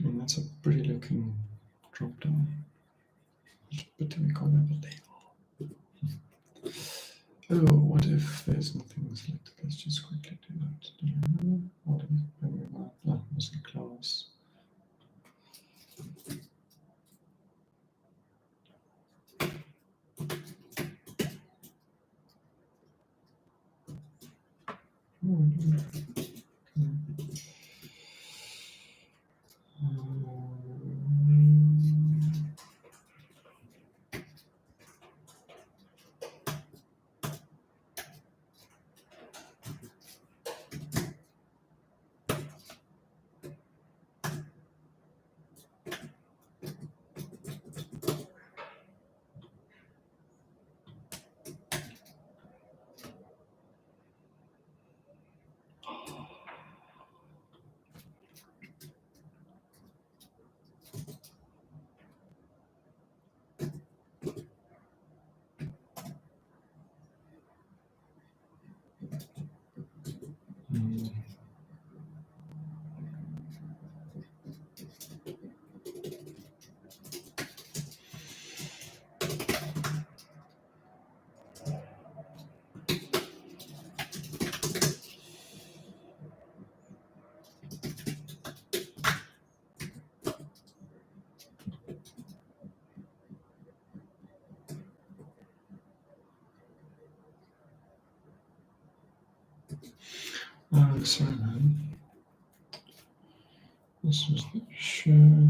And that's a pretty looking drop down. But do we call that a label? Oh, what if there's nothing selected? Let's just quickly do that. What if there's a class? Oh, sorry, man. This was the issue.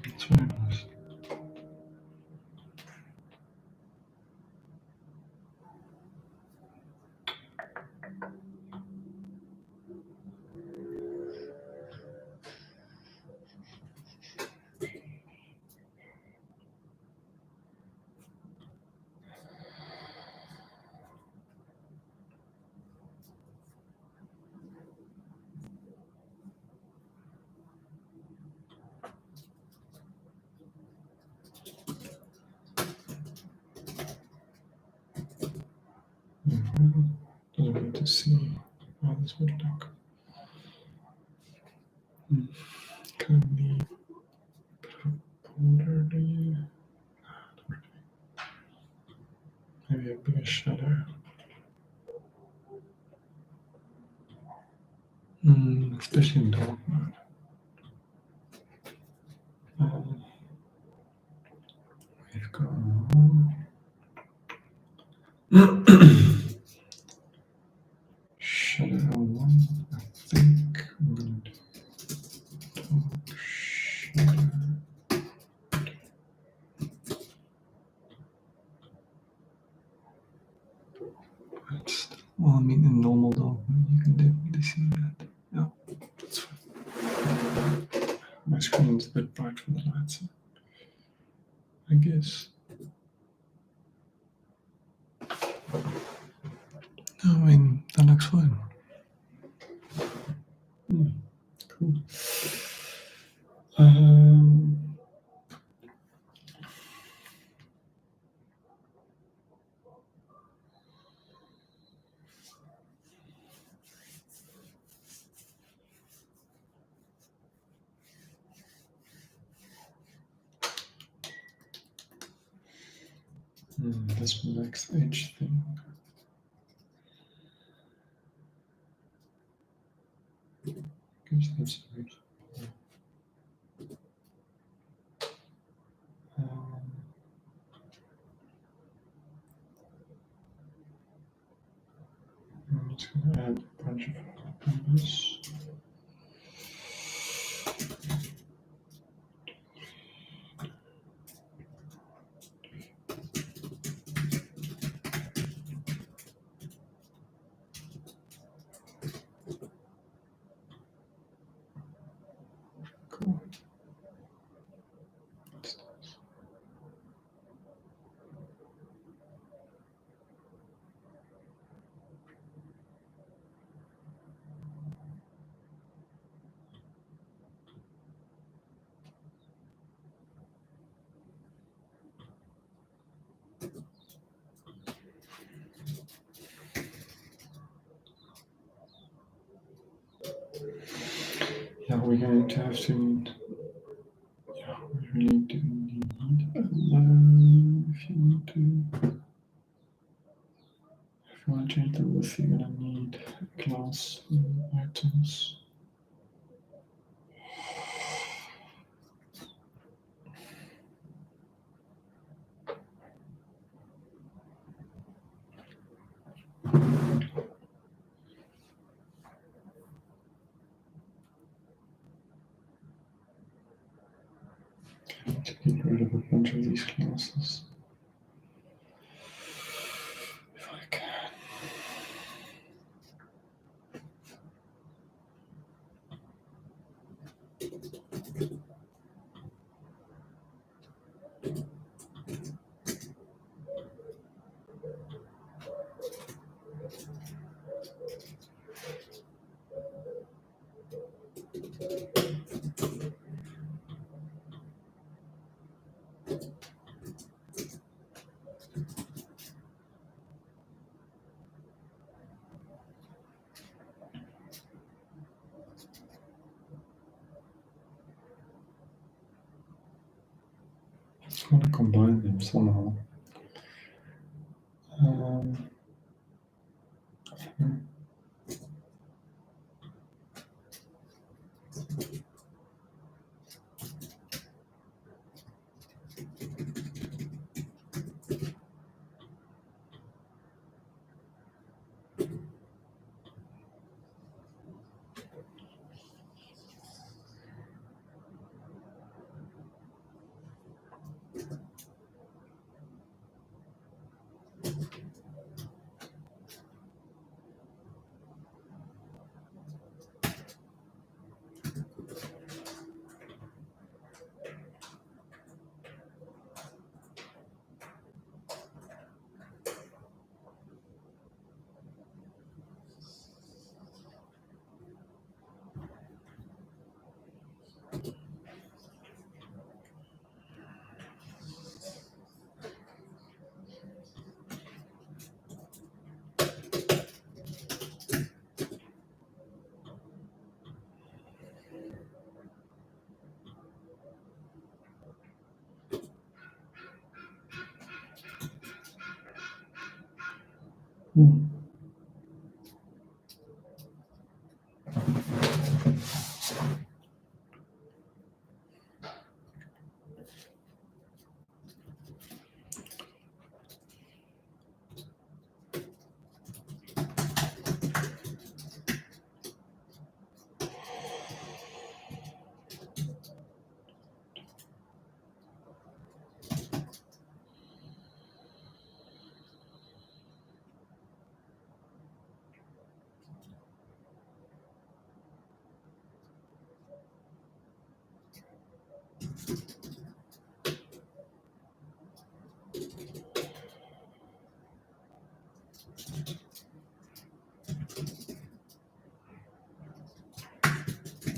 That's very nice. Doesn't want to see how this would look. Kind of need a bit of a border there. Maybe a bigger shadow. Especially in dark mode. We've got shadow 1. I think I'm going to do dark shadow. Well, I mean, in normal dark mode, you can definitely see that. Yeah, that's fine. My screen's a bit bright from the lights, so I guess. No, I mean, that looks fine. Cool. This max edge thing. Guess that's right. just going to add a bunch of numbers. Cool. Yeah, we're going to have to. Yeah, we really do need if you want to change the roof, you're gonna need class items. To get rid of a bunch of these classes. If I can. I want to combine them somehow.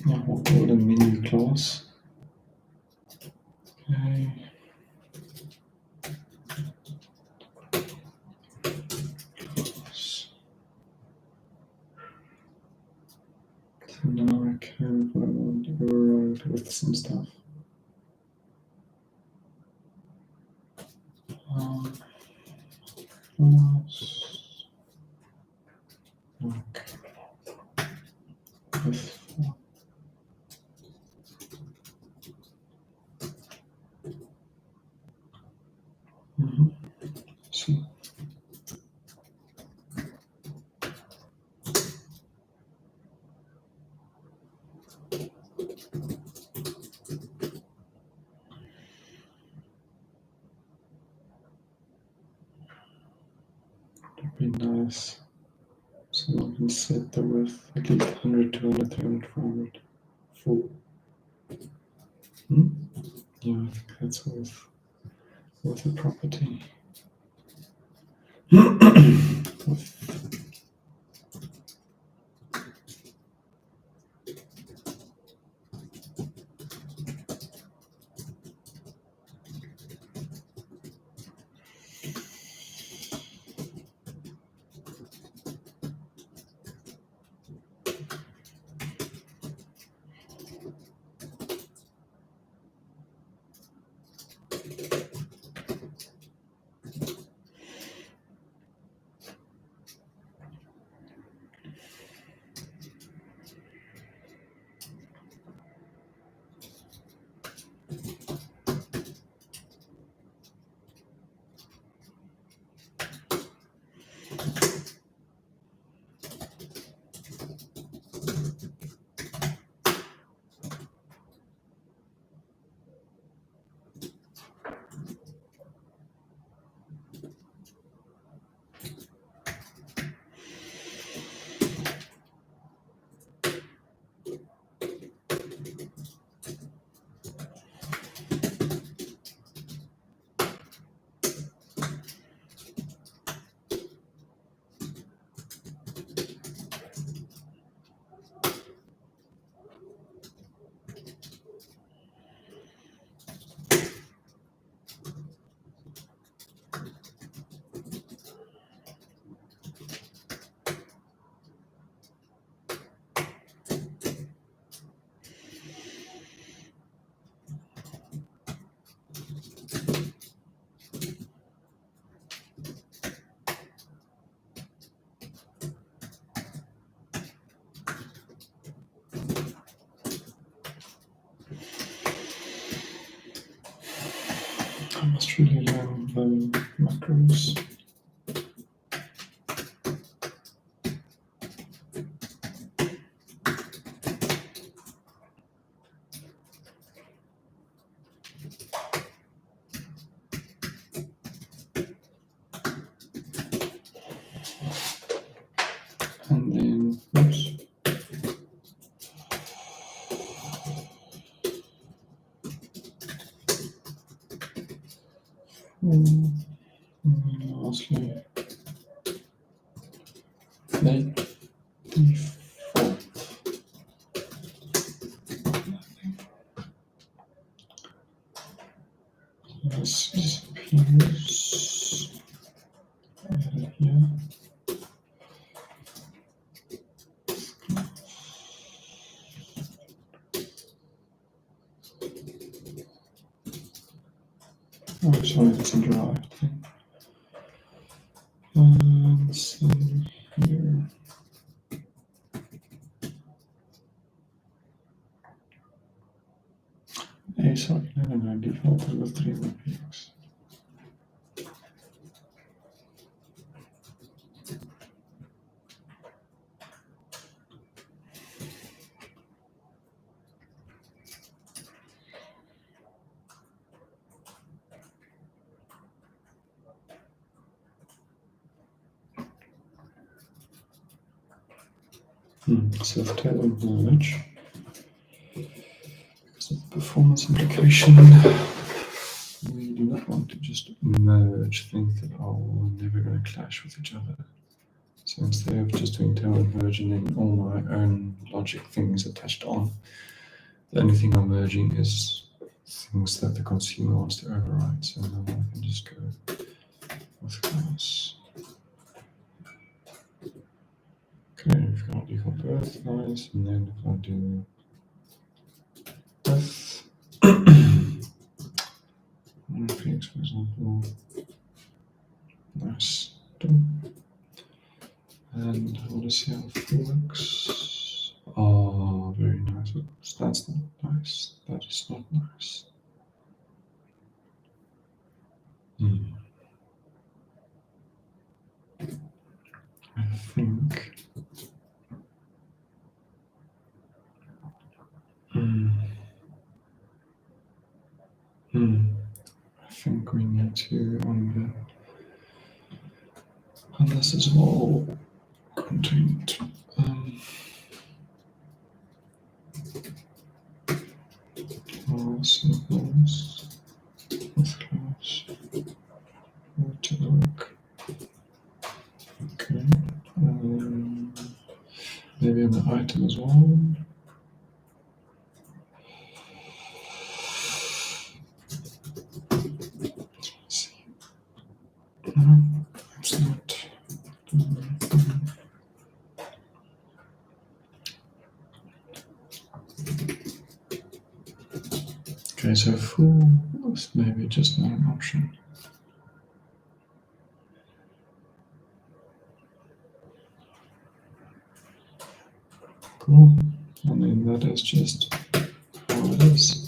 Now we'll build a menu class. Okay. So now I can, if I want to override with some stuff. Class. Okay. This one. So nice. So I can set the width at least 100, 200, 300, 400, full. Yeah, I think that's worth a property. I must really learn the macros. And then, oops. And lastly, make default. This disappears here. Oh, sorry, that's a derived thing. Let's see here. Hey, sorry, no, default is with 3 px. Svelte and merge. Because of the performance implication, we do not want to just merge things that are never going to clash with each other. So instead of just doing tail merging and all my own logic things attached on, the only thing I'm merging is things that the consumer wants to override. So now I can just go with class. Okay, we've got default birth, nice, and then if I do birth, px for example, nice, done. And I want to see how it works. Oh, very nice. Oops, that's not nice. That is not nice. I think. I think we need to on this this is all contained. All symbols with class. Where to look? Okay. Maybe an item as well. Let's see. No, it's not. Okay, so full is maybe just not an option. Cool. I mean, that is just how it is.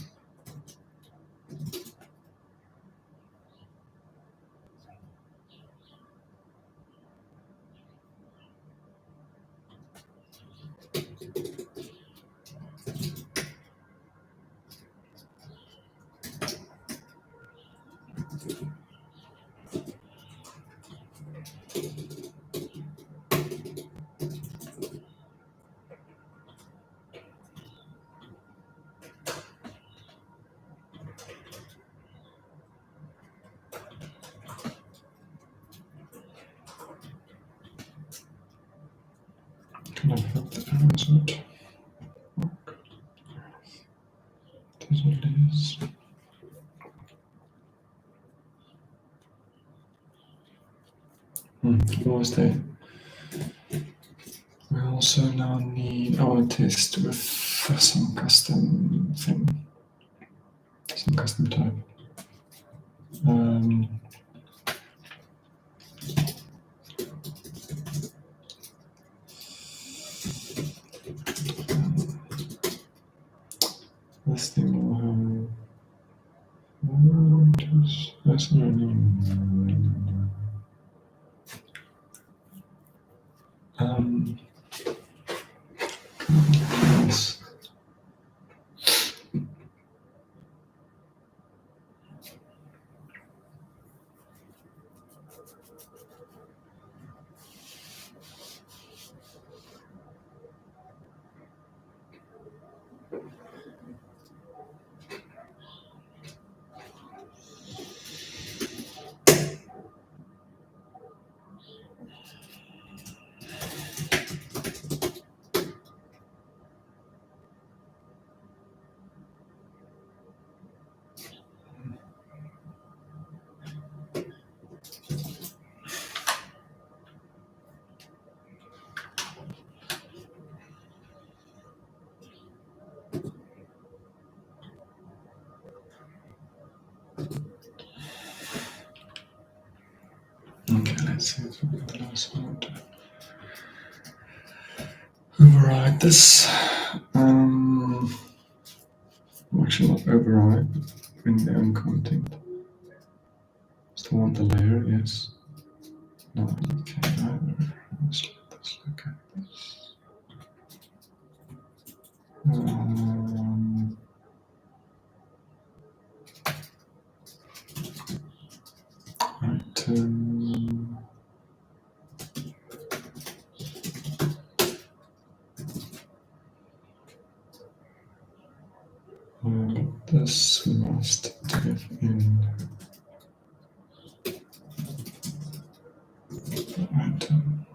Can I help the errors out? There's all these. Almost there. We also now need our test with some custom thing, some custom type. This thing will have yes. Okay, let's see if we can also override this. Actually, not override, but bring their own content. Still want the layer, yes. No, okay, either. Let's let this look at this. Right. This we must type in the item.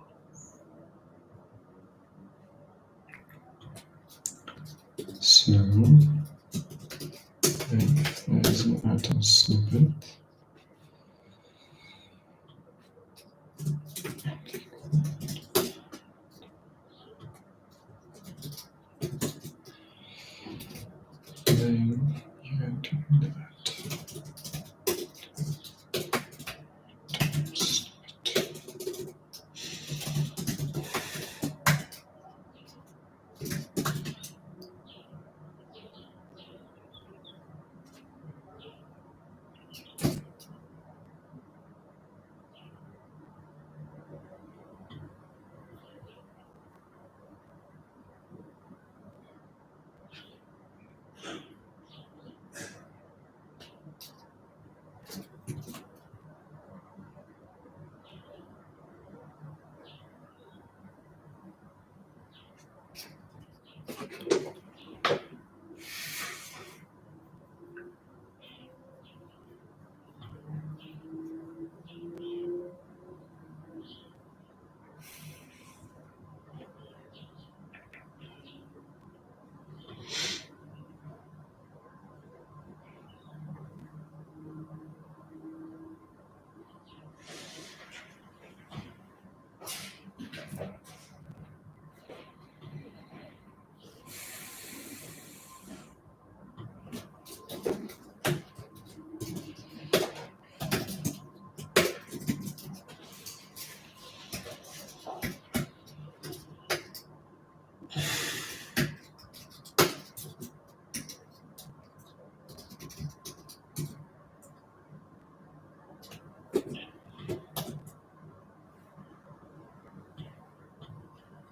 So, if there's an item snippet, then you can do that.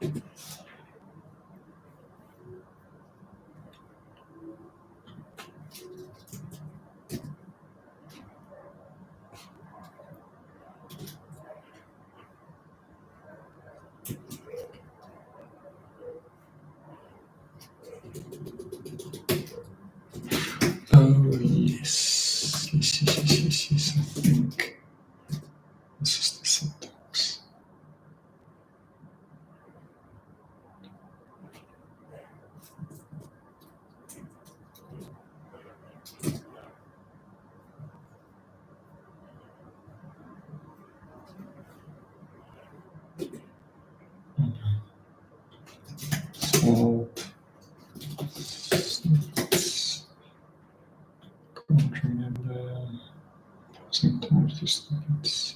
Oh, yes. Yes. I think this is the syntax. Svelte. Snippets. Can't remember. Sometimes the snippets.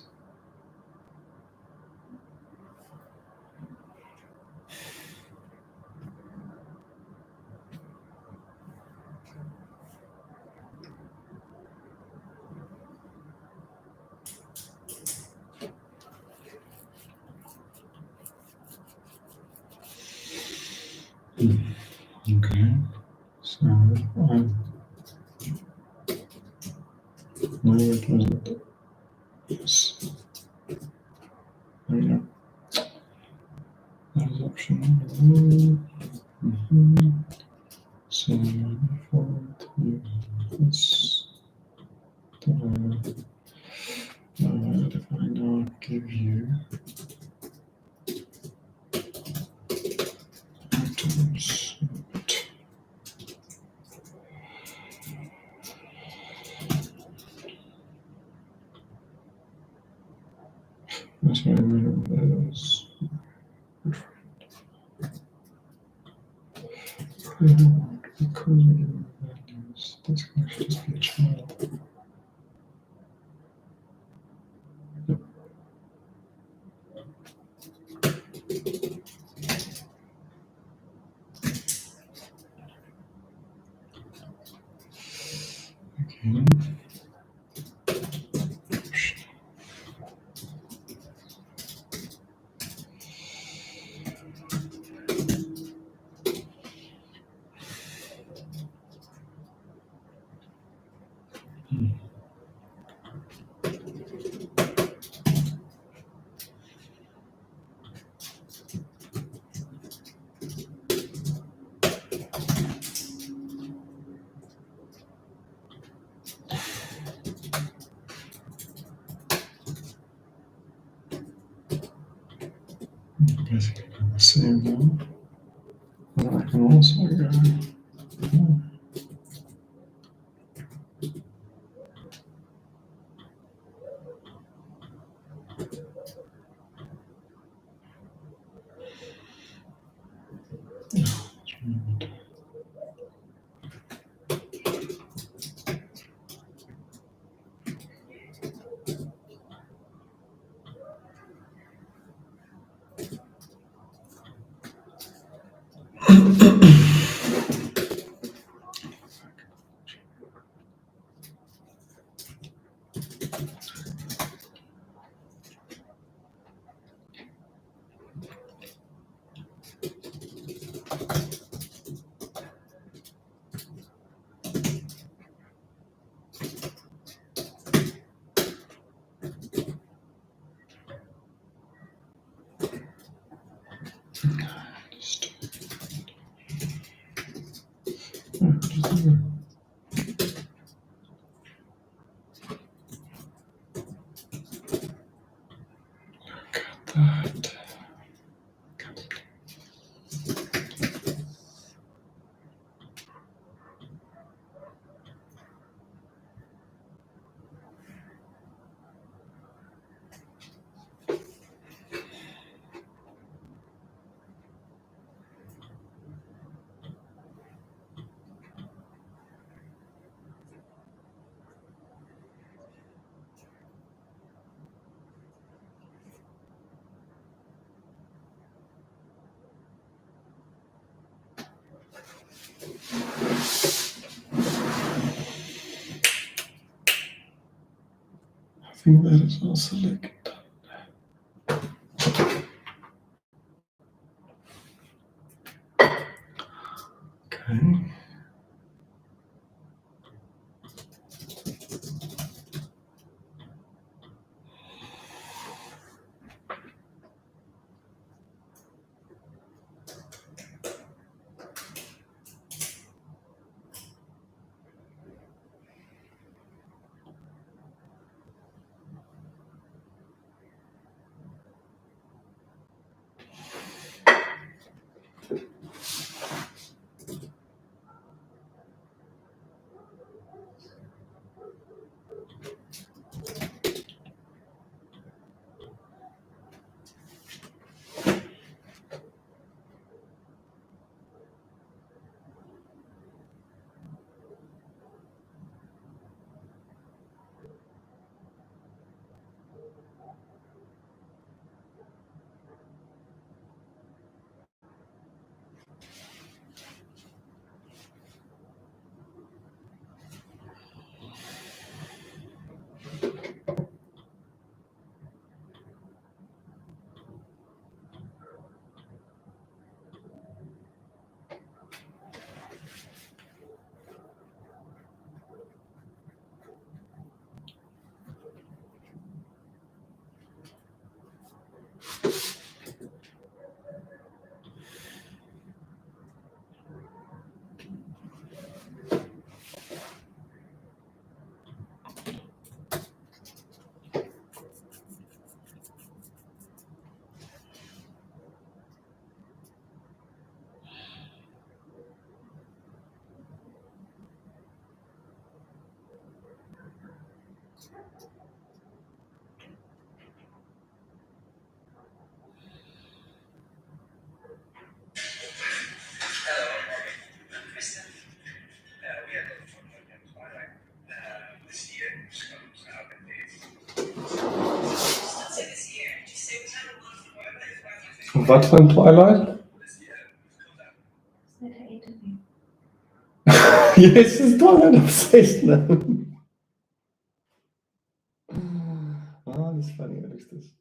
Okay, so no, it wasn't. Yes. There we go. That is option one. So default yes. If I now give you items. That's what I remember those. Because we give values, this can actually just be a child. Yep. Okay. Basically the same now. And I can also go. That. I think that is all selected. Okay. Wat van Twilight? Yes, it's Twilight obsessed now. Ah, das ist funny, what is this?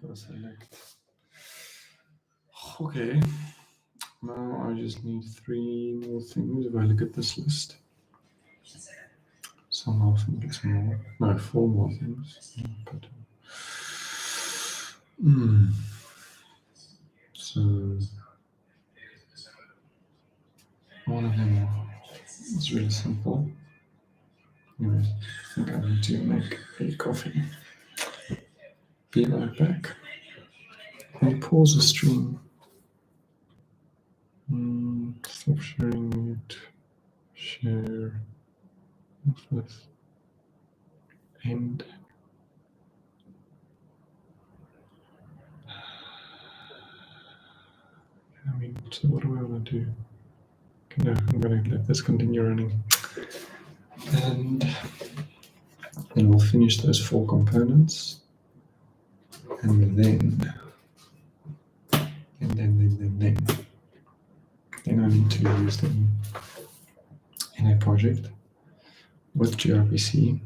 Gotta select. Okay. Now I just need 3 more things if I look at this list. Somehow I think it's more. No, 4 more things. But, so one of them is really simple. Anyways, I think I need to make a coffee. Be right back. Can you pause the stream? Stop sharing it. Share. Office. End. I mean, so what do I want to do? Okay, no, I'm going to let this continue running. And then we'll finish those 4 components. And then I need to use them in a project with gRPC.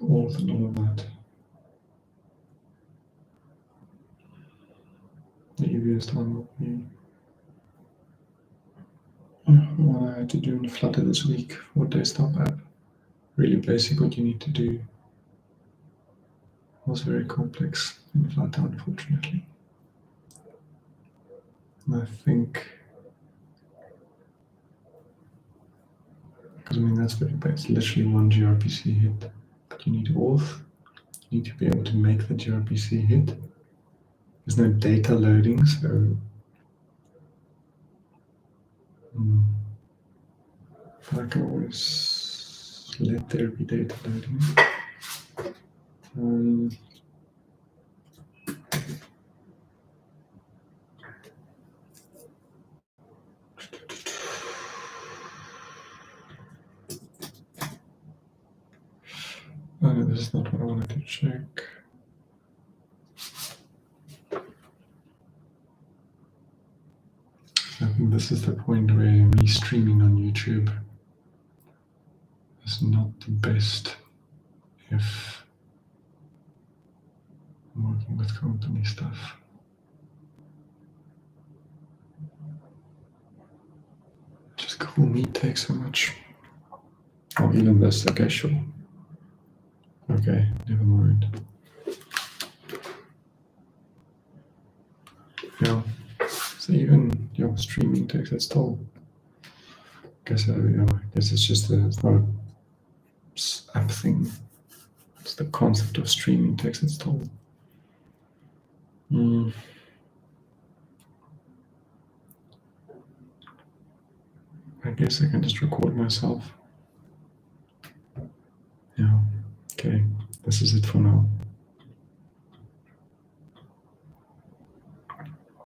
Auth and all of that. The easiest one will be what I had to do in Flutter this week for desktop app. Really basic what you need to do. It was very complex in Flutter, unfortunately. And I think, because I mean that's very basic, literally one gRPC hit. But you need auth, you need to be able to make the gRPC hit. There's no data loading, so I can always let there be data loading. Oh no, this is not what I wanted to check. I think this is the point where me streaming on YouTube is not the best if I'm working with company stuff. Just Google Meet takes so much. Oh, even this, okay, sure. Okay, never mind. Yeah, so even your streaming takes its toll. Guess guess it's just it's not a app thing. It's the concept of streaming takes its toll. I guess I can just record myself. Yeah, okay, this is it for now.